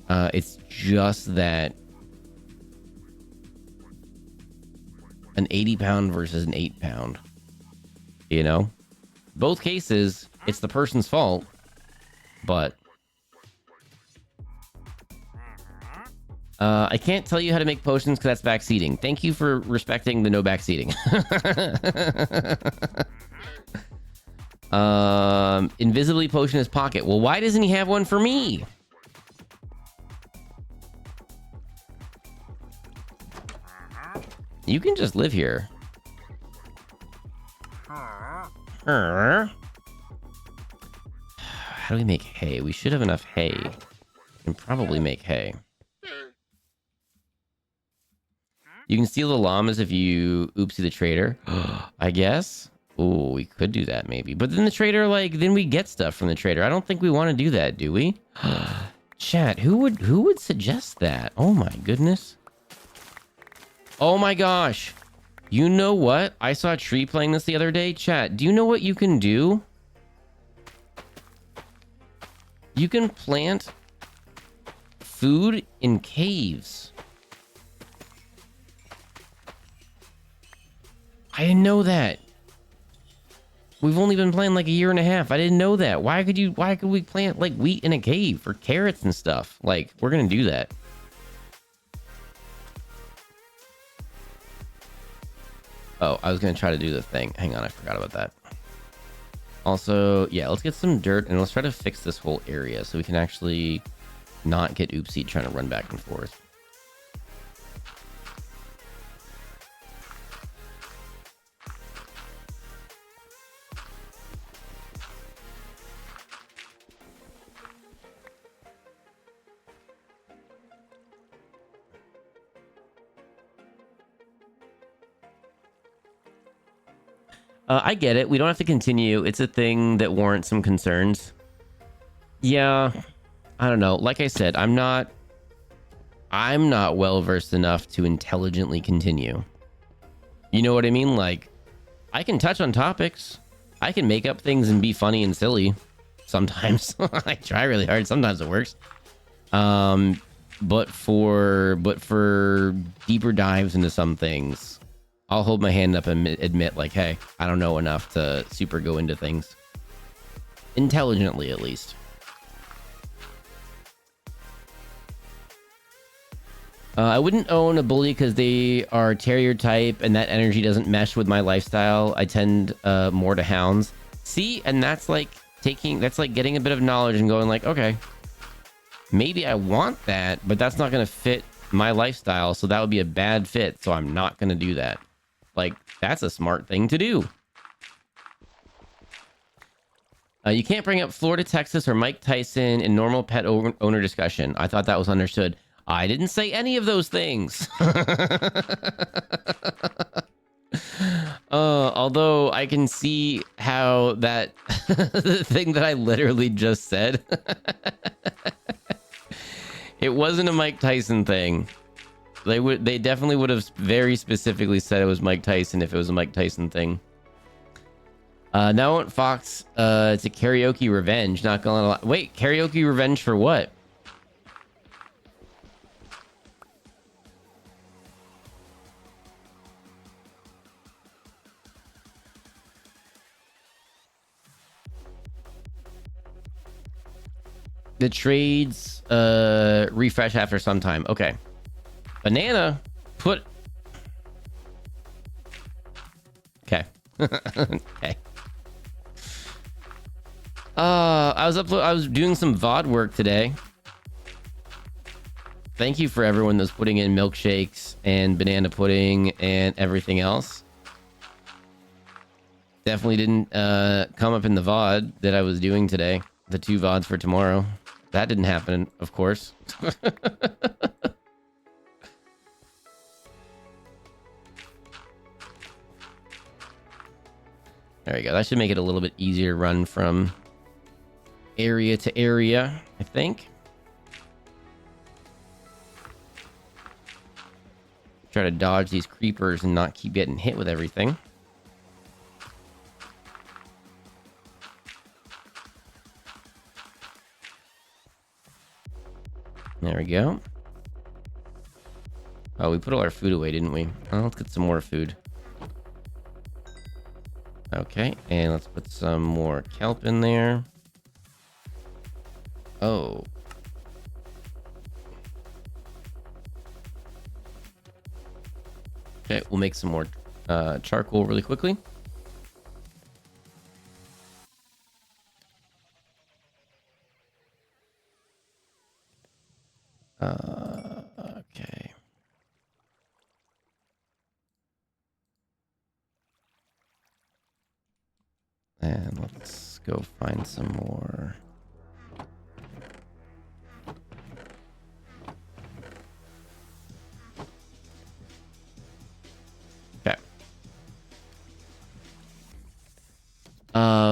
It's just that an 80-pound versus an 8-pound. You know? Both cases, it's the person's fault. But I can't tell you how to make potions because that's backseating. Thank you for respecting the no backseating. Invisibly potion his pocket. Well, why doesn't he have one for me? You can just live here. How do we make hay? We should have enough hay. We can probably make hay. You can steal the llamas if you oopsie the trader. I guess. Oh, we could do that maybe. But then the trader, like, then we get stuff from the trader. I don't think we want to do that, do we? Chat, who would suggest that? Oh my goodness. Oh my gosh. You know what? I saw a tree playing this the other day. Chat, do you know what you can do? You can plant food in caves. I didn't know that. We've only been playing like a year and a half. I didn't know that. Why could we plant like wheat in a cave or carrots and stuff? Like, we're gonna do that. Oh, I was gonna try to do the thing. Hang on, I forgot about that. Also, yeah, let's get some dirt and let's try to fix this whole area so we can actually not get oopsie trying to run back and forth. I get it. We don't have to continue. It's a thing that warrants some concerns. Yeah, I don't know. Like I said, I'm not well versed enough to intelligently continue. You know what I mean? Like, I can touch on topics. I can make up things and be funny and silly. Sometimes I try really hard. Sometimes it works. But for deeper dives into some things, I'll hold my hand up and admit, like, hey, I don't know enough to super go into things intelligently, at least. I wouldn't own a bully because they are terrier type and that energy doesn't mesh with my lifestyle. I tend more to hounds. See, and that's like getting a bit of knowledge and going like, okay, maybe I want that, but that's not going to fit my lifestyle. So that would be a bad fit. So I'm not going to do that. Like, that's a smart thing to do. You can't bring up Florida, Texas, or Mike Tyson in normal pet owner discussion. I thought that was understood. I didn't say any of those things. Although I can see how that the thing that I literally just said, it wasn't a Mike Tyson thing. They definitely would have very specifically said it was Mike Tyson if it was a Mike Tyson thing. Now I want Fox to karaoke revenge. Not gonna lie. Wait, karaoke revenge for what? The trades refresh after some time. Okay. Banana put. Okay. Okay. I was doing some VOD work today. Thank you for everyone that's putting in milkshakes and banana pudding and everything else. Definitely didn't come up in the VOD that I was doing today. The 2 VODs for tomorrow. That didn't happen, of course. There we go. That should make it a little bit easier to run from area to area, I think. Try to dodge these creepers and not keep getting hit with everything. There we go. Oh, we put all our food away, didn't we? Oh, let's get some more food. Okay, and let's put some more kelp in there. Oh. Okay, we'll make some more charcoal really quickly. Okay. And let's go find some more. Okay.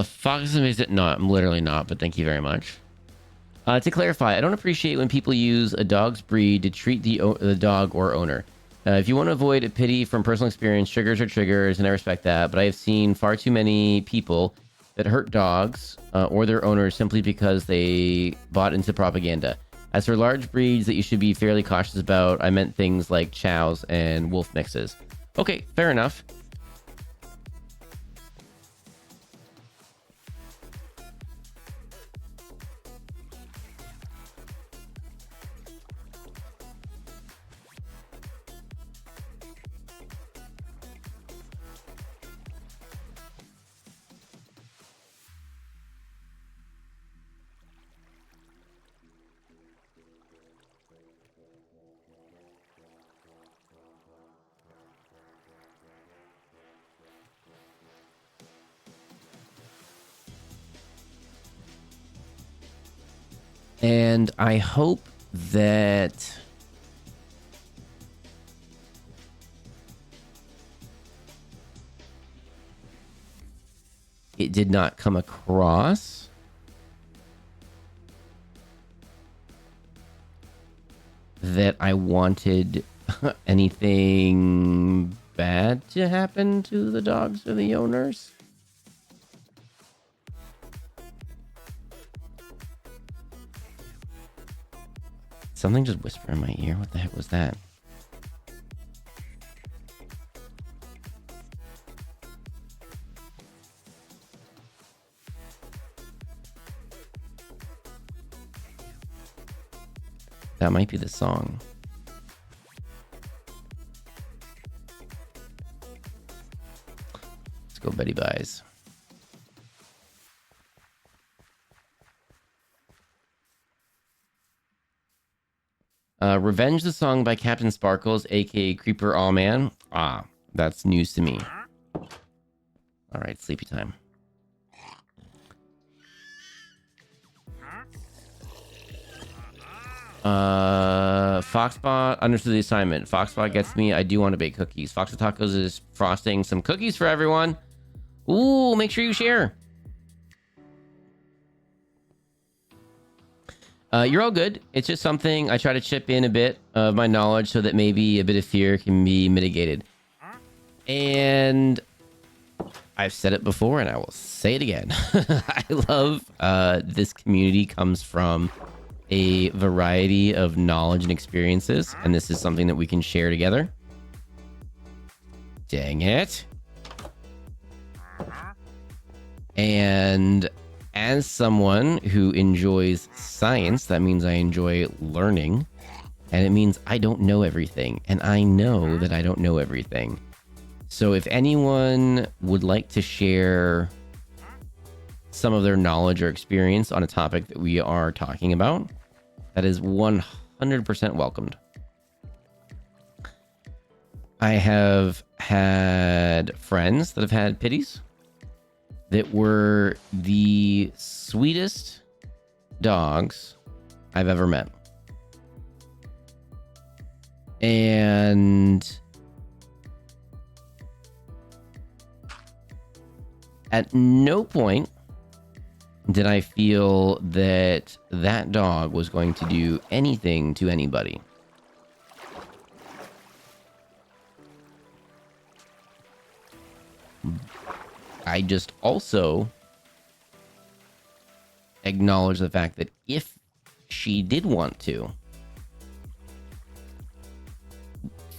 Fox is amazing. No, I'm literally not, but thank you very much. To clarify, I don't appreciate when people use a dog's breed to treat the dog or owner. If you want to avoid a pity from personal experience, triggers are triggers, and I respect that. But I have seen far too many people that hurt dogs or their owners simply because they bought into propaganda. As for large breeds that you should be fairly cautious about, I meant things like chows and wolf mixes. Okay, fair enough. And I hope that it did not come across that I wanted anything bad to happen to the dogs or the owners. Something just whispered in my ear. What the heck was that? That might be the song. Let's go Betty Buys. Revenge the Song by Captain Sparkles, aka Creeper All Man. Ah, that's news to me. Alright, sleepy time. Foxbot understood the assignment. Foxbot gets me. I do want to bake cookies. Fox Tacos is frosting some cookies for everyone. Ooh, make sure you share. You're all good. It's just something I try to chip in a bit of my knowledge so that maybe a bit of fear can be mitigated. And I've said it before and I will say it again. I love this community comes from a variety of knowledge and experiences, and this is something that we can share together. Dang it. And as someone who enjoys science, that means I enjoy learning, and it means I don't know everything, and I know that I don't know everything. So if anyone would like to share some of their knowledge or experience on a topic that we are talking about, that is 100% welcomed. I have had friends that have had pitties that were the sweetest dogs I've ever met. And at no point did I feel that that dog was going to do anything to anybody. I just also acknowledge the fact that if she did want to,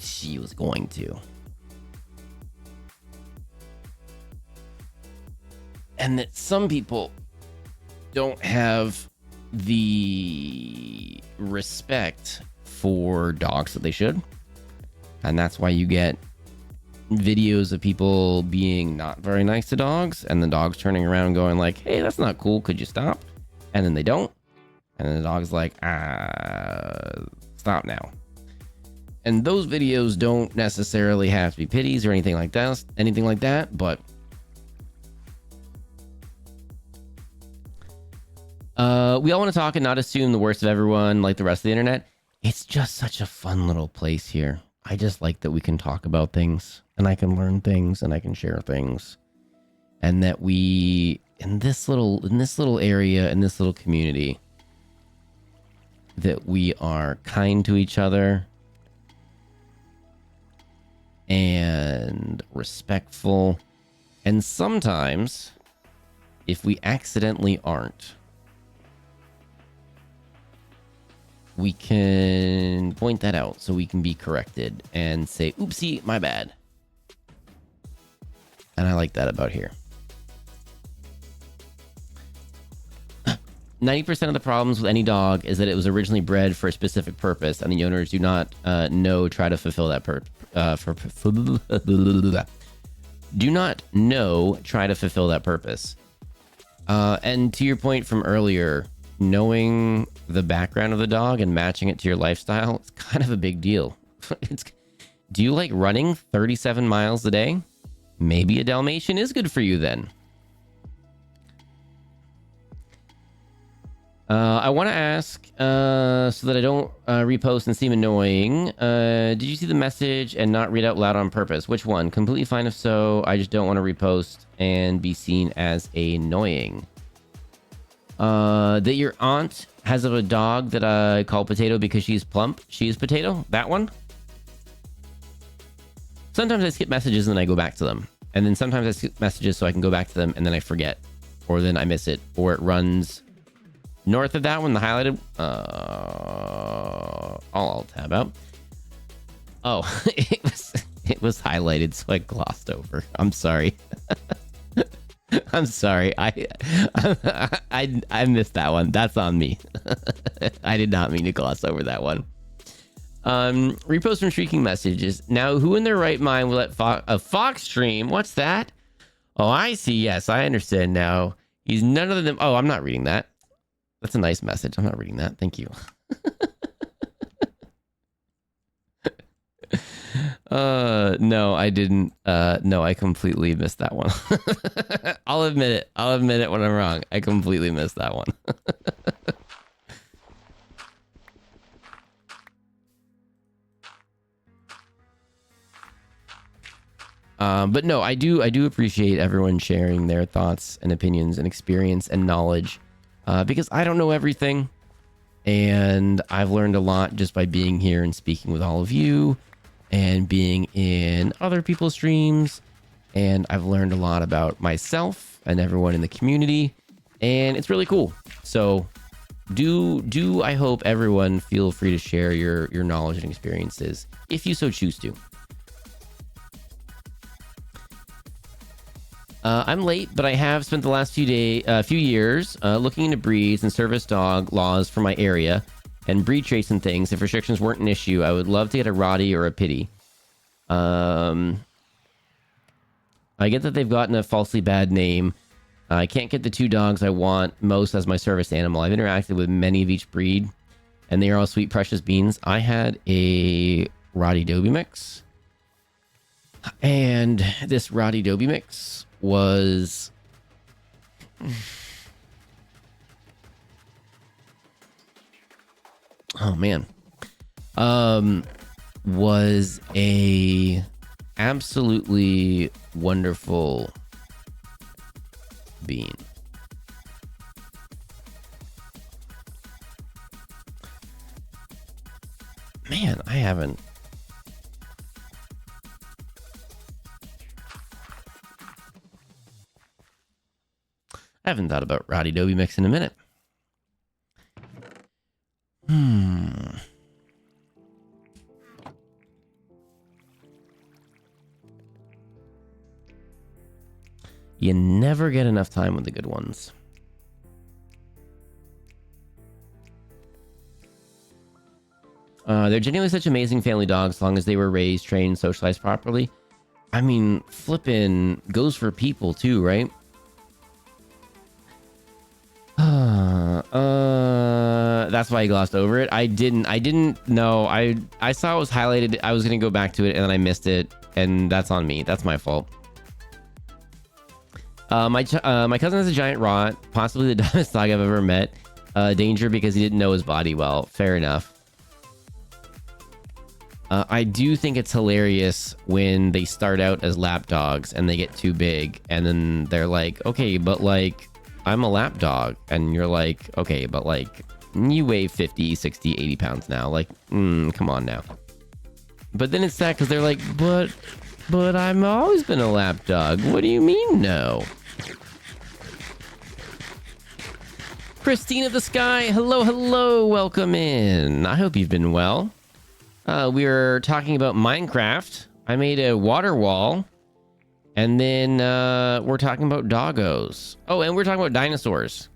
she was going to. And that some people don't have the respect for dogs that they should. And that's why you get videos of people being not very nice to dogs, and the dog's turning around going like, hey, that's not cool, could you stop? And then they don't, and then the dog's like, stop now. And those videos don't necessarily have to be pitties or anything like that, but we all want to talk and not assume the worst of everyone like the rest of the internet. It's just such a fun little place here. I just like that we can talk about things, and I can learn things, and I can share things, and that we in this little area, in this little community, that we are kind to each other and respectful, and sometimes, if we accidentally aren't, we can point that out so we can be corrected and say, oopsie, my bad. And I like that about here. 90% of the problems with any dog is that it was originally bred for a specific purpose, and the owners do not try to fulfill that purpose. Do not try to fulfill that purpose. And to your point from earlier, knowing the background of the dog and matching it to your lifestyle, it's kind of a big deal. Do you like running 37 miles a day? Maybe a Dalmatian is good for you then. I want to ask, so that I don't repost and seem annoying. Did you see the message and not read out loud on purpose? Which one? Completely fine if so. I just don't want to repost and be seen as annoying. That your aunt has a dog that I call Potato because she's plump. She's Potato? That one? Sometimes I skip messages and then I go back to them. And then sometimes I skip messages so I can go back to them and then I forget. Or then I miss it. Or it runs north of that one, the highlighted. I'll tab out. Oh, it was highlighted, so I glossed over. I'm sorry. I'm sorry. I missed that one. That's on me. I did not mean to gloss over that one. Repost from Shrieking Messages. Now, who in their right mind will let a Fox stream? What's that? Oh, I see. Yes, I understand now. He's none other than... Oh, I'm not reading that. That's a nice message. I'm not reading that. Thank you. No, I didn't. No, I completely missed that one. I'll admit it. I'll admit it when I'm wrong. I completely missed that one. But no, I do appreciate everyone sharing their thoughts and opinions and experience and knowledge, because I don't know everything, and I've learned a lot just by being here and speaking with all of you and being in other people's streams, and I've learned a lot about myself and everyone in the community, and it's really cool. So do I hope everyone feel free to share your knowledge and experiences if you so choose to. I'm late, but I have spent the last few years looking into breeds and service dog laws for my area and breed traits and things. If restrictions weren't an issue, I would love to get a Roddy or a Pity. I get that they've gotten a falsely bad name. I can't get the two dogs I want most as my service animal. I've interacted with many of each breed, and they are all sweet, precious beans. I had a Roddy Dobie mix, and this Roddy Dobie mix was... oh man, was a absolutely wonderful bean. Man, I haven't thought about Roddy Dobie mix in a minute. You never get enough time with the good ones. They're genuinely such amazing family dogs as long as they were raised, trained, socialized properly. I mean, flippin' goes for people too, right? That's why I glossed over it. I didn't know. I saw it was highlighted. I was gonna go back to it and then I missed it, and that's on me. That's my fault. My cousin has a giant rot, possibly the dumbest dog I've ever met. Danger because he didn't know his body well. Fair enough. I do think it's hilarious when they start out as lap dogs and they get too big, and then they're like, okay, but like, I'm a lap dog. And you're like, okay, but like, you weigh 50, 60, 80 pounds now. Like, come on now. But then it's sad because they're like, but I've always been a lap dog. What do you mean no? Christine of the Sky, hello, welcome in. I hope you've been well. We were talking about Minecraft. I made a water wall. And then we're talking about doggos. Oh, and we're talking about dinosaurs.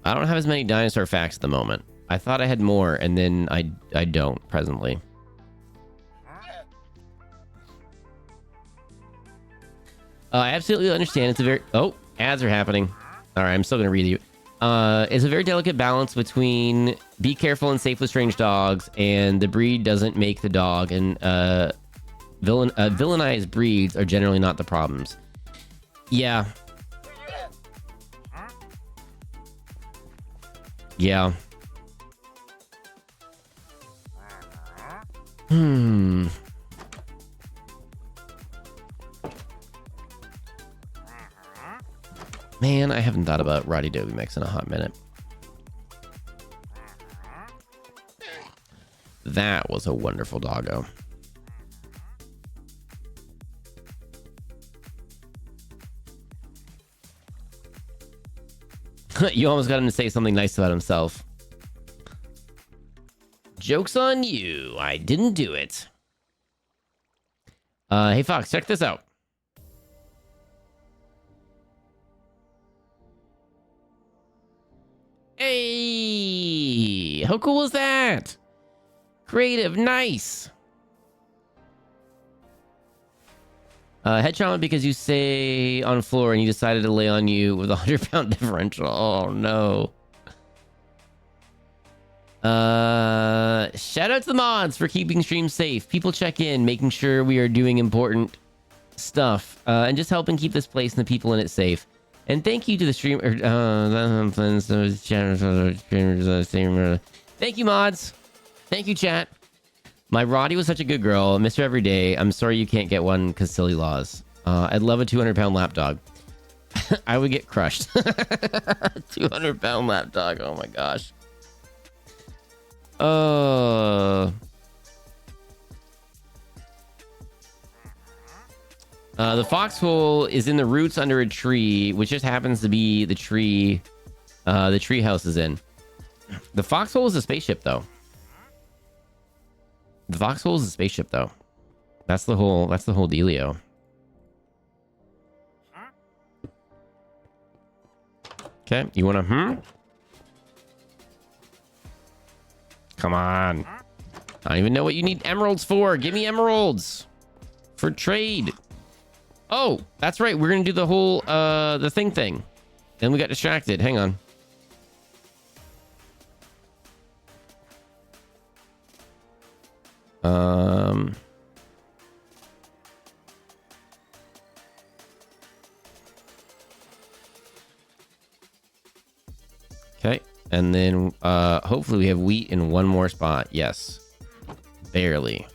I don't have as many dinosaur facts at the moment. I thought I had more, and then I don't presently. I absolutely understand. It's a very... Oh, ads are happening. All right, I'm still going to read you. It's a very delicate balance between be careful and safe with strange dogs, and the breed doesn't make the dog, and villainized breeds are generally not the problems. Yeah. Yeah. Hmm. Man, I haven't thought about Roddy Dobie Mix in a hot minute. That was a wonderful doggo. You almost got him to say something nice about himself. Joke's on you. I didn't do it. Hey, Fox, check this out. Hey! How cool is that? Creative, nice. Head trauma because you say on floor and he decided to lay on you with a 100-pound differential. Oh no. Shout out to the mods for keeping streams safe. People check in, making sure we are doing important stuff, and just helping keep this place and the people in it safe. And thank you to the streamer. Thank you, mods. Thank you, chat. My Roddy was such a good girl. Miss her every day. I'm sorry you can't get one because silly laws. I'd love a 200-pound lapdog. I would get crushed. 200-pound lapdog. Oh my gosh. The foxhole is in the roots under a tree, which just happens to be the tree house is in. The foxhole is a spaceship, though. The foxhole is a spaceship, though. That's the whole dealio. Okay, you wanna Come on. I don't even know what you need emeralds for. Give me emeralds for trade. Oh, that's right. We're gonna do the whole the thing. Then we got distracted. Hang on. Okay, and then hopefully we have wheat in one more spot. Yes, barely.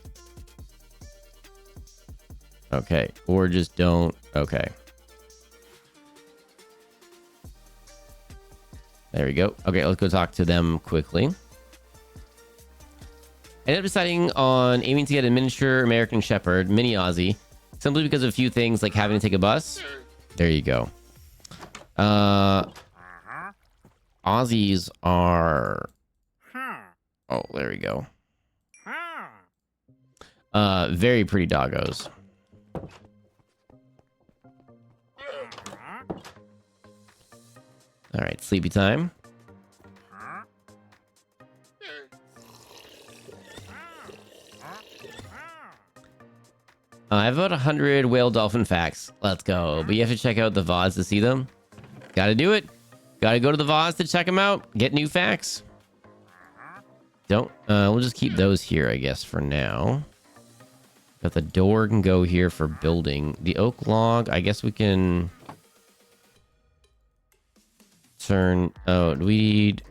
Okay, or just don't. Okay, there we go. Okay, let's go talk to them quickly. I ended up deciding on aiming to get a miniature American Shepherd, mini Aussie, simply because of a few things like having to take a bus. There you go. Aussies are... Oh, there we go. Very pretty doggos. All right, sleepy time. I have about 100 whale dolphin facts. Let's go. But you have to check out the VODs to see them. Gotta do it. Gotta go to the VODs to check them out. Get new facts. We'll just keep those here, I guess, for now. But the door can go here for building. The oak log, I guess we can... turn... Oh, do we need...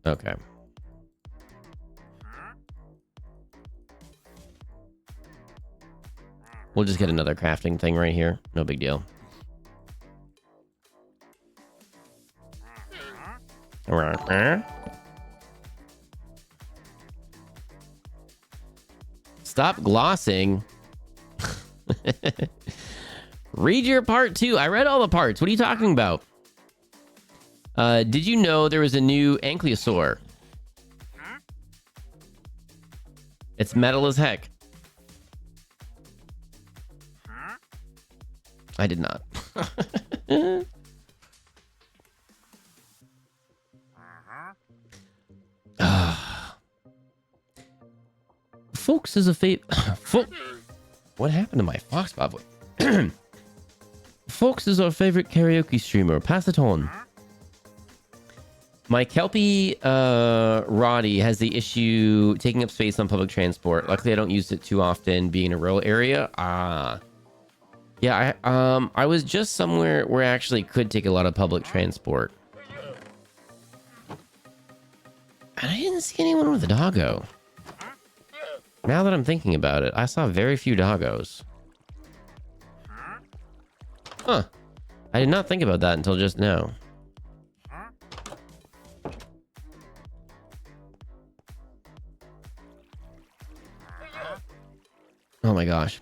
Okay. We'll just get another crafting thing right here. No big deal. Stop glossing. Read your part 2. I read all the parts. What are you talking about? Did you know there was a new ankylosaur? It's metal as heck. I did not. Fox is a What happened to my fox bot voice? Fox is our favorite karaoke streamer. Pass it on. My Kelpie Roddy has the issue taking up space on public transport. Luckily, I don't use it too often, being in a rural area. Yeah, I was just somewhere where I actually could take a lot of public transport. see anyone with a doggo. Now that I'm thinking about it, I saw very few doggos. Huh. I did not think about that until just now. Oh my gosh.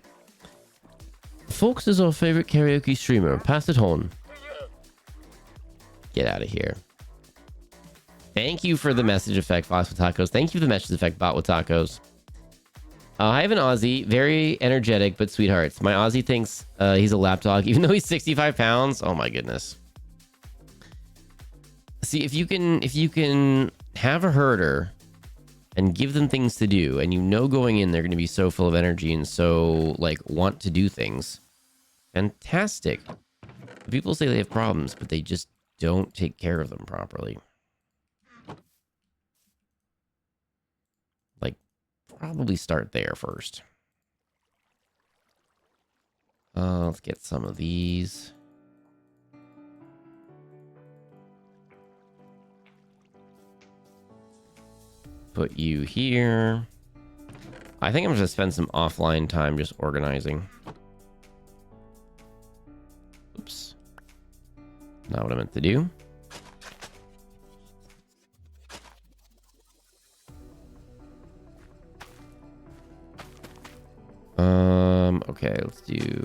Fox is our favorite karaoke streamer. Pass it on. Get out of here. Thank you for the message effect, Fox with Tacos. Thank you for the message effect, Bot with Tacos. I have an Aussie, very energetic, but sweethearts. My Aussie thinks he's a lapdog, even though he's 65 pounds. Oh my goodness. See, if you can have a herder and give them things to do, and you know going in they're going to be so full of energy and so like want to do things, fantastic. People say they have problems, but they just don't take care of them properly. Like, probably start there first. Let's get some of these. Put you here. I think I'm just gonna spend some offline time just organizing. Oops. Not what I meant to do. Okay, let's do...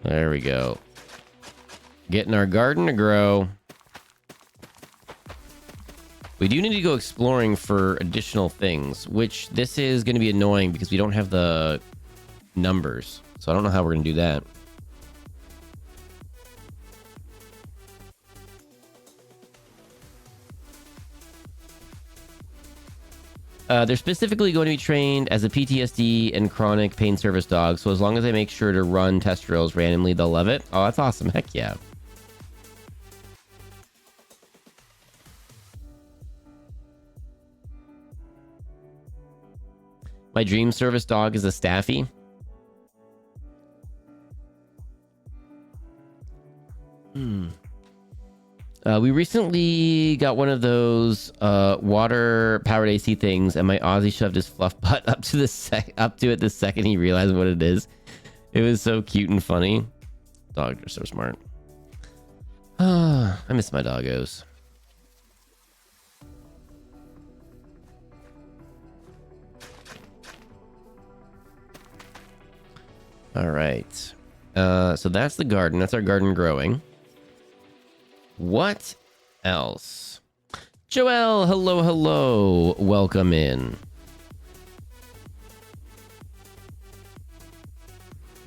There we go. Getting our garden to grow. We do need to go exploring for additional things, which this is going to be annoying because we don't have the numbers. So I don't know how we're going to do that. They're specifically going to be trained as a PTSD and chronic pain service dog. So as long as I make sure to run test drills randomly, they'll love it. Oh, that's awesome. Heck yeah. My dream service dog is a Staffy. We recently got one of those water powered AC things, and my Aussie shoved his fluff butt up to it the second he realized what it is. It was so cute and funny. Dogs are so smart. I miss my doggos. All right. So that's the garden. That's our garden growing. What else? Joel, hello, hello. Welcome in.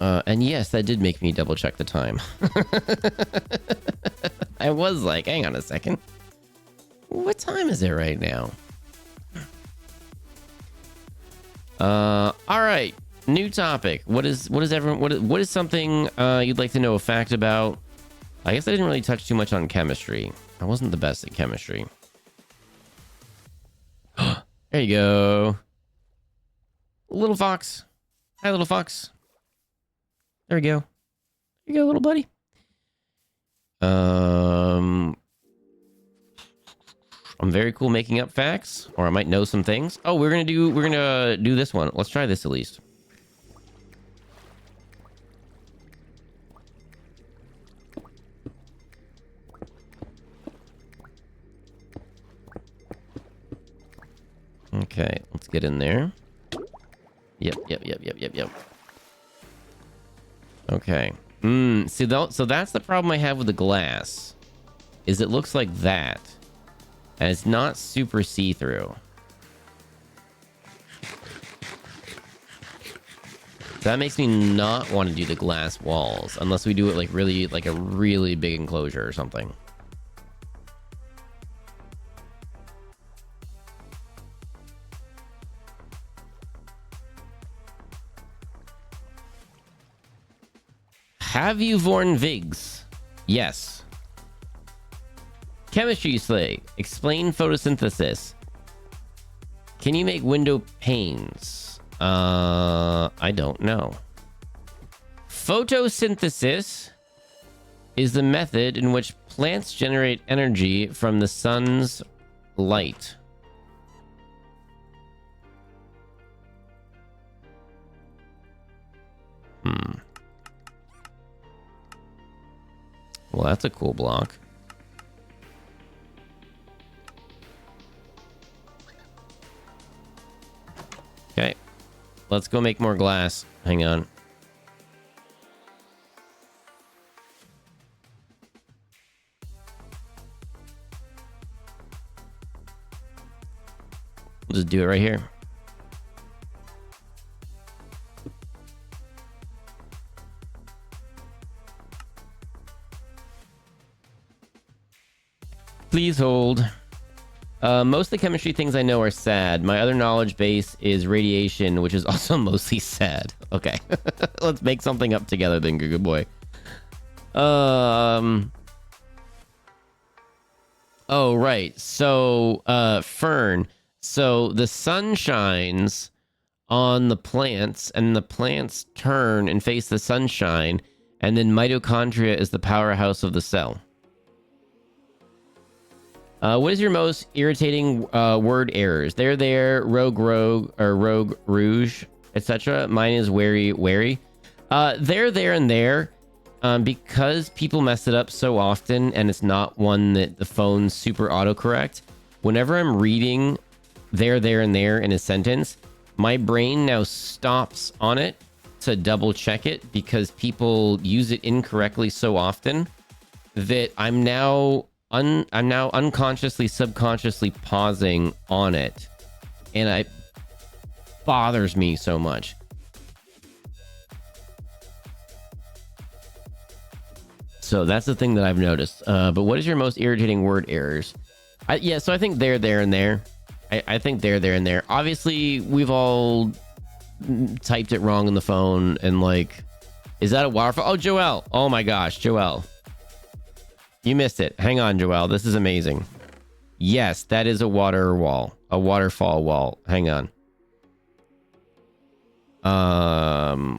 And yes, that did make me double check the time. I was like, hang on a second. What time is it right now? All right. New topic. What is something you'd like to know a fact about? I guess I didn't really touch too much on chemistry. I wasn't the best at chemistry. There you go. Little fox. Hi, little fox. There we go. There you go, little buddy. I'm very cool making up facts, or I might know some things. Oh, we're gonna do this one. Let's try this at least. Okay, let's get in there. Yep. Okay. So that's the problem I have with the glass. Is it looks like that. And it's not super see-through. That makes me not want to do the glass walls unless we do it like a really big enclosure or something. Have you worn Vigs? Yes. Chemistry Slay. Explain photosynthesis. Can you make window panes? I don't know. Photosynthesis is the method in which Plants generate energy from the sun's light. Well, that's a cool block. Okay. Let's go make more glass. Hang on. We'll just do it right here. Please hold. Most of the chemistry things I know are sad. My other knowledge base is radiation, which is also mostly sad. Okay. Let's make something up together then, good boy. Oh, right. So, Fern. So the sun shines on the plants, and the plants turn and face the sunshine, and then mitochondria is the powerhouse of the cell. What is your most irritating word errors? There, rogue, or rogue, rouge, etc. Mine is wary. There, and there. Because people mess it up so often, and it's not one that the phone's super autocorrect. Whenever I'm reading there, and there in a sentence, my brain now stops on it to double check it because people use it incorrectly so often that I'm now unconsciously, subconsciously pausing on it, and it bothers me so much. So that's the thing that I've noticed. But what is your most irritating word errors? So I think there, and there. I think there, and there. Obviously, we've all typed it wrong on the phone, and like, is that a waterfall? Oh, Joel. Oh my gosh, Joel. You missed it. Hang on, Joel. This is amazing. Yes, that is a water wall. A waterfall wall. Hang on.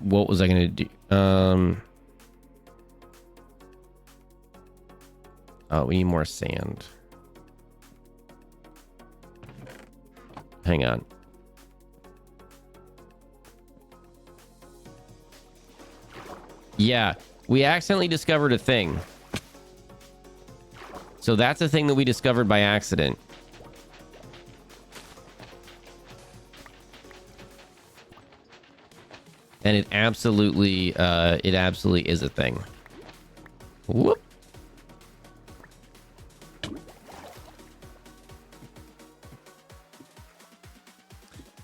What was I going to do? Oh, we need more sand. Hang on. Yeah, we accidentally discovered a thing. So that's a thing that we discovered by accident. And it absolutely is a thing. Whoop.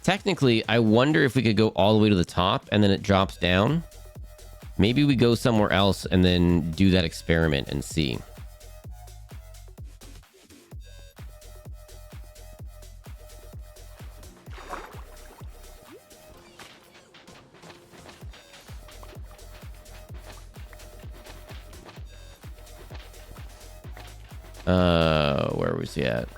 Technically, I wonder if we could go all the way to the top and then it drops down. Maybe we go somewhere else and then do that experiment and see. Where was he at?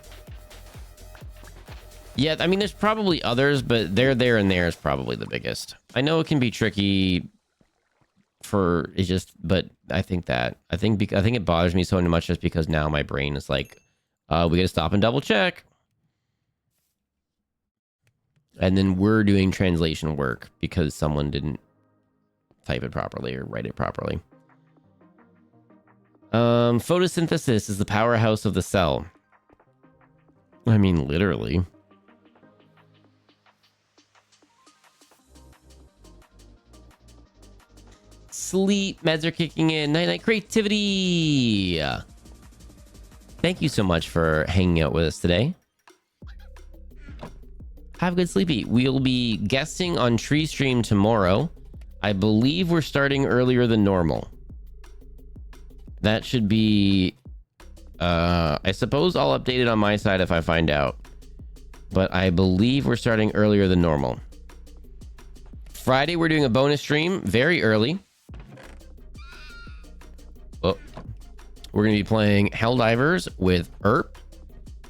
Yeah, I mean, there's probably others, but there, and there is probably the biggest. I know it can be tricky for it's just, but I think it bothers me so much just because now my brain is like, we gotta stop and double check. And then we're doing translation work because someone didn't type it properly or write it properly. Photosynthesis is the powerhouse of the cell. I mean, literally. Sleep, meds are kicking in. Night creativity. Thank you so much for hanging out with us today. Have a good sleepy. We'll be guesting on Tree Stream tomorrow. I believe we're starting earlier than normal. That should be... I suppose I'll update it on my side if I find out. But I believe we're starting earlier than normal. Friday, we're doing a bonus stream very early. Oh, we're going to be playing Helldivers with Erp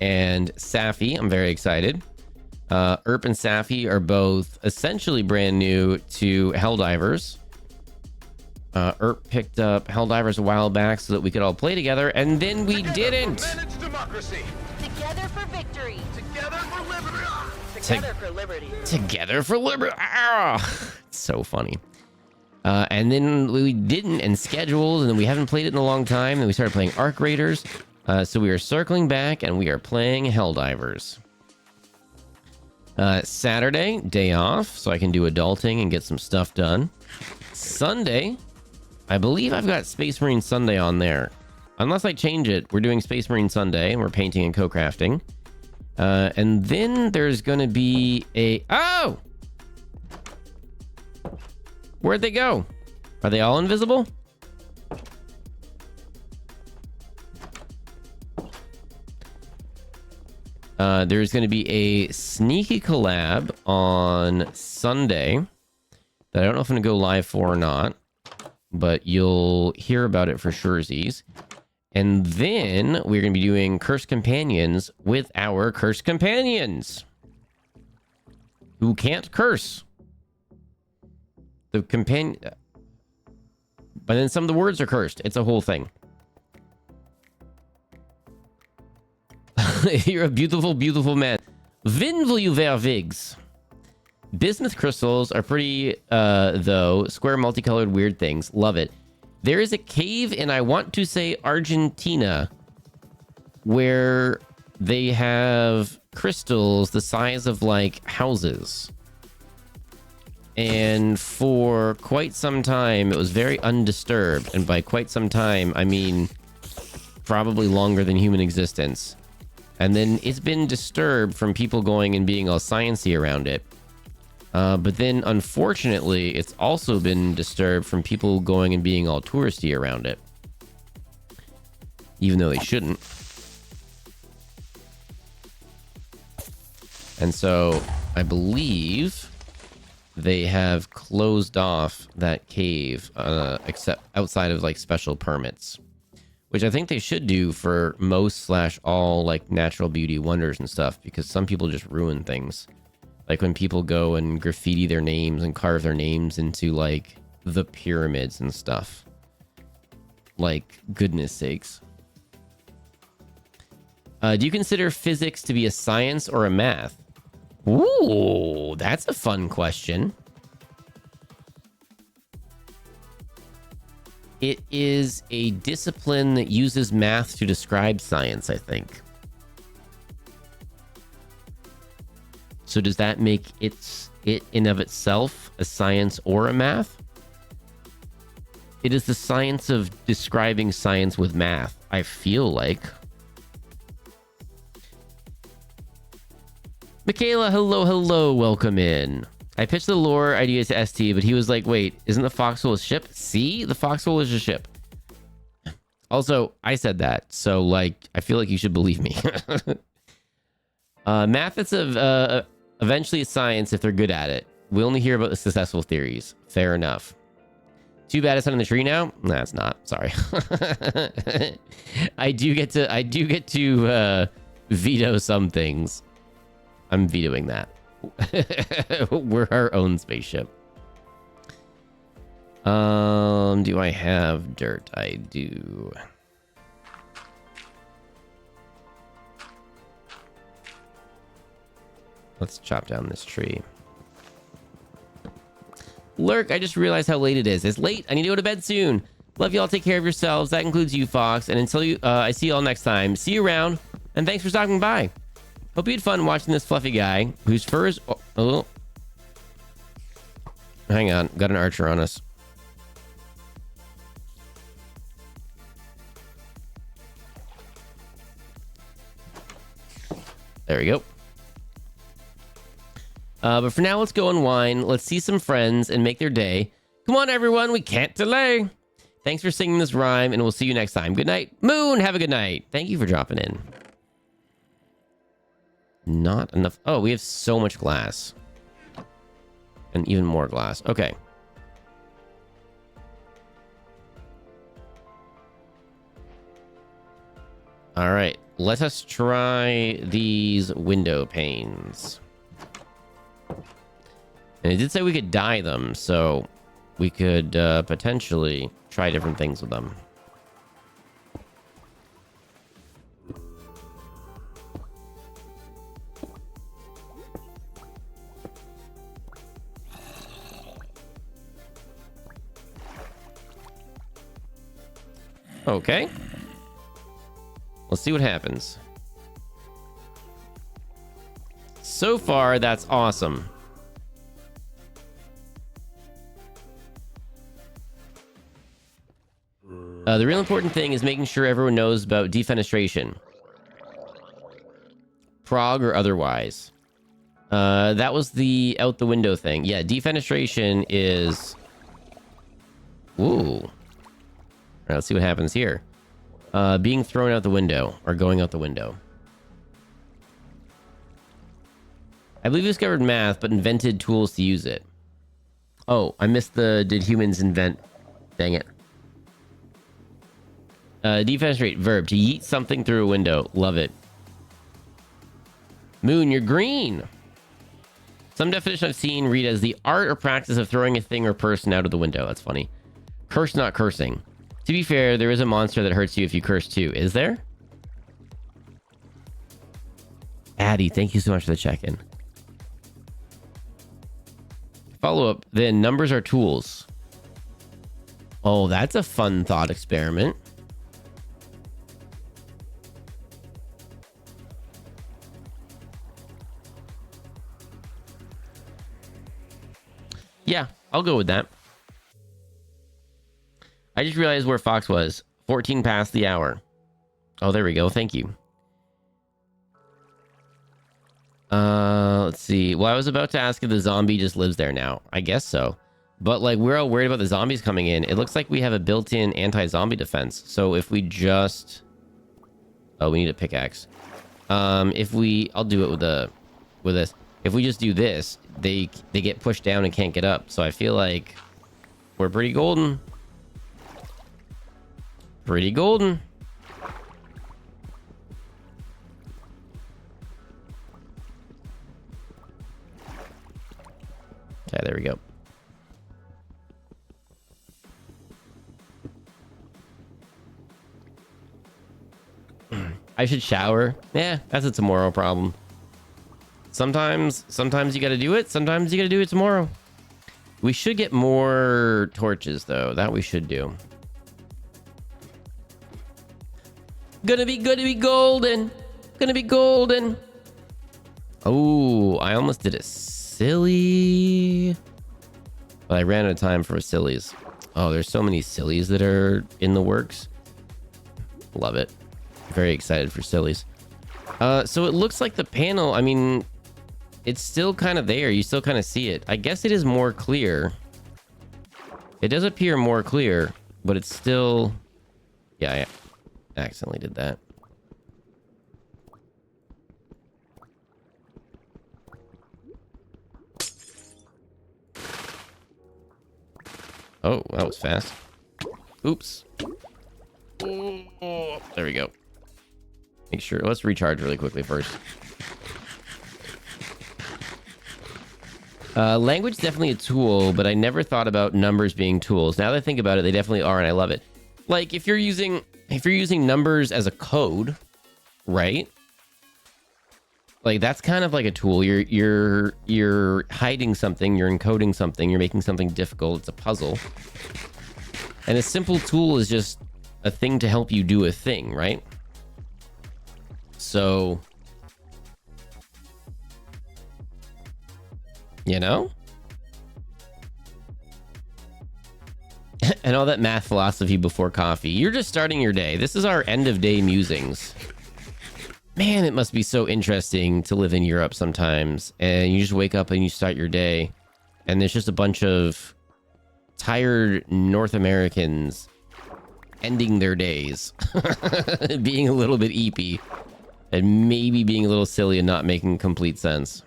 and Safi. I'm very excited. Erp and Safi are both essentially brand new to Helldivers. Erp picked up Helldivers a while back so that we could all play together, and then we didn't. Manage democracy. Together for victory. Together for liberty. Together for liberty. Together for liberty. Ah! It's so funny. And then we didn't, and scheduled, and then we haven't played it in a long time. Then we started playing Arc Raiders. So we are circling back, and we are playing Helldivers. Saturday, day off, so I can do adulting and get some stuff done. Sunday, I believe I've got Space Marine Sunday on there. Unless I change it, we're doing Space Marine Sunday, and we're painting and co-crafting. And then there's going to be a... Oh! Where'd they go? Are they all invisible? There's going to be a sneaky collab on Sunday that I don't know if I'm going to go live for or not, but you'll hear about it for surezies. And then we're going to be doing Cursed Companions with our Cursed Companions who can't curse. The companion... But then some of the words are cursed. It's a whole thing. You're a beautiful, beautiful man. When will you wear wigs? Bismuth crystals are pretty, though. Square, multicolored, weird things. Love it. There is a cave in, I want to say, Argentina, where they have crystals the size of, like, houses. And for quite some time, it was very undisturbed. And by quite some time, I mean probably longer than human existence. And then it's been disturbed from people going and being all sciencey around it. But then, unfortunately, it's also been disturbed from people going and being all touristy around it. Even though they shouldn't. And so, I believe they have closed off that cave, except outside of, like, special permits. Which I think they should do for most / all, like, natural beauty wonders and stuff, because some people just ruin things. Like when people go and graffiti their names and carve their names into, like, the pyramids and stuff. Like, goodness sakes. Do you consider physics to be a science or a math? Ooh, that's a fun question. It is a discipline that uses math to describe science, I think. So does that make it in of itself a science or a math? It is the science of describing science with math, I feel like. Michaela, hello, hello, welcome in. I pitched the lore idea to ST, but he was like, wait, isn't the foxhole a ship? See? The foxhole is a ship. Also, I said that, so, like, I feel like you should believe me. Math that's eventually science if they're good at it. We only hear about the successful theories. Fair enough. Too bad it's not in the tree now? Nah, it's not. Sorry. I do get to veto some things. I'm vetoing that. We're our own spaceship. Do I have dirt? I do. Let's chop down this tree. Lurk, I just realized how late it is. It's late. I need to go to bed soon. Love y'all. Take care of yourselves. That includes you, Fox. And until I see y'all next time. See you around. And thanks for stopping by. Hope you had fun watching this fluffy guy whose fur is... Oh. Hang on. Got an archer on us. There we go. But for now, let's go unwind. Let's see some friends and make their day. Come on, everyone. We can't delay. Thanks for singing this rhyme, and we'll see you next time. Good night. Moon, have a good night. Thank you for dropping in. Not enough. Oh, we have so much glass. And even more glass. Okay. All right. Let us try these window panes. And it did say we could dye them, so we could potentially try different things with them. Okay. Let's see what happens. So far, that's awesome. The real important thing is making sure everyone knows about defenestration. Prog or otherwise. That was the out the window thing. Yeah, defenestration is... Ooh. All right, let's see what happens here. Being thrown out the window or going out the window. I believe we discovered math, but invented tools to use it. Oh, I missed the did humans invent. Dang it. Defenestrate, verb, to yeet something through a window. Love it. Moon, you're green. Some definition I've seen read as the art or practice of throwing a thing or person out of the window. That's funny. Curse, not cursing. To be fair, there is a monster that hurts you if you curse too. Is there? Addie, thank you so much for the check-in. Follow-up, then numbers are tools. Oh, that's a fun thought experiment. Yeah, I'll go with that. I just realized where Fox was. 14 past the hour. Oh, there we go. Thank you. Let's see. Well, I was about to ask if the zombie just lives there now. I guess so. But, like, we're all worried about the zombies coming in. It looks like we have a built-in anti-zombie defense. So if we just... Oh, we need a pickaxe. If we... I'll do it with this. If we just do this, they get pushed down and can't get up. So I feel like we're pretty golden. Pretty golden. Okay, there we go. I should shower. Yeah, that's a tomorrow problem. Sometimes you gotta do it. Sometimes you gotta do it tomorrow. We should get more torches, though. That we should do. Gonna be golden. Gonna be golden. Oh, I almost did a silly. But I ran out of time for sillies. Oh, there's so many sillies that are in the works. Love it. Very excited for sillies. So it looks like the panel, I mean, it's still kind of there. You still kind of see it. I guess it is more clear. It does appear more clear, but it's still... Yeah, I accidentally did that. Oh, that was fast. Oops. Oh, there we go. Make sure. Let's recharge really quickly first. Language definitely a tool, but I never thought about numbers being tools. Now that I think about it, they definitely are, and I love it. Like if you're using numbers as a code, right? Like that's kind of like a tool. You're hiding something, you're encoding something, you're making something difficult. It's a puzzle. And a simple tool is just a thing to help you do a thing, right? So, you know? And all that math philosophy before coffee. You're just starting your day. This is our end of day musings. Man, it must be so interesting to live in Europe sometimes. And you just wake up and you start your day. And there's just a bunch of tired North Americans ending their days. Being a little bit eepy. And maybe being a little silly and not making complete sense.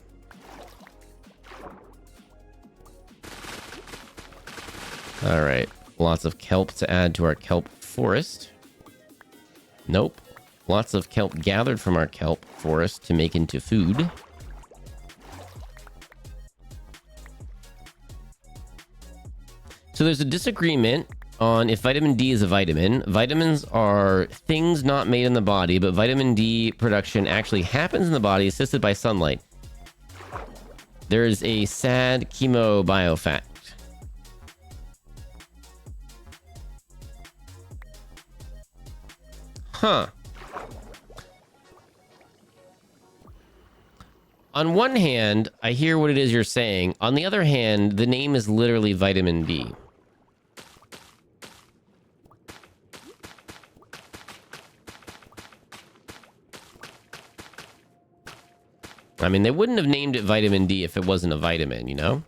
All right. Lots of kelp to add to our kelp forest. Nope. Lots of kelp gathered from our kelp forest to make into food. So there's a disagreement on if vitamin D is a vitamin. Vitamins are things not made in the body, but vitamin D production actually happens in the body assisted by sunlight. There is a sad chemo biofact. Huh. On one hand, I hear what it is you're saying. On the other hand, the name is literally vitamin D. I mean, they wouldn't have named it vitamin D if it wasn't a vitamin, you know?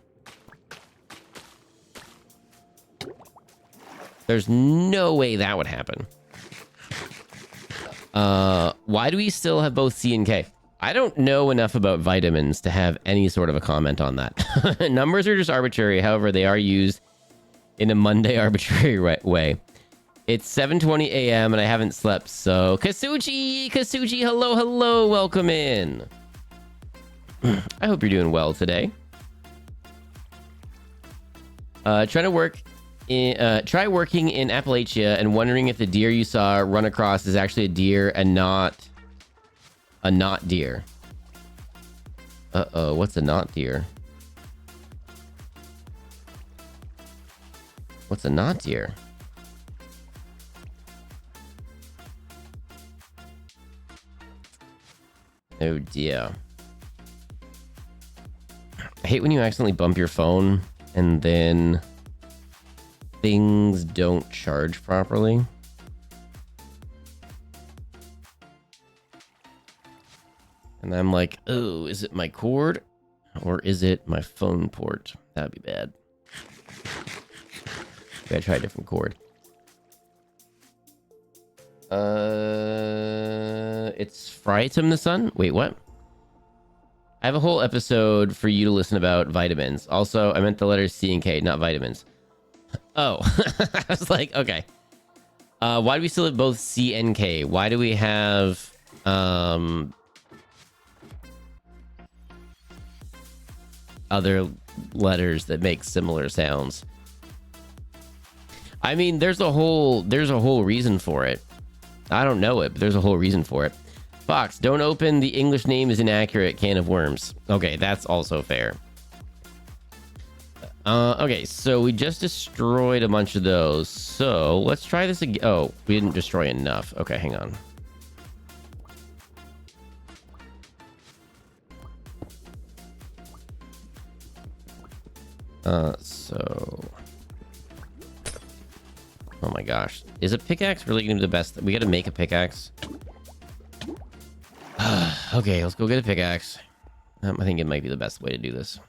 There's no way that would happen. Why do we still have both C and K? I don't know enough about vitamins to have any sort of a comment on that. Numbers are just arbitrary. However, they are used in a Monday arbitrary way. It's 7:20 a.m. and I haven't slept, so... Kasuchi! Kasuchi, hello, hello! Welcome in! I hope you're doing well today. Try working in Appalachia and wondering if the deer you saw run across is actually a deer and not a not deer. Uh-oh, what's a not deer? What's a not deer? Oh dear. I hate when you accidentally bump your phone and then things don't charge properly. And I'm like, oh, is it my cord or is it my phone port? That'd be bad. Gotta try a different cord. It's Frightum the Sun? Wait, what? I have a whole episode for you to listen about vitamins. Also, I meant the letters C and K, not vitamins. Oh, I was like, okay. Why do we still have both C and K? Why do we have other letters that make similar sounds? I mean, there's a whole reason for it. I don't know it, but there's a whole reason for it. Fox, don't open the English name is inaccurate can of worms. Okay, that's also fair. Okay, so we just destroyed a bunch of those. So let's try this again. Oh, we didn't destroy enough. Okay, hang on. Oh my gosh. Is a pickaxe really gonna be the best? We gotta make a pickaxe. Okay, let's go get a pickaxe. I think it might be the best way to do this.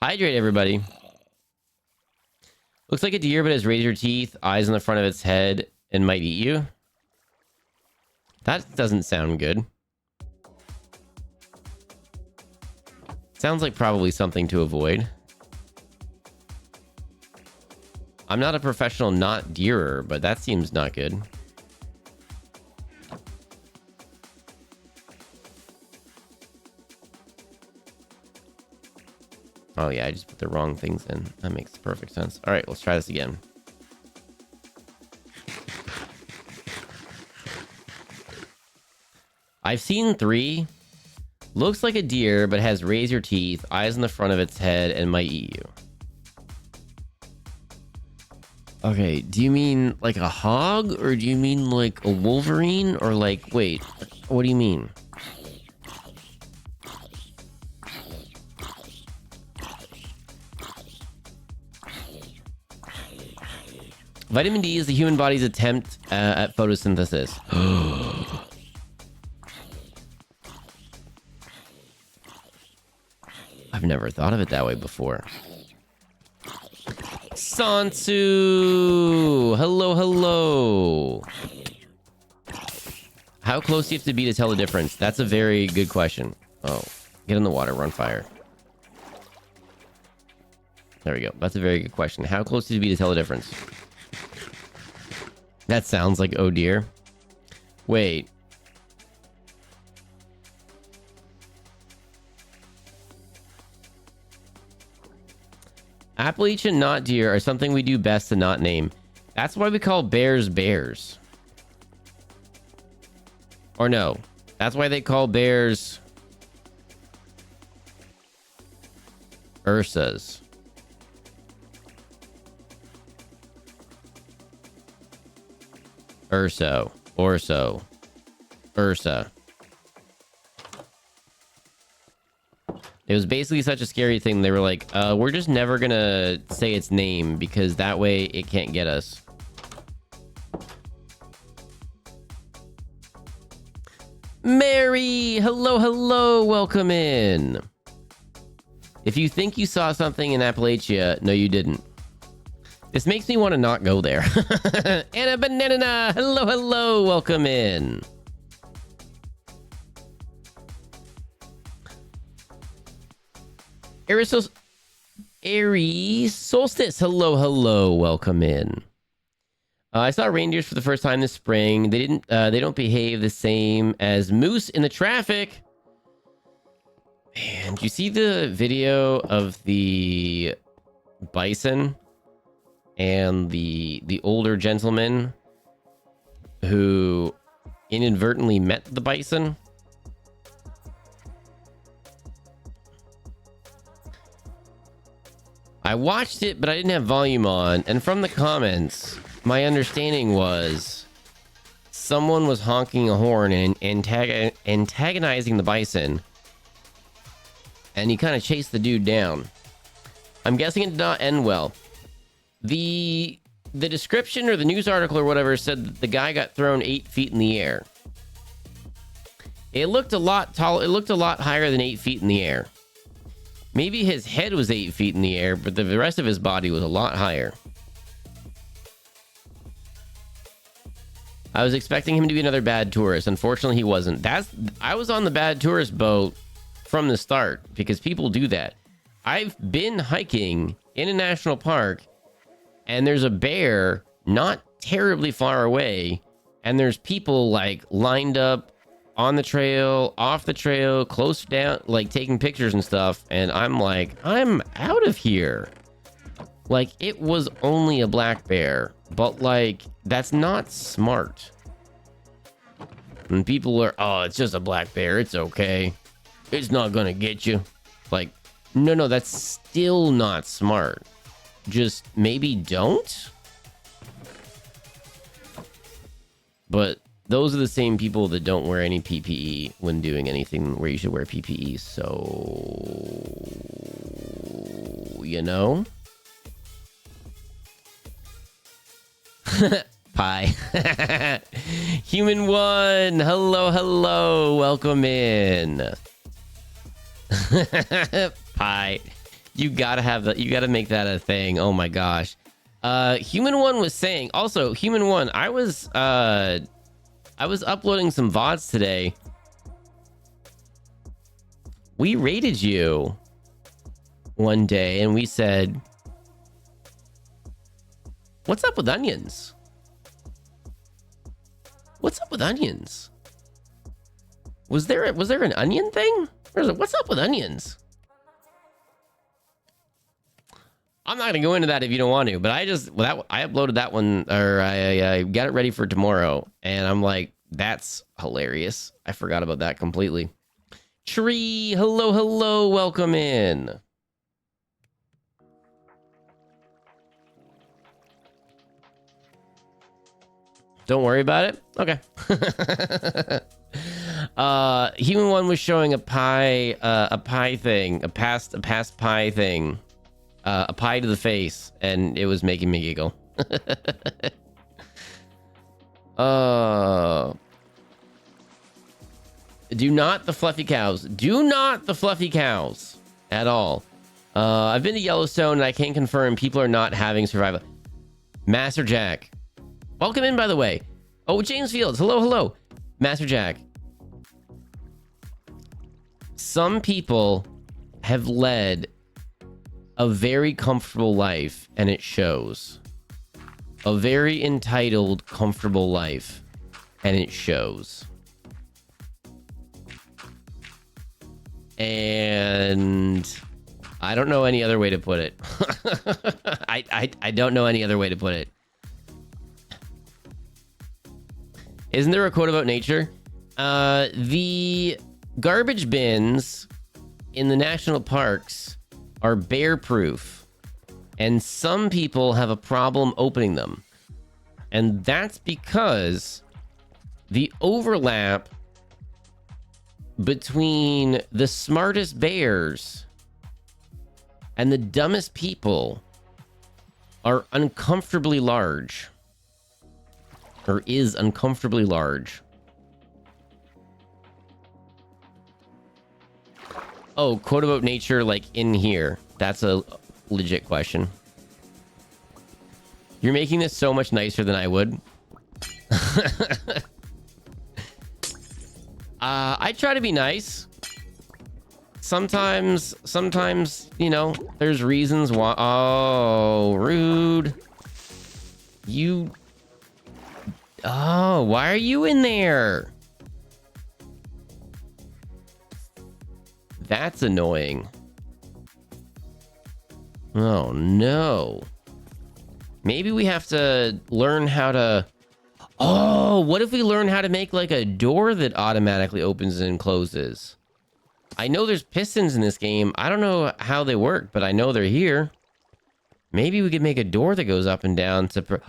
Hydrate, everybody. Looks like a deer, but has razor teeth, eyes on the front of its head, and might eat you. That doesn't sound good. Sounds like probably something to avoid. I'm not a professional not deerer, but that seems not good. Oh yeah, I just put the wrong things in. That makes perfect sense. All right, let's try this again. I've seen 3. Looks like a deer, but has razor teeth, eyes on the front of its head, and might eat you. Okay, do you mean like a hog, or do you mean like a wolverine, or like, wait, what do you mean? Vitamin D is the human body's attempt at photosynthesis. I've never thought of it that way before. Sansu! Hello, hello! How close do you have to be to tell the difference? That's a very good question. Oh, get in the water, run fire. There we go. That's a very good question. How close do you have to be to tell the difference? That sounds like oh dear. Wait. Appalachian not deer are something we do best to not name. That's why we call bears bears. Or no, that's why they call bears Ursas. Urso. Orso. Ursa. It was basically such a scary thing. They were like, we're just never gonna say its name because that way it can't get us. Mary! Hello, hello! Welcome in. If you think you saw something in Appalachia, no, you didn't. This makes me want to not go there. Anna Banana! Hello, hello! Welcome in. Aries Solstice. Hello, hello. Welcome in. I saw reindeers for the first time this spring. They don't behave the same as moose in the traffic. Man, do you see the video of the bison and the older gentleman who inadvertently met the bison? I watched it, but I didn't have volume on, and from the comments, my understanding was someone was honking a horn and antagonizing the bison, and he kind of chased the dude down. I'm guessing it did not end well. The description or the news article or whatever said that the guy got thrown 8 feet in the air. It looked a lot tall. It looked a lot higher than 8 feet in the air. Maybe his head was 8 feet in the air, but the rest of his body was a lot higher. I was expecting him to be another bad tourist. Unfortunately, he wasn't. I was on the bad tourist boat from the start because people do that. I've been hiking in a national park and there's a bear not terribly far away and there's people like lined up on the trail, off the trail, close down, like taking pictures and stuff. And I'm like, I'm out of here. Like, it was only a black bear, but like, that's not smart. And people are, oh, it's just a black bear. It's okay. It's not gonna get you. Like, no, that's still not smart. Just maybe don't. But those are the same people that don't wear any PPE when doing anything where you should wear PPE. So, you know? Pie. Human one. Hello, hello. Welcome in. Pie. You gotta make that a thing. Oh my gosh. Human one was saying, also, Human one, I was uploading some VODs today. We rated you one day and we said, what's up with onions? What's up with onions? Was there an onion thing? Or was it, what's up with onions? I'm not gonna go into that if you don't want to, but I uploaded that one, or I got it ready for tomorrow, and I'm like, that's hilarious. I forgot about that completely. Tree, hello, hello, welcome in. Don't worry about it. Okay. Human one was showing a pie thing, a past pie thing. A pie to the face, and it was making me giggle. Do not the fluffy cows. Do not the fluffy cows at all. I've been to Yellowstone, and I can confirm people are not having survival. Master Jack. Welcome in, by the way. Oh, James Fields. Hello, hello. Master Jack. Some people have led a very comfortable life, and it shows. A very entitled, comfortable life, and it shows. And I don't know any other way to put it. I don't know any other way to put it. Isn't there a quote about nature? The garbage bins in the national parks are bear-proof, and some people have a problem opening them. And that's because the overlap between the smartest bears and the dumbest people are uncomfortably large. Or is uncomfortably large. Oh, quote about nature, like in here. That's a legit question. You're making this so much nicer than I would. I try to be nice. Sometimes, you know, there's reasons why. Oh, rude. You. Oh, why are you in there? That's annoying. Oh, no. Maybe we have to learn how to... Oh, what if we learn how to make like a door that automatically opens and closes? I know there's pistons in this game. I don't know how they work, but I know they're here. Maybe we could make a door that goes up and down to...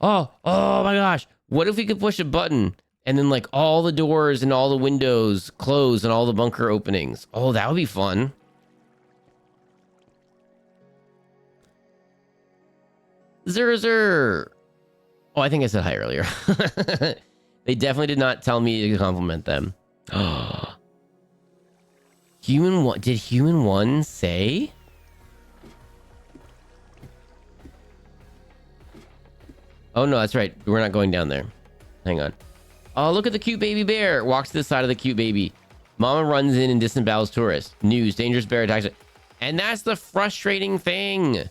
Oh my gosh. What if we could push a button and then like all the doors and all the windows close and all the bunker openings? Oh, that would be fun. Zer. Oh, I think I said hi earlier. They definitely did not tell me to compliment them. Human one, did human one say? Oh no, that's right. We're not going down there. Hang on. Oh, look at the cute baby bear. Walks to the side of the cute baby. Mama runs in and disembowels tourists. News, dangerous bear attacks it. And that's the frustrating thing.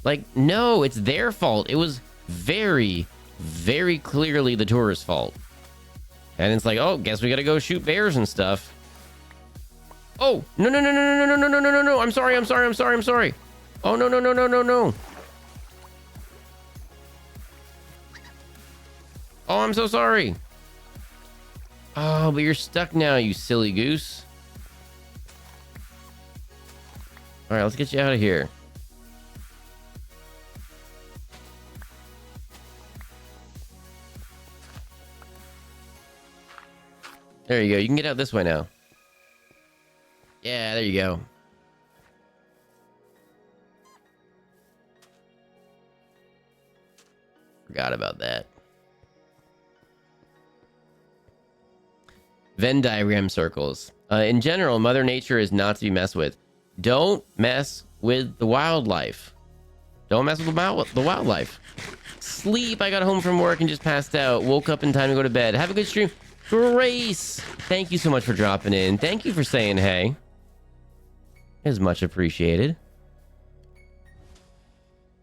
Like, no, it's their fault. It was very, very clearly the tourist's fault. And it's like, oh, guess we gotta go shoot bears and stuff. Oh, no. I'm sorry. Oh, no. Oh, I'm so sorry. Oh, but you're stuck now, you silly goose. All right, let's get you out of here. There you go. You can get out this way now. Yeah, there you go. Forgot about that. Venn diagram circles. In general, Mother Nature is not to be messed with. Don't mess with the wildlife. Don't mess with the wildlife. Sleep. I got home from work and just passed out. Woke up in time to go to bed. Have a good stream. Grace, thank you so much for dropping in. Thank you for saying hey. Is much appreciated.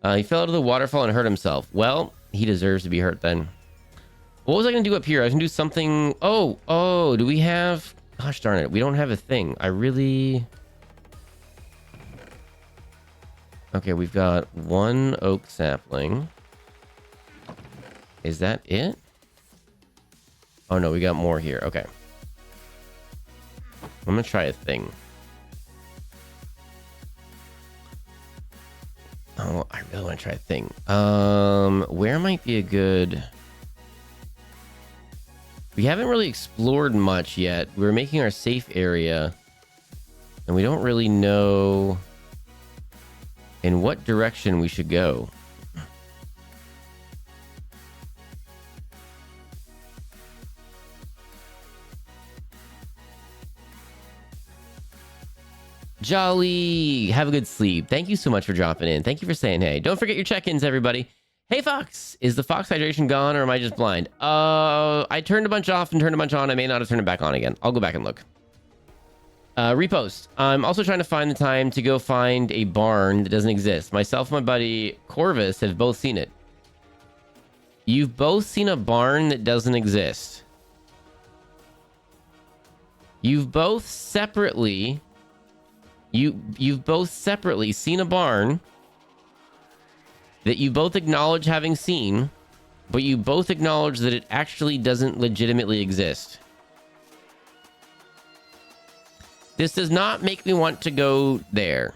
He fell out of the waterfall and hurt himself. Well, he deserves to be hurt then. What was I going to do up here? I was going to do something... Oh, do we have... Gosh darn it, we don't have a thing. I really... Okay, we've got one oak sapling. Is that it? Oh no, we got more here. Okay. I'm going to try a thing. Oh, I really want to try a thing. Where might be a good... We haven't really explored much yet. We're making our safe area. And we don't really know in what direction we should go. Jolly, have a good sleep. Thank you so much for dropping in. Thank you for saying hey. Don't forget your check-ins, everybody. Hey, Fox, is the Fox hydration gone or am I just blind? I turned a bunch off and turned a bunch on. I may not have turned it back on again. I'll go back and look. Repost. I'm also trying to find the time to go find a barn that doesn't exist. Myself and my buddy Corvus have both seen it. You've both seen a barn that doesn't exist. You've both separately You've both separately seen a barn that you both acknowledge having seen, but you both acknowledge that it actually doesn't legitimately exist. This does not make me want to go there.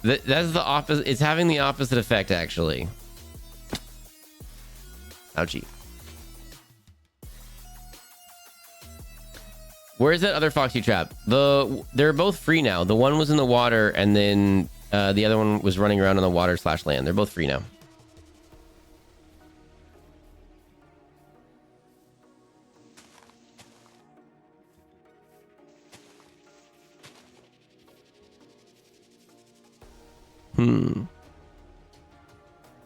That's the opposite. It's having the opposite effect, actually. Ouchie. Where's that other foxy trap? They're both free now. The one was in the water, and then the other one was running around on the water / land. They're both free now.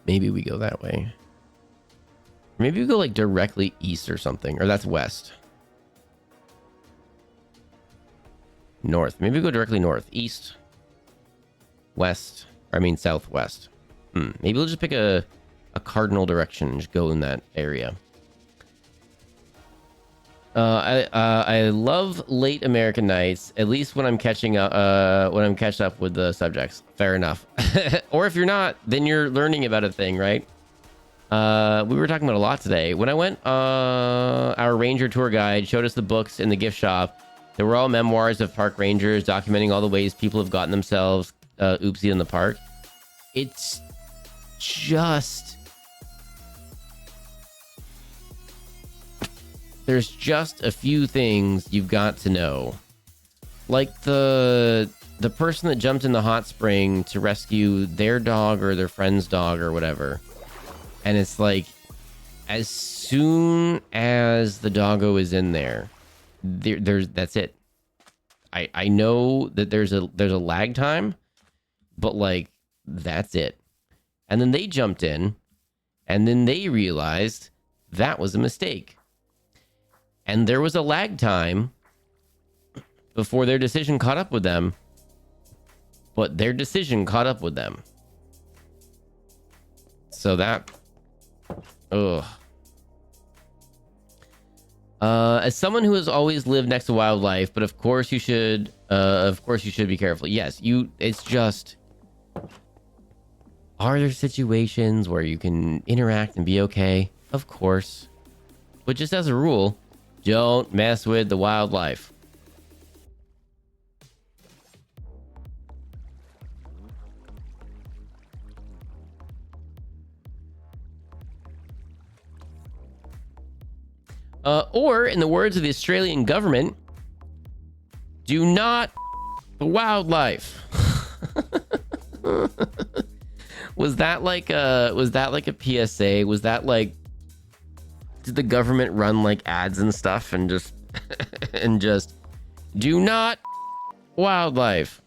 Maybe we go that way. Maybe we go like directly east or something. Or that's west. North. Maybe we go directly north. East. West. I mean southwest. Maybe we'll just pick a cardinal direction and just go in that area. I love late American nights, at least when I'm catching up with the subjects. Fair enough. Or if you're not, then you're learning about a thing, right? We were talking about a lot today. When I went, our ranger tour guide showed us the books in the gift shop. They were all memoirs of park rangers documenting all the ways people have gotten themselves oopsie in the park. It's just... There's just a few things you've got to know. Like the person that jumped in the hot spring to rescue their dog or their friend's dog or whatever. And it's like, as soon as the doggo is in there, that's it. I know that there's a lag time, but like, that's it. And then they jumped in, and then they realized that was a mistake. And there was a lag time before their decision caught up with them, but their decision caught up with them. So that, ugh. As someone who has always lived next to wildlife, but of course you should be careful. Yes, it's just, are there situations where you can interact and be okay? Of course. But just as a rule, don't mess with the wildlife. Or, in the words of the Australian government, do not the wildlife. Was that like a PSA? Was that like, did the government run like ads and stuff and just and just do not wildlife?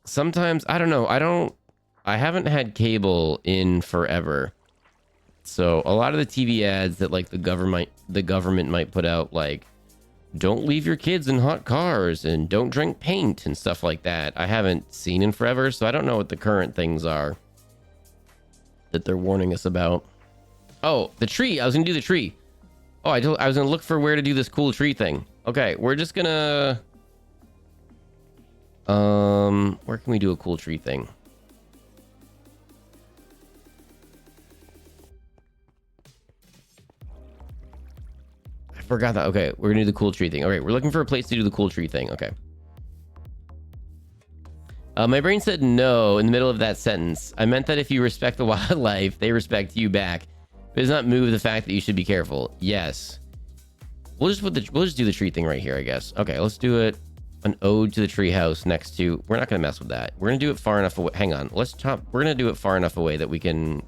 Sometimes I don't know. I haven't had cable in forever. So a lot of the TV ads that like the government might put out, like, don't leave your kids in hot cars and don't drink paint and stuff like that, I haven't seen in forever. So I don't know what the current things are that they're warning us about. Oh, the tree. I was gonna do the tree. Oh, I was gonna look for where to do this cool tree thing. Okay, we're just gonna where can we do a cool tree thing? I forgot that. Okay, we're gonna do the cool tree thing. Okay, we're looking for a place to do the cool tree thing. Okay. My brain said no in the middle of that sentence. I meant that if you respect the wildlife, they respect you back. It does not move the fact that you should be careful. Yes. We'll just do the tree thing right here, I guess. Okay, let's do it. An ode to the tree house next to... We're not going to mess with that. We're going to do it far enough away. Hang on. We're going to do it far enough away that we can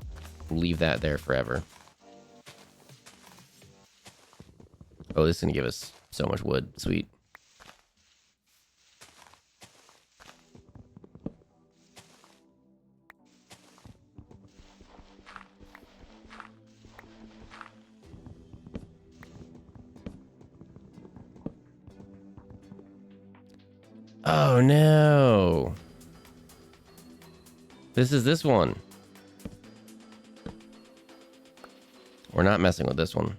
leave that there forever. Oh, this is going to give us so much wood. Sweet. Oh no. This is this one. We're not messing with this one.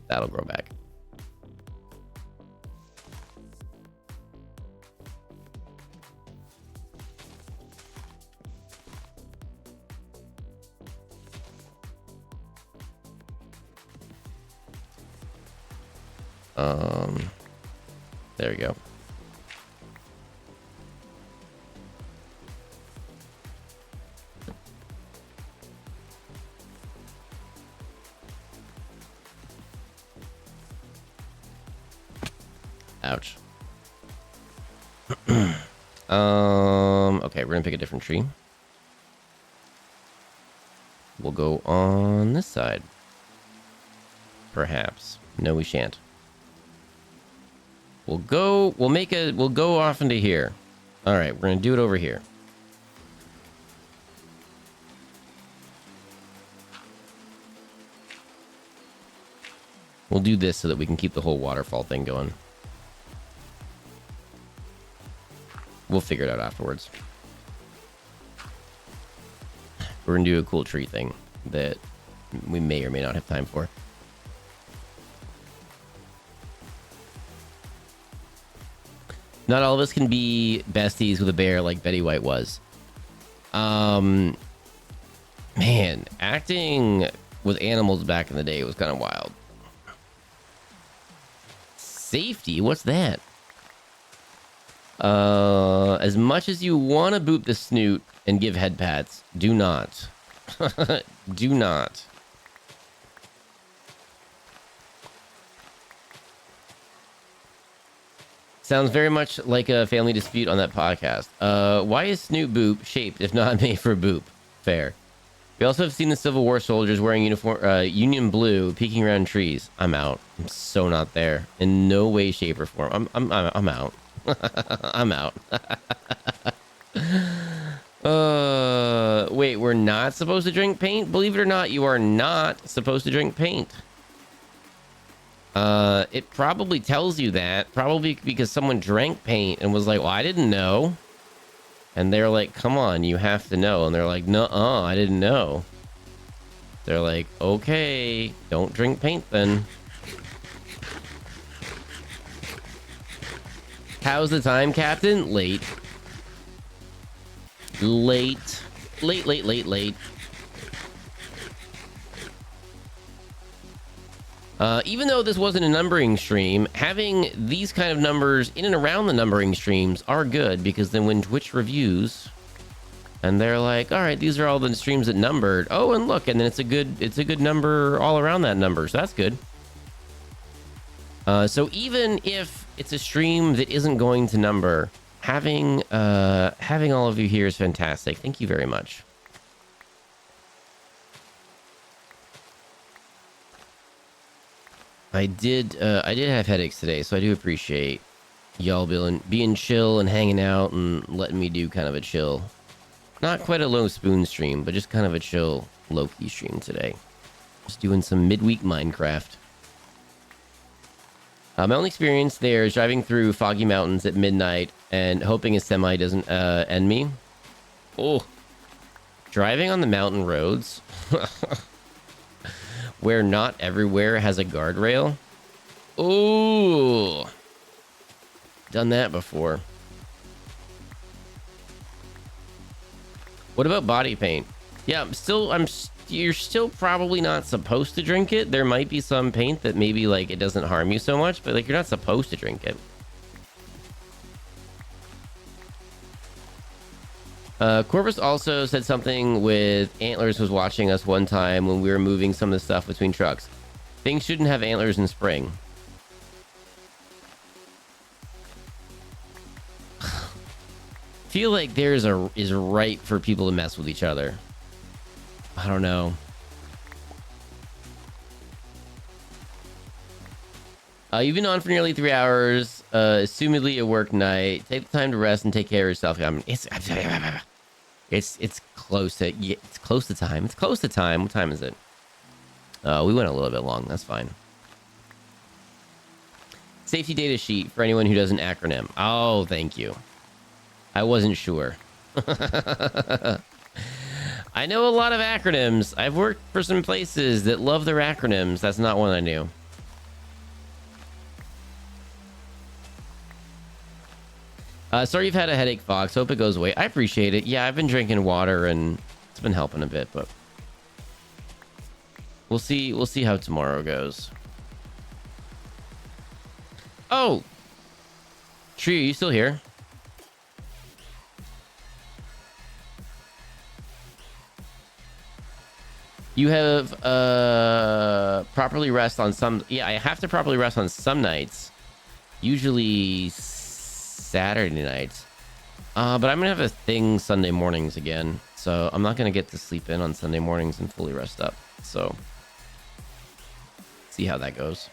That'll grow back. There we go. Ouch. Okay, we're gonna pick a different tree. We'll go on this side. Perhaps. No, we shan't. We'll go off into here. All right, we're gonna do it over here. We'll do this so that we can keep the whole waterfall thing going. We'll figure it out afterwards. We're gonna do a cool tree thing that we may or may not have time for. Not all of us can be besties with a bear like Betty White was. Man, acting with animals back in the day was kind of wild. Safety? What's that? As much as you want to boop the snoot and give head pats, do not. Do not. Sounds very much like a family dispute on that podcast. Why is Snoot Boop shaped if not made for Boop? Fair. We also have seen the Civil War soldiers wearing Union blue, peeking around trees. I'm out. I'm so not there. In no way, shape, or form. I'm out. I'm out. Wait, we're not supposed to drink paint? Believe it or not, you are not supposed to drink paint. It probably tells you that. Probably because someone drank paint and was like, well, I didn't know. And they're like, come on, you have to know. And they're like, nuh-uh, I didn't know. They're like, okay, don't drink paint then. How's the time, Captain? Late. Late. Late. Even though this wasn't a numbering stream, having these kind of numbers in and around the numbering streams are good, because then when Twitch reviews and they're like, all right, these are all the streams that numbered. Oh, and look, and then it's a good number all around that number. So that's good. So even if it's a stream that isn't going to number, having all of you here is fantastic. Thank you very much. I did have headaches today, so I do appreciate y'all being chill and hanging out and letting me do kind of a chill, not quite a low spoon stream, but just kind of a chill low-key stream today. Just doing some midweek Minecraft. My only experience there is driving through foggy mountains at midnight and hoping a semi doesn't end me. Oh, driving on the mountain roads where not everywhere has a guardrail. Ooh, done that before. What about body paint? Yeah, you're still probably not supposed to drink it. There might be some paint that maybe like it doesn't harm you so much, but like you're not supposed to drink it. Corvus also said something with Antlers was watching us one time when we were moving some of the stuff between trucks. Things shouldn't have antlers in spring. Feel like is right for people to mess with each other. I don't know. You've been on for nearly 3 hours, assumedly a work night. Take the time to rest and take care of yourself. It's close to it's close to time. It's close to time. What time is it? We went a little bit long. That's fine. Safety data sheet for anyone who does an acronym. Oh, thank you. I wasn't sure. I know a lot of acronyms. I've worked for some places that love their acronyms. That's not one I knew. Sorry you've had a headache, Fox. Hope it goes away. I appreciate it. Yeah, I've been drinking water and it's been helping a bit, but we'll see. We'll see how tomorrow goes. Oh, Tree, are you still here? You have properly rest on some. Yeah, I have to properly rest on some nights. Usually Saturday nights. But I'm gonna have a thing Sunday mornings again, so I'm not gonna get to sleep in on Sunday mornings and fully rest up. So see how that goes.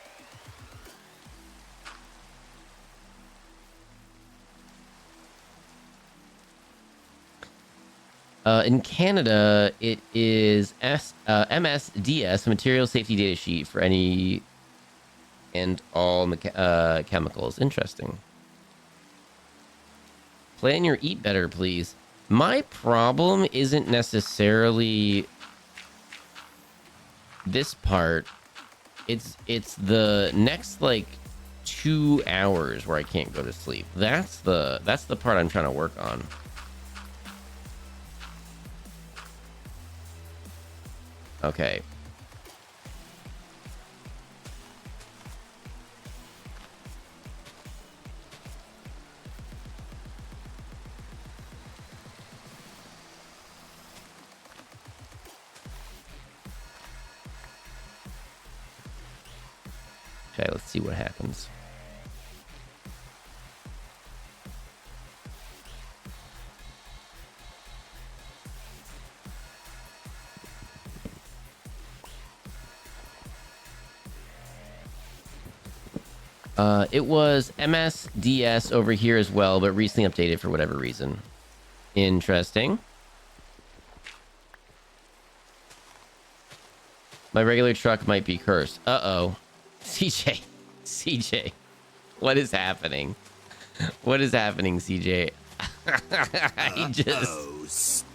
In Canada, it is MSDS, Material Safety Data Sheet for any and all chemicals. Interesting. Plan your eat better, please. My problem isn't necessarily this part. It's the next like 2 hours where I can't go to sleep. That's the part I'm trying to work on. Okay. Okay, let's see what happens. It was MSDS over here as well, but recently updated for whatever reason. Interesting. My regular truck might be cursed. Uh-oh. CJ, what is happening? What is happening, CJ? I just...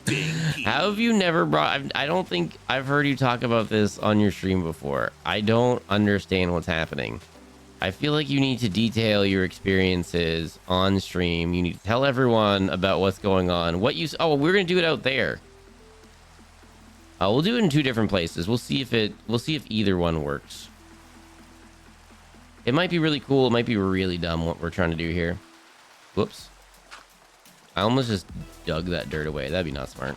How have you never brought... I don't think I've heard you talk about this on your stream before. I don't understand what's happening. I feel like you need to detail your experiences on stream. You need to tell everyone about what's going on. What you... Oh, we're going to do it out there. We'll do it in 2 different places. We'll see if either one works. It might be really cool. It might be really dumb what we're trying to do here. Whoops. I almost just dug that dirt away. That'd be not smart.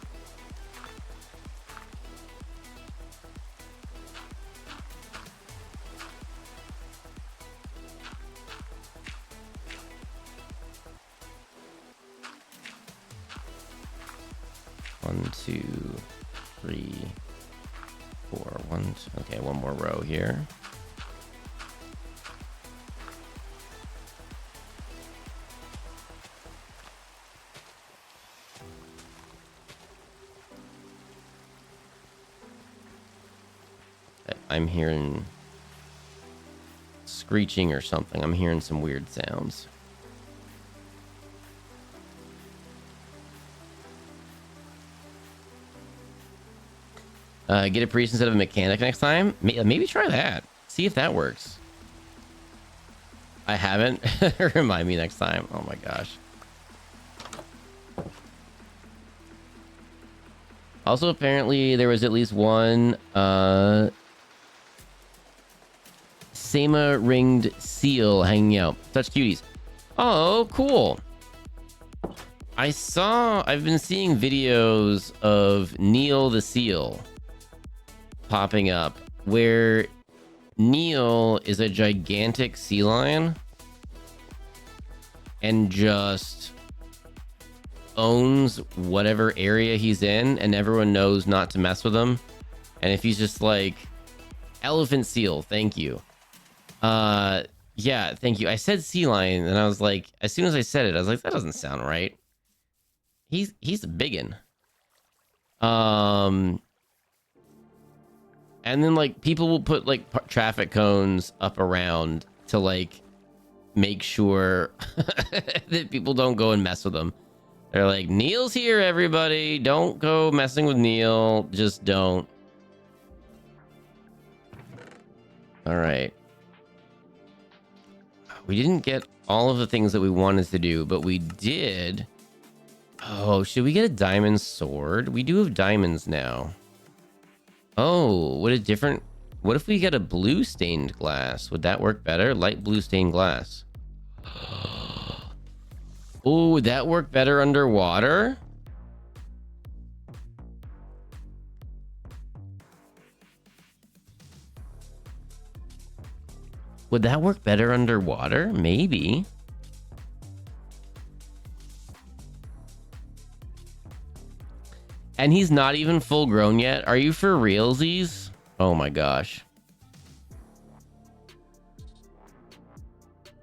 One, 2, 3, 4. Okay, one more row here. I'm hearing screeching or something. I'm hearing some weird sounds. Get a priest instead of a mechanic next time. Maybe try that. See if that works. I haven't. Remind me next time. Oh my gosh. Also, apparently there was at least one Sama ringed seal hanging out. Such cuties. Oh, cool. I've been seeing videos of Neil the seal popping up where Neil is a gigantic sea lion and just owns whatever area he's in, and everyone knows not to mess with him. And if he's just like, elephant seal, thank you. Yeah, thank you. I said sea lion, and I was like, as soon as I said it, I was like, that doesn't sound right. He's a biggin. And then like people will put like traffic cones up around to like make sure that people don't go and mess with them. They're like, Neil's here, everybody. Don't go messing with Neil. Just don't. All right. We didn't get all of the things that we wanted to do, but we did. Oh, should we get a diamond sword? We do have diamonds now. Oh, what if we get a blue stained glass? Would that work better? Light blue stained glass. Oh, would that work better underwater? Would that work better underwater? Maybe. And he's not even full grown yet. Are you for realsies? Oh my gosh.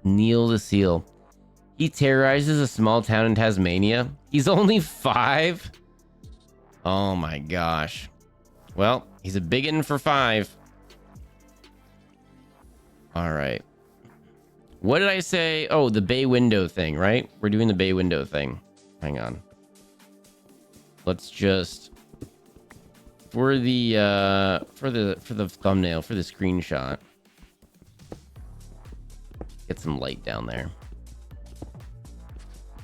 Neil the Seal. He terrorizes a small town in Tasmania. He's only 5. Oh my gosh. Well, he's a biggin for 5. All right. What did I say? Oh, the bay window thing, right? We're doing the bay window thing. Hang on. Let's just for the thumbnail, for the screenshot, get some light down there.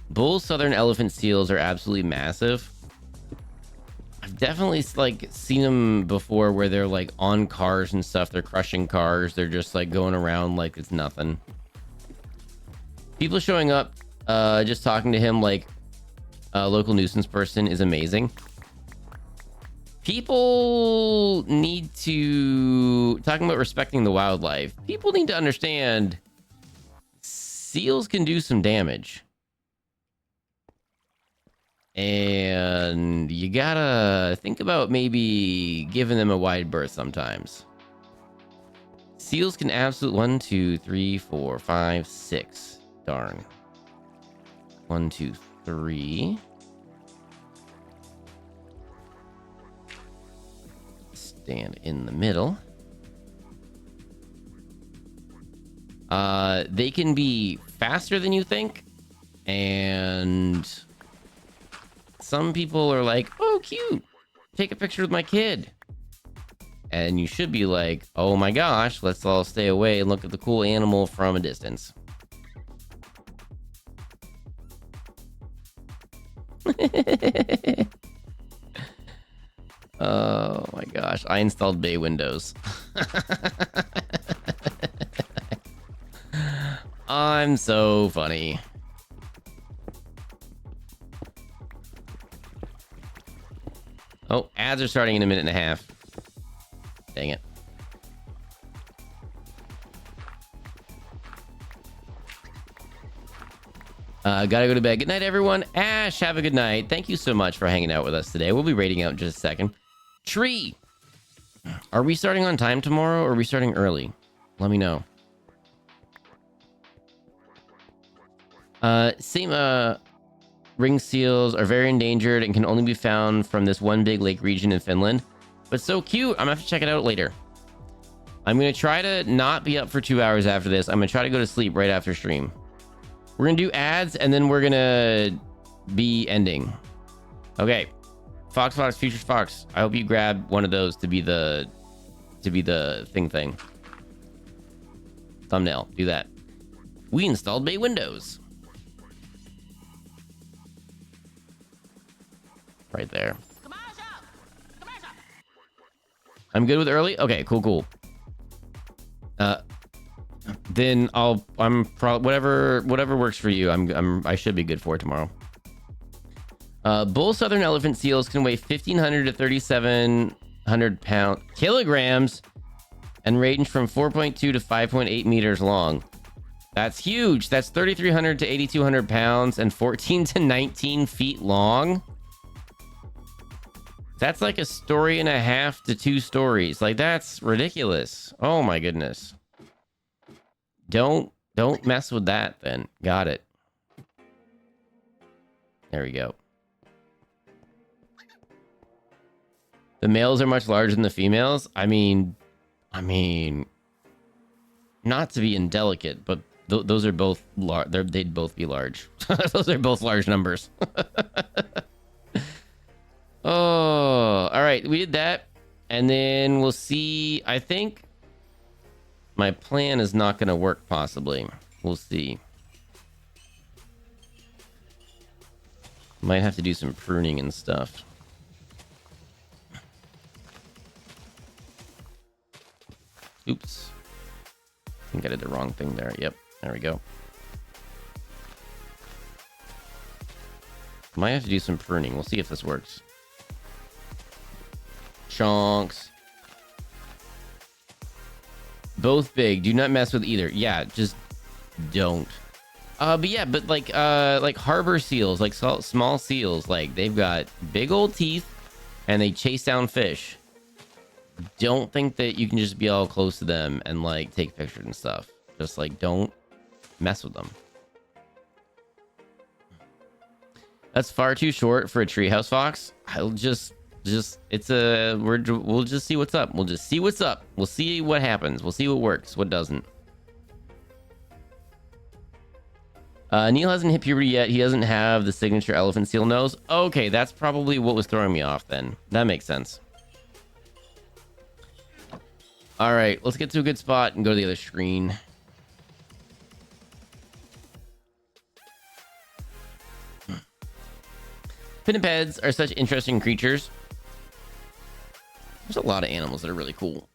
Bull southern elephant seals are absolutely massive. I've definitely like seen them before where they're like on cars and stuff. They're crushing cars. They're just like going around like it's nothing. People showing up, just talking to him like a local nuisance person is amazing. People need to, talking about respecting the wildlife, people need to understand seals can do some damage. And you gotta think about maybe giving them a wide berth sometimes. Seals can absolutely 1, 2, 3, 4, 5, 6. Darn. 1, 2, 3. Stand in the middle. They can be faster than you think, and some people are like, oh, cute, take a picture with my kid. And you should be like, oh my gosh, let's all stay away and look at the cool animal from a distance. Oh my gosh, I installed bay windows. I'm so funny. Oh, ads are starting in 1.5 minutes. Dang it. Gotta go to bed. Good night, everyone. Ash, have a good night. Thank you so much for hanging out with us today. We'll be raiding out in just a second. Tree. Are we starting on time tomorrow or are we starting early? Let me know. Ring seals are very endangered and can only be found from this one big lake region in Finland. But so cute. I'm gonna have to check it out later. I'm gonna try to not be up for 2 hours after this. I'm gonna try to go to sleep right after stream. We're gonna do ads and then we're gonna be ending. Okay. Fox, Futures Fox. I hope you grab one of those to be the thing. Thumbnail. Do that. We installed bay windows. Right there. I'm good with early. Okay, cool. Then whatever works for you. I should be good for it tomorrow. Bull southern elephant seals can weigh 1,500 to 3,700 kilograms and range from 4.2 to 5.8 meters long. That's huge. That's 3,300 to 8,200 pounds and 14 to 19 feet long. That's like 1.5 stories to 2 stories. Like, that's ridiculous. Oh my goodness. Don't mess with that then. Got it. There we go. The males are much larger than the females. I mean, not to be indelicate, but those are both large. They'd both be large. Those are both large numbers. Oh, all right. We did that. And then we'll see. I think my plan is not going to work, possibly. We'll see. Might have to do some pruning and stuff. Oops. I think I did the wrong thing there. Yep. There we go. Might have to do some pruning. We'll see if this works. Chonks. Both big. Do not mess with either. Yeah, just don't. But yeah, but like harbor seals, like small seals, like they've got big old teeth and they chase down fish. Don't think that you can just be all close to them and like take pictures and stuff. Just like don't mess with them. That's far too short for a treehouse fox. I'll just it's a we'll just see what's up. We'll just see what's up. We'll see what happens. We'll see what works, what doesn't. Neil hasn't hit puberty yet. He doesn't have the signature elephant seal nose. Okay, that's probably what was throwing me off then. That makes sense. All right, let's get to a good spot and go to the other screen. Pinnipeds are such interesting creatures. There's a lot of animals that are really cool.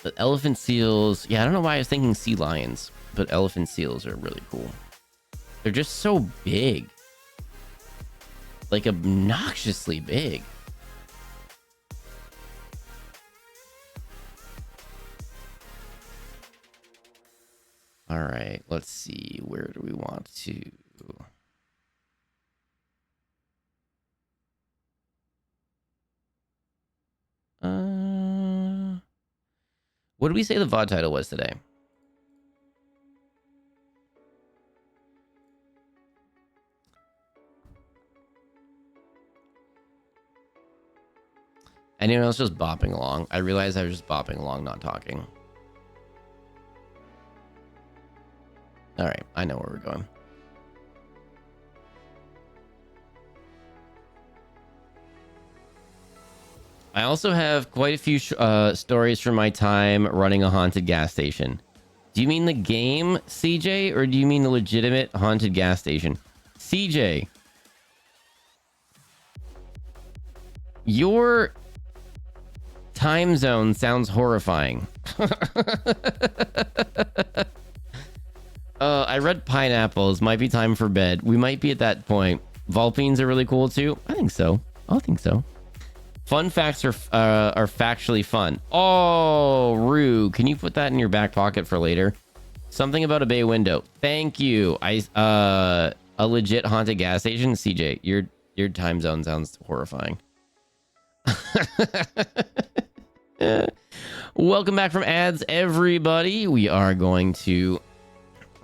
But elephant seals, yeah, I don't know why I was thinking sea lions, but elephant seals are really cool. They're just so big. Like obnoxiously big. All right, let's see. Where do we want to? What did we say the VOD title was today? Anyone else just bopping along? I realized I was just bopping along, not talking. All right, I know where we're going. I also have quite a few stories from my time running a haunted gas station. Do you mean the game, CJ, or do you mean the legitimate haunted gas station? CJ, your time zone sounds horrifying. I read pineapples. Might be time for bed. We might be at that point. Vulpines are really cool too. I think so. I think so. Fun facts are factually fun. Oh, Rue, can you put that in your back pocket for later? Something about a bay window. Thank you. A legit haunted gas station. CJ, your time zone sounds horrifying. Welcome back from ads, everybody. We are going to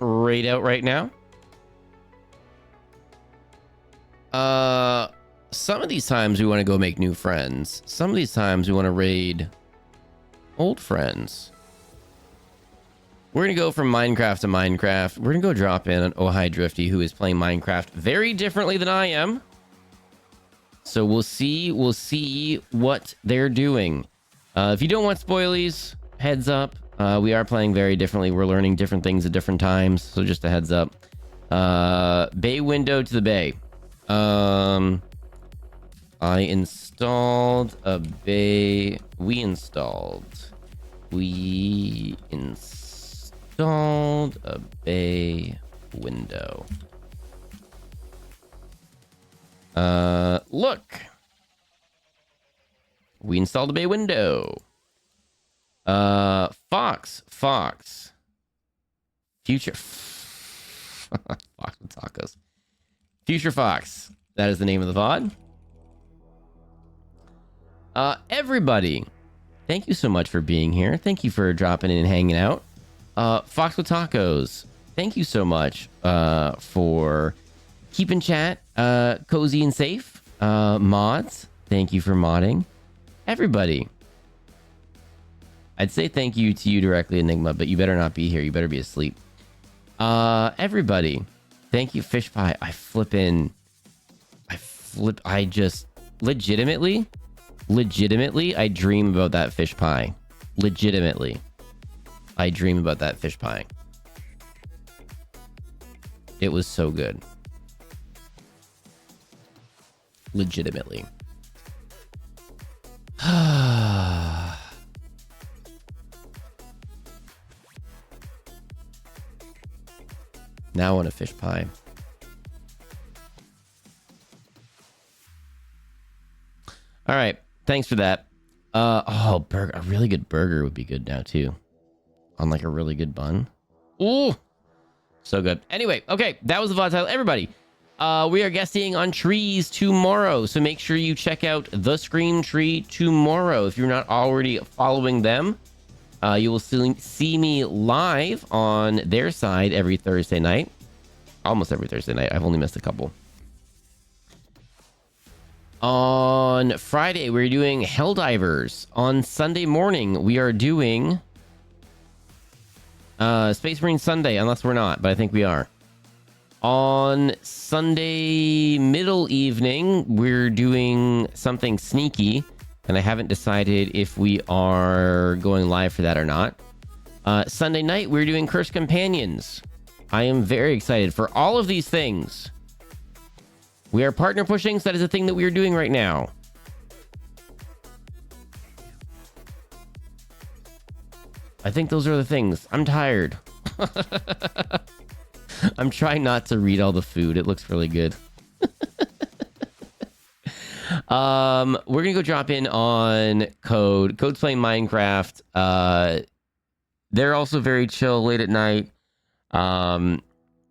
raid out right now. Some of these times we want to go make new friends. Some of these times we want to raid old friends. We're going to go from Minecraft to Minecraft. We're going to go drop in on Oh Hi Drifty, who is playing Minecraft very differently than I am. So we'll see what they're doing. If you don't want spoilies, heads up. We are playing very differently. We're learning different things at different times. So just a heads up. Bay window to the bay. I installed a bay. We installed a bay window. Look. We installed a bay window. Fox. Future Fox with tacos. Future Fox. That is the name of the VOD. Everybody, thank you so much for being here. Thank you for dropping in and hanging out. Fox with Tacos, thank you so much for keeping chat cozy and safe. Mods, thank you for modding. Everybody, I'd say thank you to you directly, Enigma, but you better not be here. You better be asleep. Everybody, thank you, Fish Pie. I just legitimately, I dream about that fish pie. Legitimately, I dream about that fish pie. It was so good. Legitimately. Now I want a fish pie. All right. Thanks for that. Burger. A really good burger would be good now too. On like a really good bun. Ooh. So good. Anyway, okay. That was the VOD title. Everybody, we are guesting on trees tomorrow. So make sure you check out The Scream Tree tomorrow. If you're not already following them, you will see me live on their side every Thursday night. Almost every Thursday night. I've only missed a couple. On Friday, we're doing Helldivers. On Sunday morning, we are doing Space Marine Sunday, unless we're not, but I think we are. On Sunday middle evening, we're doing something sneaky, and I haven't decided if we are going live for that or not. Sunday night, we're doing Cursed Companions. I am very excited for all of these things. We are partner pushing, so that is a thing that we are doing right now. I think those are the things. I'm tired. I'm trying not to read all the food. It looks really good. We're gonna go drop in on Code. Code's playing Minecraft. They're also very chill late at night.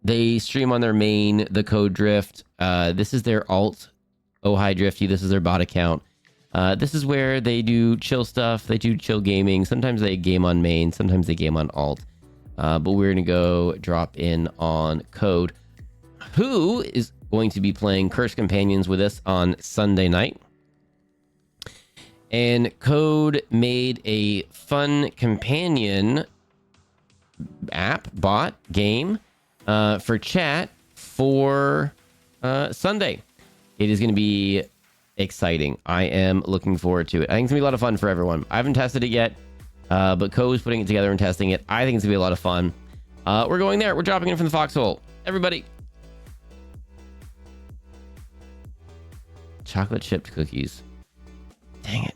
They stream on their main, the Code Drift. This is their alt, Oh Hi Drifty. This is their bot account. This is where they do chill stuff. They do chill gaming. Sometimes they game on main. Sometimes they game on alt. But we're going to go drop in on Code, who is going to be playing Cursed Companions with us on Sunday night. And Code made a fun companion app, bot, game for chat for Sunday. It is going to be exciting. I am looking forward to it. I think it's going to be a lot of fun for everyone. I haven't tested it yet, but Co is putting it together and testing it. I think it's going to be a lot of fun. We're going there. We're dropping in from the foxhole. Everybody. Chocolate chipped cookies. Dang it.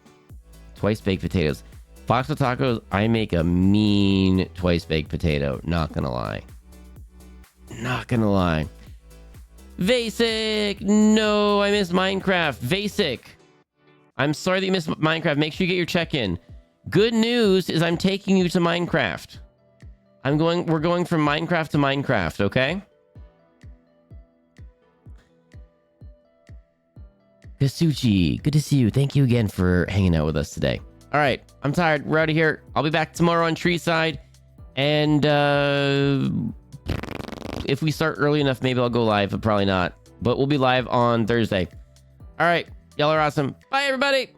Twice baked potatoes. Foxhole tacos, I make a mean twice baked potato. Not gonna lie. Not gonna lie. Vasic! No, I missed Minecraft. Vasic! I'm sorry that you missed Minecraft. Make sure you get your check-in. Good news is I'm taking you to Minecraft. We're going from Minecraft to Minecraft, okay? Kasuchi, good to see you. Thank you again for hanging out with us today. All right, I'm tired. We're out of here. I'll be back tomorrow on Treeside. And if we start early enough, maybe I'll go live, but probably not. But we'll be live on Thursday. All right, y'all are awesome. Bye, everybody.